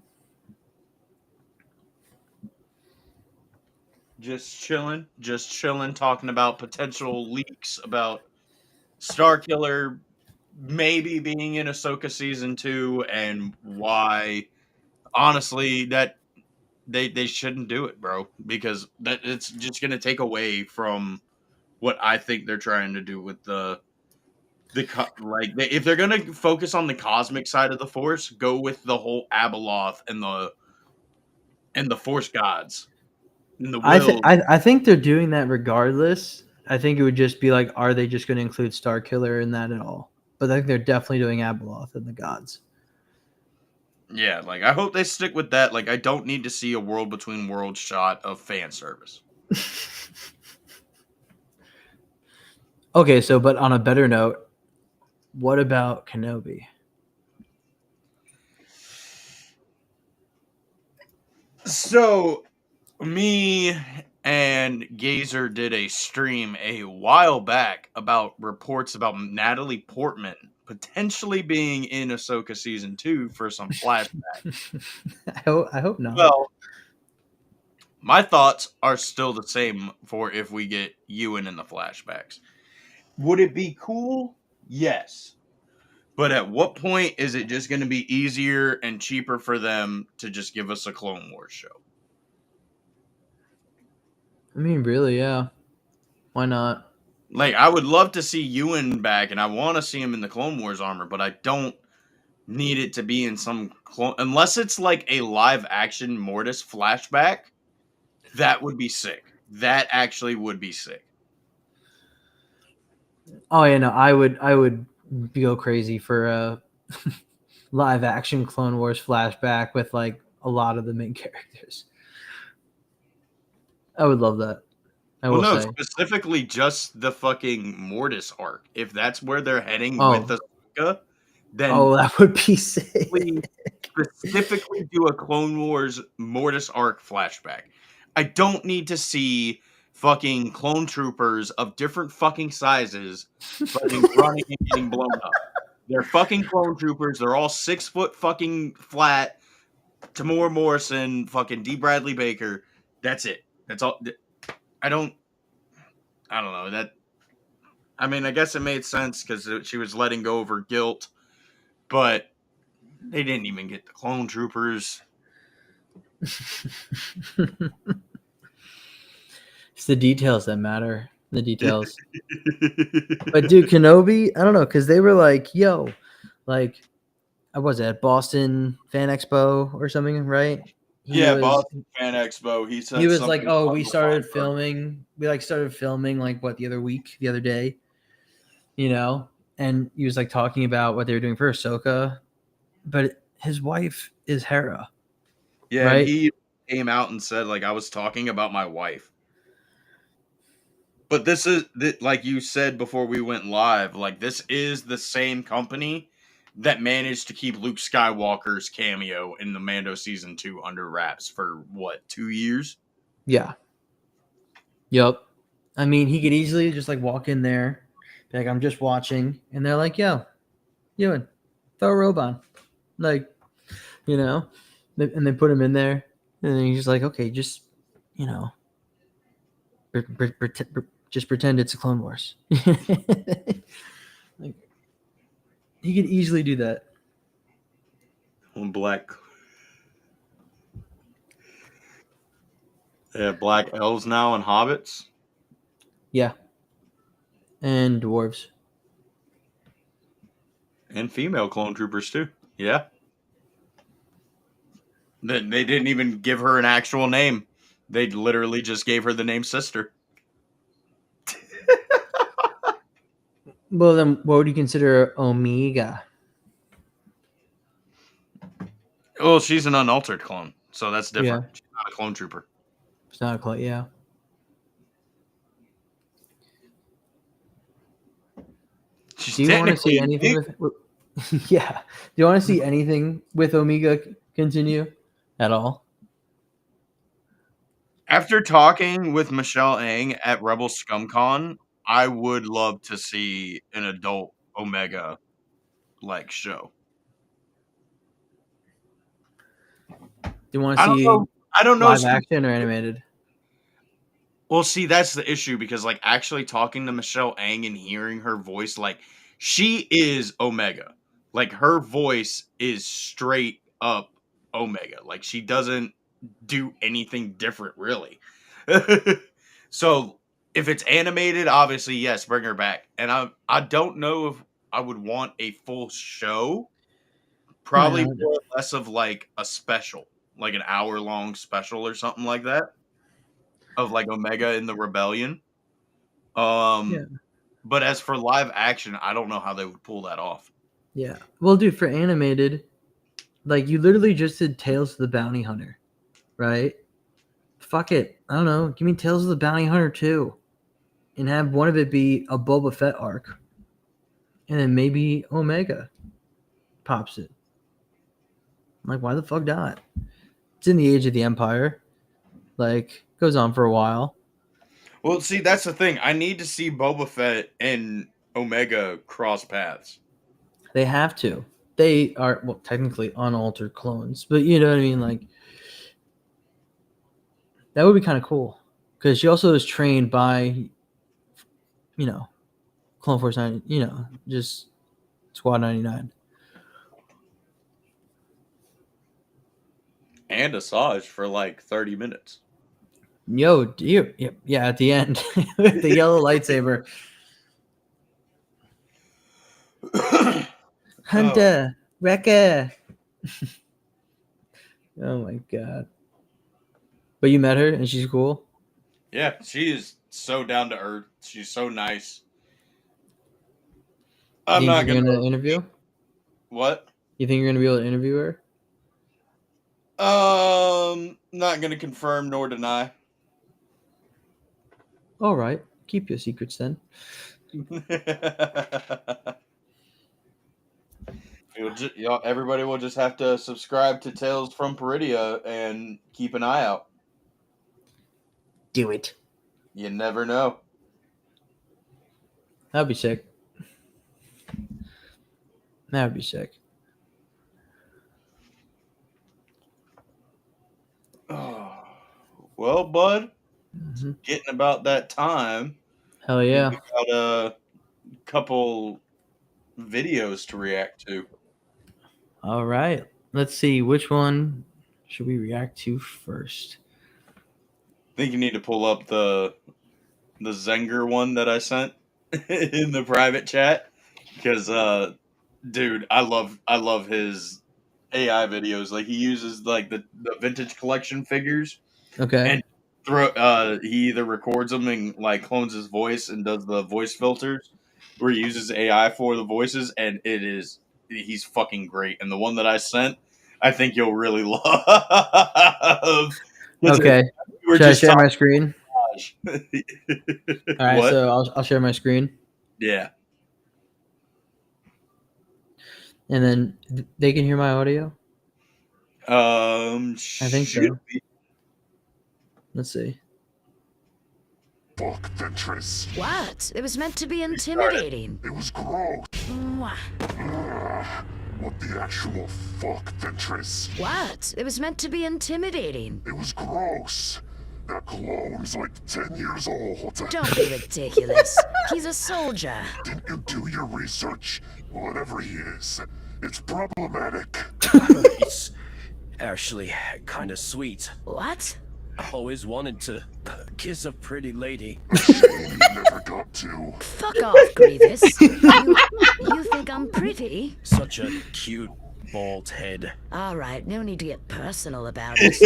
Just chilling, talking about potential leaks about Starkiller maybe being in Ahsoka season 2 and why, honestly, that they shouldn't do it, bro, because that it's just going to take away from what I think they're trying to do with if they're going to focus on the cosmic side of the Force, go with the whole Abeloth and the Force gods. I think they're doing that regardless. I think it would just be like, are they just going to include Starkiller in that at all? But I think they're definitely doing Abeloth and the gods. Yeah, like, I hope they stick with that. Like, I don't need to see a World Between Worlds shot of fan service. Okay, so, but on a better note, what about Kenobi? So, me and Gazer did a stream a while back about reports about Natalie Portman potentially being in Ahsoka season 2 for some flashback. I hope not. Well, my thoughts are still the same for if we get Ewan in the flashbacks. Would it be cool? Yes. But at what point is it just going to be easier and cheaper for them to just give us a Clone Wars show? I mean, really, yeah. Why not? Like, I would love to see Ewan back, and I want to see him in the Clone Wars armor, but I don't need it to be in some unless it's like a live action Mortis flashback. That would be sick. That actually would be sick. Oh yeah, no, I would go crazy for a live action Clone Wars flashback with like a lot of the main characters. I would love that. Specifically just the fucking Mortis arc. If that's where they're heading with Ahsoka, then that would be sick. Specifically do a Clone Wars Mortis arc flashback. I don't need to see fucking clone troopers of different fucking sizes fucking running and getting blown up. They're fucking clone troopers. They're all 6 foot fucking flat. Tamora Morrison, fucking D. Bradley Baker. That's it. That's all. I don't know that. I mean, I guess it made sense because she was letting go of her guilt, but they didn't even get the clone troopers. It's the details that matter. The details. But dude, Kenobi, I don't know, because they were like, yo, like I was at Boston Fan Expo or something, right? Boston Fan Expo. He said He was like, something "Oh, about we the started Weinberg. filming. We like started filming like what the other day, And he was like talking about what they were doing for Ahsoka, but his wife is Hera, Yeah, and right? he came out and said like I was talking about my wife. But this is like you said before we went live. Like this is the same company that managed to keep Luke Skywalker's cameo in the Mando season 2 under wraps for what 2 years. Yeah. Yep. I mean, he could easily just like walk in there, be like, "I'm just watching," and they're like, "Yo, Ewan, throw a robe on," like, and they put him in there, and then he's like, "Okay, just, you know, just pretend it's a Clone Wars." Like, he could easily do that. Black black elves now and hobbits. Yeah. And dwarves. And female clone troopers too. Yeah. They didn't even give her an actual name. They literally just gave her the name sister. Well, then what would you consider Omega? Well, she's an unaltered clone, so that's different. Yeah. She's not a clone trooper. It's not a clone, yeah. She's Do you want to see technically anything with yeah. Do you want to see anything with Omega continue at all? After talking with Michelle Ang at Rebel ScumCon, I would love to see an adult Omega like show. Do you want to I don't see know. I don't know. live action or animated? Well, see, that's the issue because like actually talking to Michelle Ang and hearing her voice, like she is Omega. Like her voice is straight up Omega. Like she doesn't do anything different really. So if it's animated, obviously yes, bring her back. And I don't know if I would want a full show. Probably not? more or less of like a special, like an hour-long special or something like that of like Omega in the Rebellion. Yeah. But as for live action, I don't know how they would pull that off. Yeah. Well, dude, for animated, like you literally just did Tales of the Bounty Hunter, right? Fuck it. I don't know. Give me Tales of the Bounty Hunter 2 and have one of it be a Boba Fett arc. And then maybe Omega pops it. Like, why the fuck not? It's in the Age of the Empire. Like, goes on for a while. Well, see, that's the thing. I need to see Boba Fett and Omega cross paths. They have to. They are, well, technically unaltered clones, but you know what I mean? Like, that would be kind of cool. Because she also is trained by, Clone Force 9, just Squad 99. And Asajj for like 30 minutes. Yo, dear. Yeah, at the end with the yellow lightsaber. Hunter, Wrecker. Oh my god. But you met her and she's cool? Yeah, she is so down to earth. She's so nice. I'm not going gonna to interview? What? You think you're gonna be able to interview her? Not gonna confirm nor deny. All right, keep your secrets then. Everybody will just have to subscribe to Tales from Peridia and keep an eye out. Do it. You never know. That'd be sick. That'd be sick. Well, bud, it's getting about that time. Hell yeah. We got a couple videos to react to. All right. Let's see. Which one should we react to first? I think you need to pull up the Zenger one that I sent in the private chat because Dude, I love his AI videos. Like he uses like the vintage collection figures Okay. and he either records them and like clones his voice and does the voice filters, or he uses AI for the voices, and he's fucking great. And the one that I sent, I think you'll really love. Okay. We were Should I just share my talking. screen? All right, What? so I'll share my screen, Yeah. and then they can hear my audio. I I think so. Let's see. Fuck Ventress. What? It was meant to be intimidating. It was gross. Mwah. What the actual fuck Ventress? What? It was meant to be intimidating. It was gross. That clone's like 10 years old. Don't be ridiculous. He's a soldier. Didn't you do your research? Whatever he is, it's problematic. It's actually kind of sweet. What? Always wanted to kiss a pretty lady. Shame you never got to. Fuck off, Grievous. You think I'm pretty? Such a cute bald head. All right, no need to get personal about it.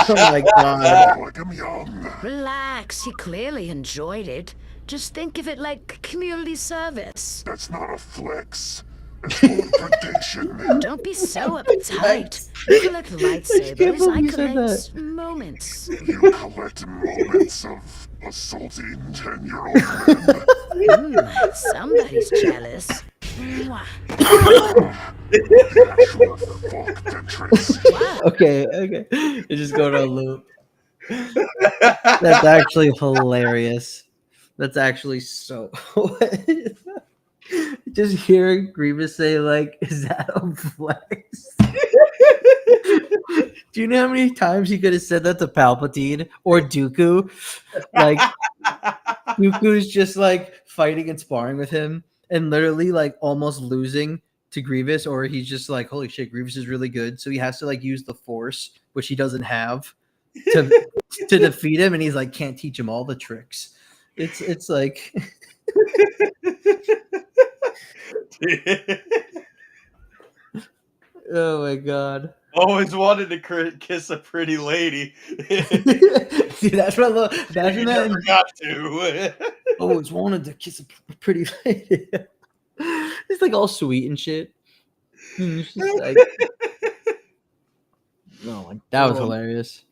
Oh my god. Like I'm young. Relax. He clearly enjoyed it. Just think of it like community service. That's not a flex. It's called predation. Don't be so uptight. You collect lightsabers. I believe you said collect moments. You collect moments of assaulting 10-year-old men. Somebody's jealous. Mwah. The actual fuck Ventress. Wow. Okay. It's just going on a loop. That's actually hilarious. That's actually so. Just hearing Grievous say, like, is that a flex? Do you know how many times he could have said that to Palpatine or Dooku? Like, Dooku's just like fighting and sparring with him and literally like almost losing to Grievous, or he's just like, holy shit, Grievous is really good. So he has to like use the Force, which he doesn't have, to defeat him, and he's like, can't teach him all the tricks. It's like oh my god. Always wanted to kiss a pretty lady. Dude, that's what I love. Imagine that. Never got to. Always wanted to kiss a pretty lady. It's like all sweet and shit. It's just like, oh my, that was hilarious.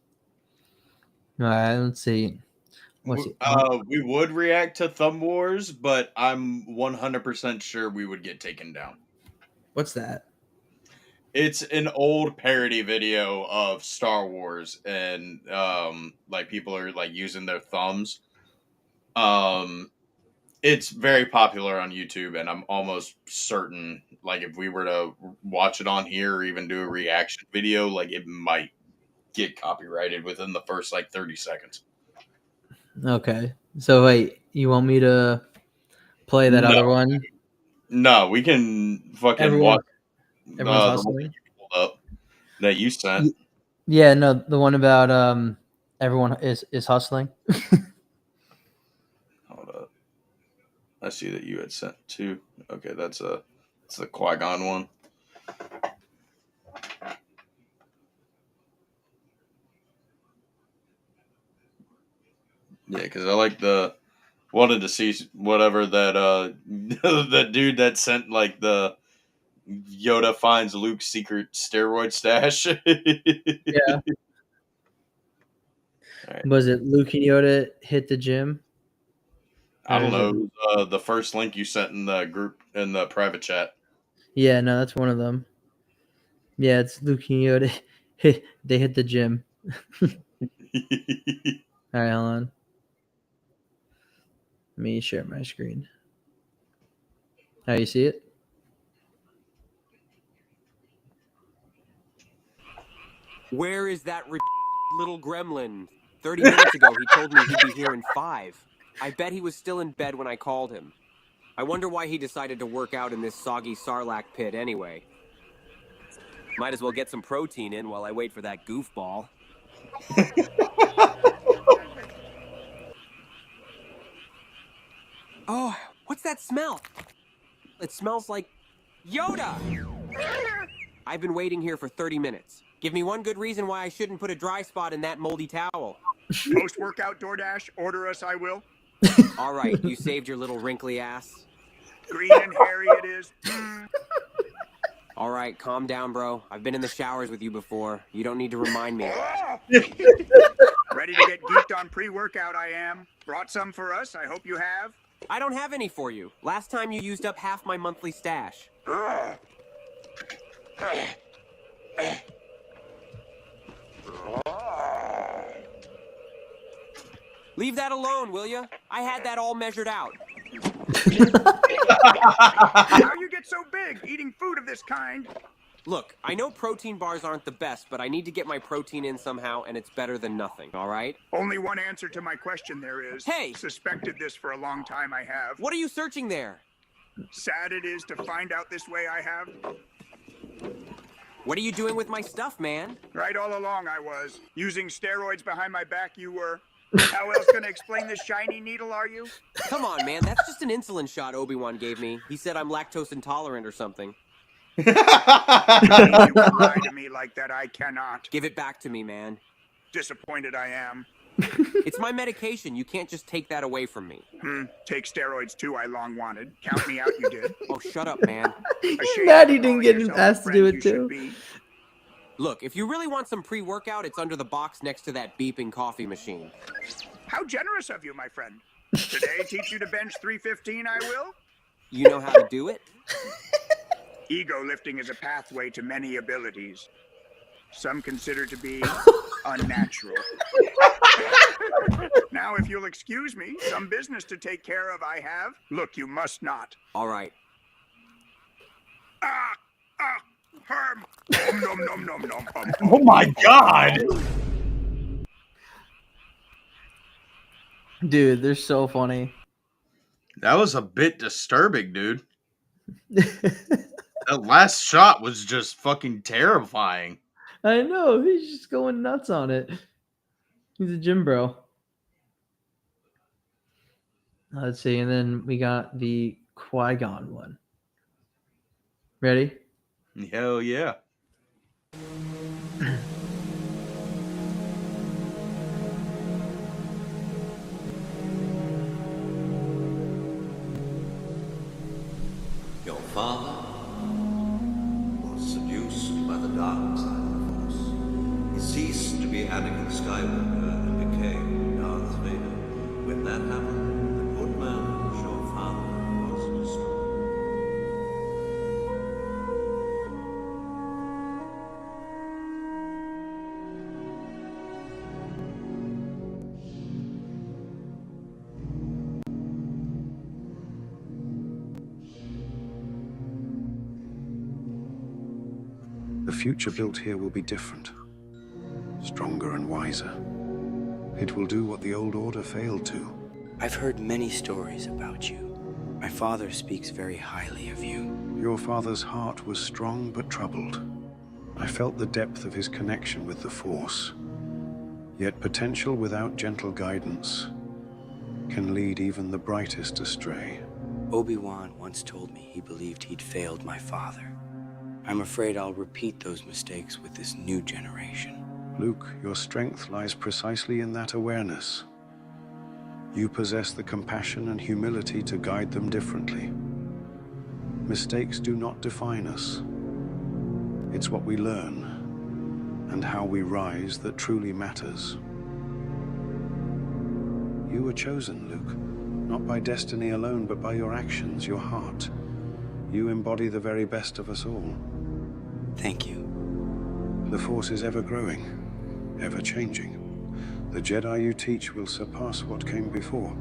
All right, let's see. We would react to Thumb Wars, but I'm 100% sure we would get taken down. What's that? It's an old parody video of Star Wars, and like people are like using their thumbs. It's very popular on YouTube, and I'm almost certain, like, if we were to watch it on here or even do a reaction video, like, it might get copyrighted within the first like 30 seconds. Okay. So wait, you want me to play that other one? No, we can fucking watch. Everyone's hustling. Up that you sent. Yeah, no, the one about everyone is hustling. Hold up. I see that you had sent two. Okay, it's the Qui-Gon one. Yeah, because I like wanted to see whatever that that dude that sent like the Yoda finds Luke's secret steroid stash. Yeah. Right. Was it Luke and Yoda hit the gym? I don't know. The first link you sent in the group in the private chat. Yeah, no, that's one of them. Yeah, it's Luke and Yoda. They hit the gym. All right, hold on. Let me share my screen. How you see it? Where is that little gremlin? 30 minutes ago, he told me he'd be here in 5. I bet he was still in bed when I called him. I wonder why he decided to work out in this soggy sarlacc pit anyway. Might as well get some protein in while I wait for that goofball. Oh, what's that smell? It smells like Yoda! I've been waiting here for 30 minutes. Give me one good reason why I shouldn't put a dry spot in that moldy towel. Post-workout DoorDash, order us, I will. All right, you saved your little wrinkly ass. Green and hairy it is. All right, calm down, bro. I've been in the showers with you before. You don't need to remind me. Ready to get geeked on pre-workout, I am. Brought some for us, I hope you have. I don't have any for you. Last time you used up half my monthly stash. Leave that alone, will ya? I had that all measured out. How you get so big, eating food of this kind? Look, I know protein bars aren't the best, but I need to get my protein in somehow, and it's better than nothing, all right? Only one answer to my question there is. Hey! Suspected this for a long time, I have. What are you searching there? Sad it is to find out this way, I have. What are you doing with my stuff, man? Right all along I was. Using steroids behind my back, you were. How else gonna explain this shiny needle, are you? Come on, man, that's just an insulin shot Obi-Wan gave me. He said I'm lactose intolerant or something. You can lie to me like that, I cannot. Give it back to me, man. Disappointed I am. It's my medication. You can't just take that away from me. Take steroids too, I long wanted. Count me out, you did. Oh, shut up, man. He's mad he didn't get asked to do it too. Look, if you really want some pre-workout, it's under the box next to that beeping coffee machine. How generous of you, my friend. Today, teach you to bench 315, I will. You know how to do it? Ego lifting is a pathway to many abilities. Some consider to be unnatural. Now, if you'll excuse me, some business to take care of I have. Look, you must not. All right. Herm. Nom, nom, nom, nom, nom. Oh my god! Dude, they're so funny. That was a bit disturbing, dude. That last shot was just fucking terrifying. I know, he's just going nuts on it. He's a gym bro. Let's see, and then we got the Qui-Gon one. Ready? Hell yeah. Your father was seduced by the dark side of the Force. He ceased to be Anakin Skywalker and became Darth Vader. When that happened, the good man whose your father was destroyed. The future built here will be different, stronger and wiser. It will do what the old order failed to. I've heard many stories about you. My father speaks very highly of you. Your father's heart was strong but troubled. I felt the depth of his connection with the Force. Yet potential without gentle guidance can lead even the brightest astray. Obi-Wan once told me he believed he'd failed my father. I'm afraid I'll repeat those mistakes with this new generation. Luke, your strength lies precisely in that awareness. You possess the compassion and humility to guide them differently. Mistakes do not define us. It's what we learn and how we rise that truly matters. You were chosen, Luke, not by destiny alone, but by your actions, your heart. You embody the very best of us all. Thank you. The Force is ever growing, ever changing. The Jedi you teach will surpass what came before,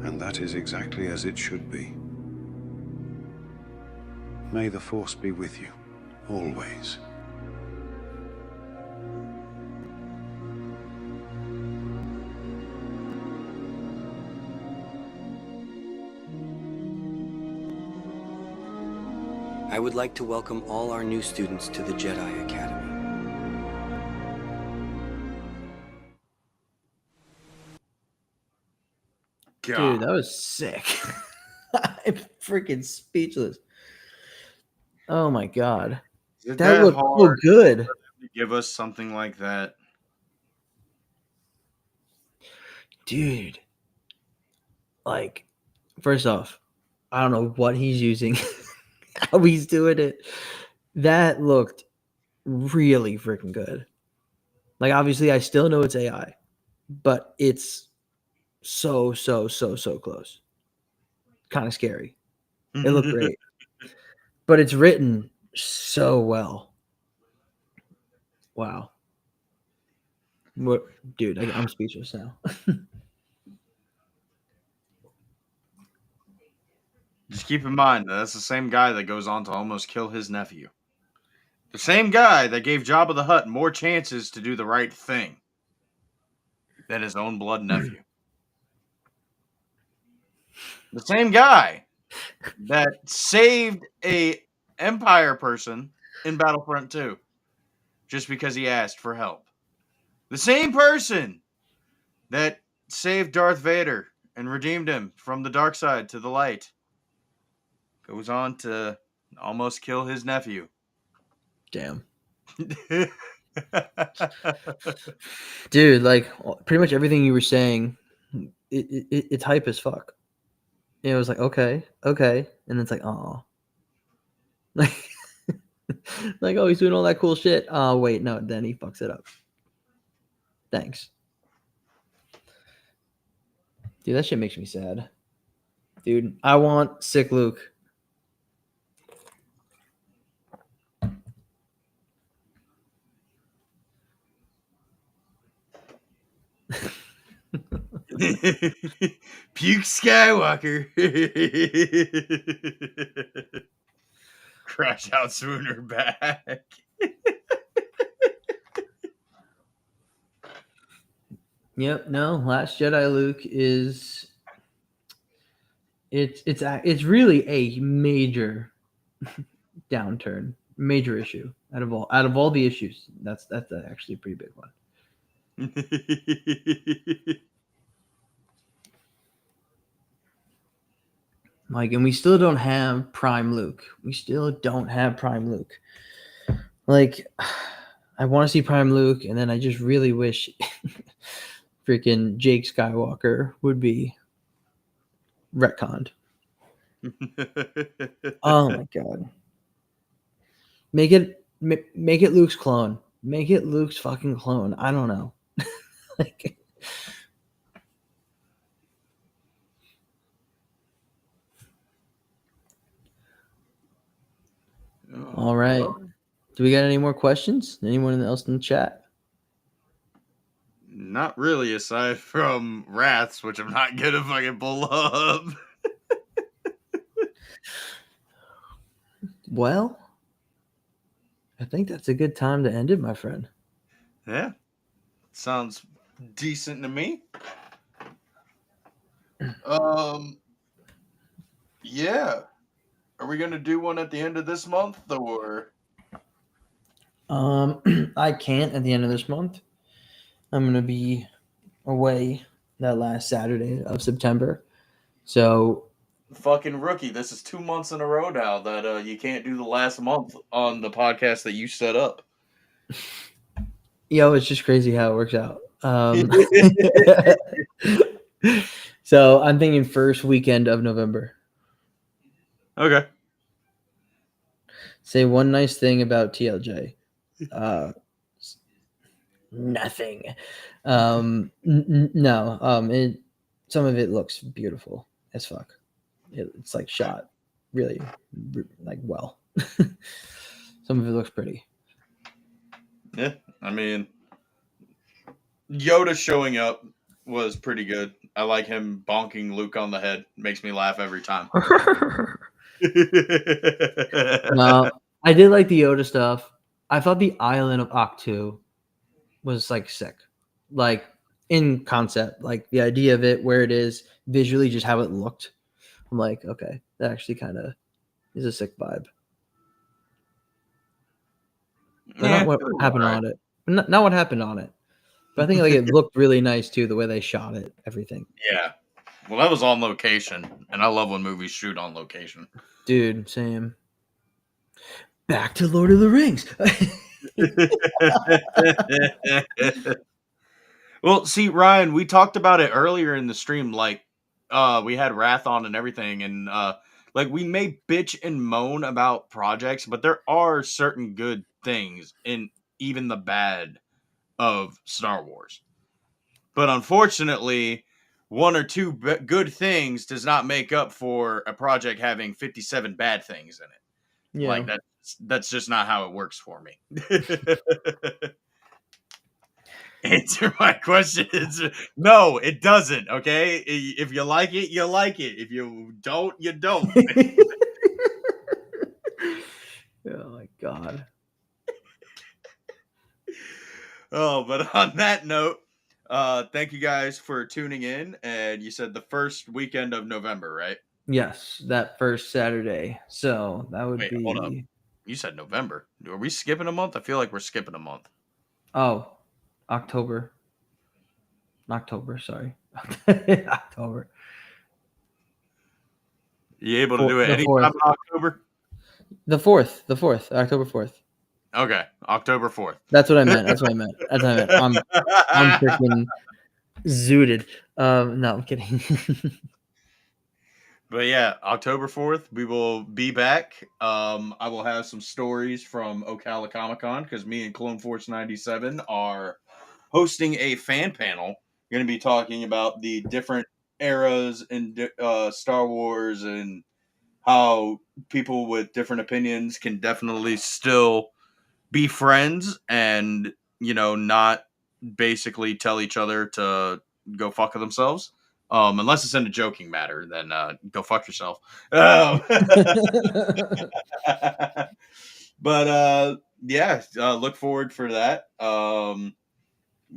and that is exactly as it should be. May the Force be with you, always. I would like to welcome all our new students to the Jedi Academy. God. Dude, that was sick. I'm freaking speechless. Oh my god, Is it that looked so hard good. for them to give us something like that? Dude. Like, first off, I don't know what he's using, how he's doing it. That looked really freaking good. Like, obviously, I still know it's AI, but it's so close. Kind of scary. It looked great, but it's written so well. Wow. What, dude? I'm speechless now. Just keep in mind that's the same guy that goes on to almost kill his nephew. The same guy that gave Jabba the Hutt more chances to do the right thing than his own blood nephew. The same guy that saved a Empire person in Battlefront 2 just because he asked for help. The same person that saved Darth Vader and redeemed him from the dark side to the light goes on to almost kill his nephew. Damn. Dude, like pretty much everything you were saying, it's hype as fuck. It was like, okay, and it's like, oh, like, like, oh, he's doing all that cool shit. Oh, wait, no, then he fucks it up. Thanks, dude. That shit makes me sad, dude. I want sick Luke. Puke Skywalker. Crash out Swooner back. Yep. No, Last Jedi Luke is it's really a major downturn, major issue out of all the issues. That's actually a pretty big one. Like, and we still don't have Prime Luke. Like, I want to see Prime Luke, and then I just really wish freaking Jake Skywalker would be retconned. Oh my god. Make it Luke's clone. Make it Luke's fucking clone. I don't know. Like, all right. Do we got any more questions? Anyone else in the chat? Not really, aside from Wraths, which I'm not gonna fucking pull up. Well, I think that's a good time to end it, my friend. Yeah. Sounds decent to me. Yeah. Are we gonna do one at the end of this month or? I can't at the end of this month. I'm gonna be away that last Saturday of September. So Fucking rookie, this is 2 months in a row now that you can't do the last month on the podcast that you set up. Yo, it's just crazy how it works out. So I'm thinking first weekend of November. Okay. Say one nice thing about TLJ. Nothing. No. Some of it looks beautiful as fuck. It's like shot really like well. Some of it looks pretty. Yeah, I mean, Yoda showing up was pretty good. I like him bonking Luke on the head. Makes me laugh every time. No, I did like the Yoda stuff. I thought the island of Octu was like sick. Like in concept, like the idea of it, where it is visually, just how it looked. I'm like, okay, that actually kind of is a sick vibe. But not what happened on it. Not what happened on it. But I think like it looked really nice too, the way they shot it, everything. Yeah. Well, that was on location, and I love when movies shoot on location. Dude, same. Back to Lord of the Rings. Well, see, Ryan, we talked about it earlier in the stream. Like, we had Wrath on and everything, and like we may bitch and moan about projects, but there are certain good things in even the bad of Star Wars. But unfortunately, one or two good things does not make up for a project having 57 bad things in it. Yeah. Like that's just not how it works for me. Answer my questions. No, it doesn't. Okay, if you like it, you like it. If you don't, you don't. Oh my god. Oh, but on that note, thank you guys for tuning in. And you said the first weekend of November, right? Yes, that first Saturday. So that would be. Hold up. You said November. Are we skipping a month? I feel like we're skipping a month. Oh, October. Sorry. October. You able to do it anytime in October? The 4th, October 4th. Okay, October 4th. That's what I meant. I'm freaking zooted. No, I'm kidding. But yeah, October 4th, we will be back. I will have some stories from Ocala Comic Con because me and Clone Force 97 are hosting a fan panel. We're going to be talking about the different eras in Star Wars and how people with different opinions can definitely still be friends and, not basically tell each other to go fuck themselves. Unless it's in a joking matter, then go fuck yourself. But look forward for that.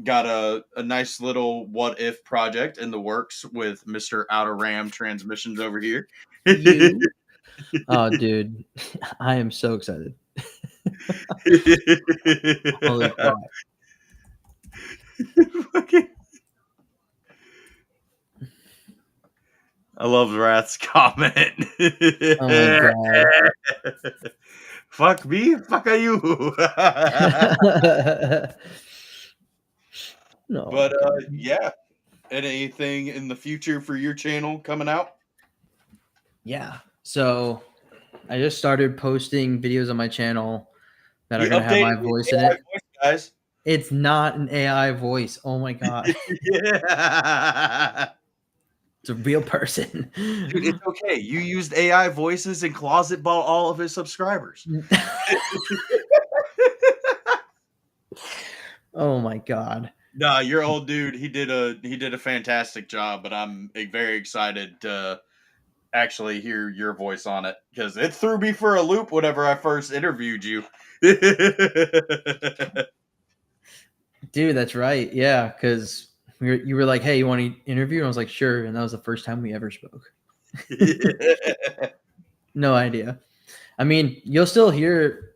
Got a nice little what if project in the works with Mr. Outer Ram Transmissions over here. Oh, dude, I am so excited. Holy crap. I love Wrath's comment. Oh my god. Fuck me, fuck are you? No. But yeah. Anything in the future for your channel coming out? Yeah. So I just started posting videos on my channel that are going to have my voice in it. Voice, guys. It's not an AI voice. Oh my god. Yeah. It's a real person. Dude, it's okay. You used AI voices and closet ball all of his subscribers. Oh my god. Nah, your old dude, he did a fantastic job, but I'm very excited to actually hear your voice on it because it threw me for a loop whenever I first interviewed you. Dude, that's right. Yeah, because you were like, "Hey, you want to interview?" And I was like, "Sure." And that was the first time we ever spoke. No idea. I mean, you'll still hear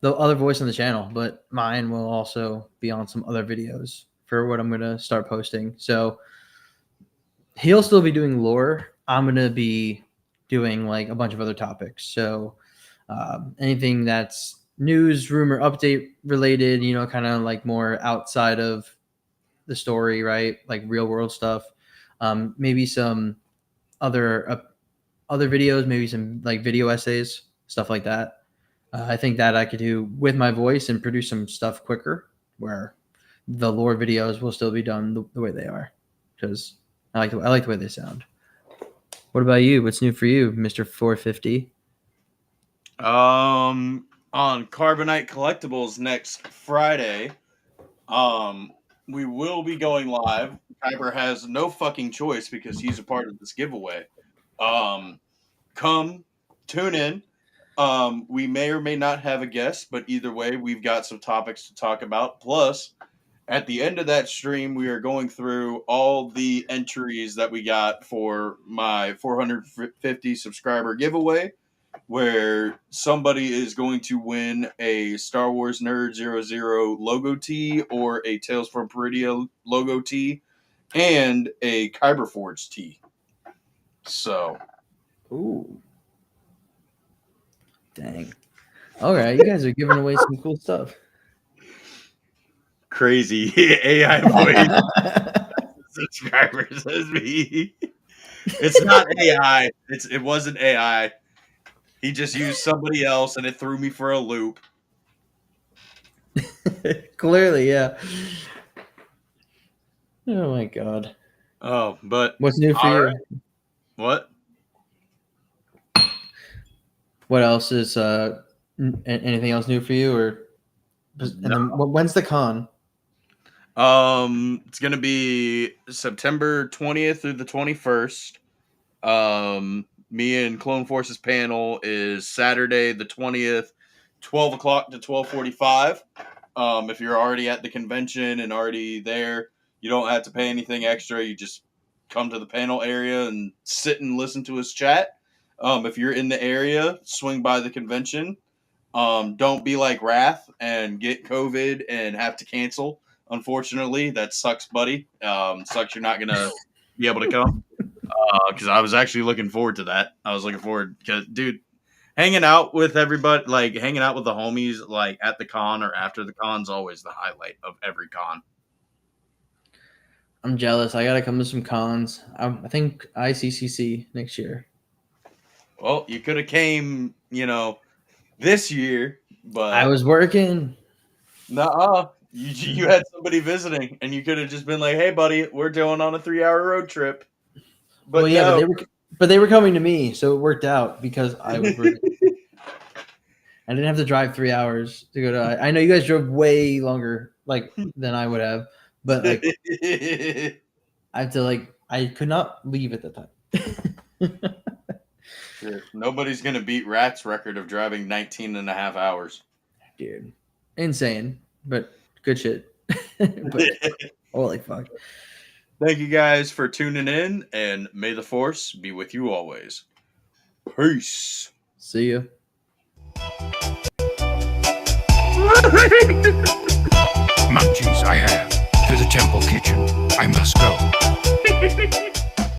the other voice on the channel, but mine will also be on some other videos for what I'm gonna start posting. So he'll still be doing lore. I'm gonna be doing like a bunch of other topics. So anything that's news, rumor, update related, kind of like more outside of the story, right? Like real world stuff. Maybe some other videos, maybe some like video essays, stuff like that. I think that I could do with my voice and produce some stuff quicker, where the lore videos will still be done the way they are, because I like the way they sound. What about you? What's new for you, Mr. 450? On Carbonite Collectibles next Friday, we will be going live. Kyber has no fucking choice because he's a part of this giveaway. Come tune in. We may or may not have a guest, but either way, we've got some topics to talk about. Plus, at the end of that stream, we are going through all the entries that we got for my 450 subscriber giveaway, where somebody is going to win a Star Wars Nerd 00 logo tee or a Tales from Peridia logo tee and a Kyber Forge tee. So. Ooh. Dang. All right, you guys are giving away some cool stuff. Crazy AI voice subscribers as me. It's not AI. It wasn't AI. He just used somebody else, and it threw me for a loop. Clearly, yeah. Oh my god. Oh, but what's new for you? Right. What? What else is anything else new for you, or and then when's the con? It's gonna be September 20th through the 21st. Me and Clone Forces panel is Saturday the 20th, 12 o'clock to 12:45. If you're already at the convention and already there, you don't have to pay anything extra. You just come to the panel area and sit and listen to us chat. If you're in the area, swing by the convention. Don't be like Wrath and get COVID and have to cancel. Unfortunately, that sucks, buddy. Sucks you're not gonna be able to come. Because I was actually looking forward to that. I was looking forward because, dude, hanging out with everybody, like hanging out with the homies, like at the con or after the con's always the highlight of every con. I'm jealous. I gotta come to some cons. I think ICCC next year. Well, you could have came, this year, but I was working. Nuh-uh. You had somebody visiting, and you could have just been like, "Hey, buddy, we're going on a 3-hour road trip." But well, yeah, no. but they were coming to me, so it worked out because I was working. I didn't have to drive 3 hours to go to. I know you guys drove way longer, like than I would have, but like I have to I could not leave at the time. Sure. Nobody's gonna beat Rat's record of driving 19 and a half hours. Dude, insane, but good shit. But, holy fuck. Thank you guys for tuning in, and may the force be with you always. Peace. See ya. Munchies I have to the temple kitchen.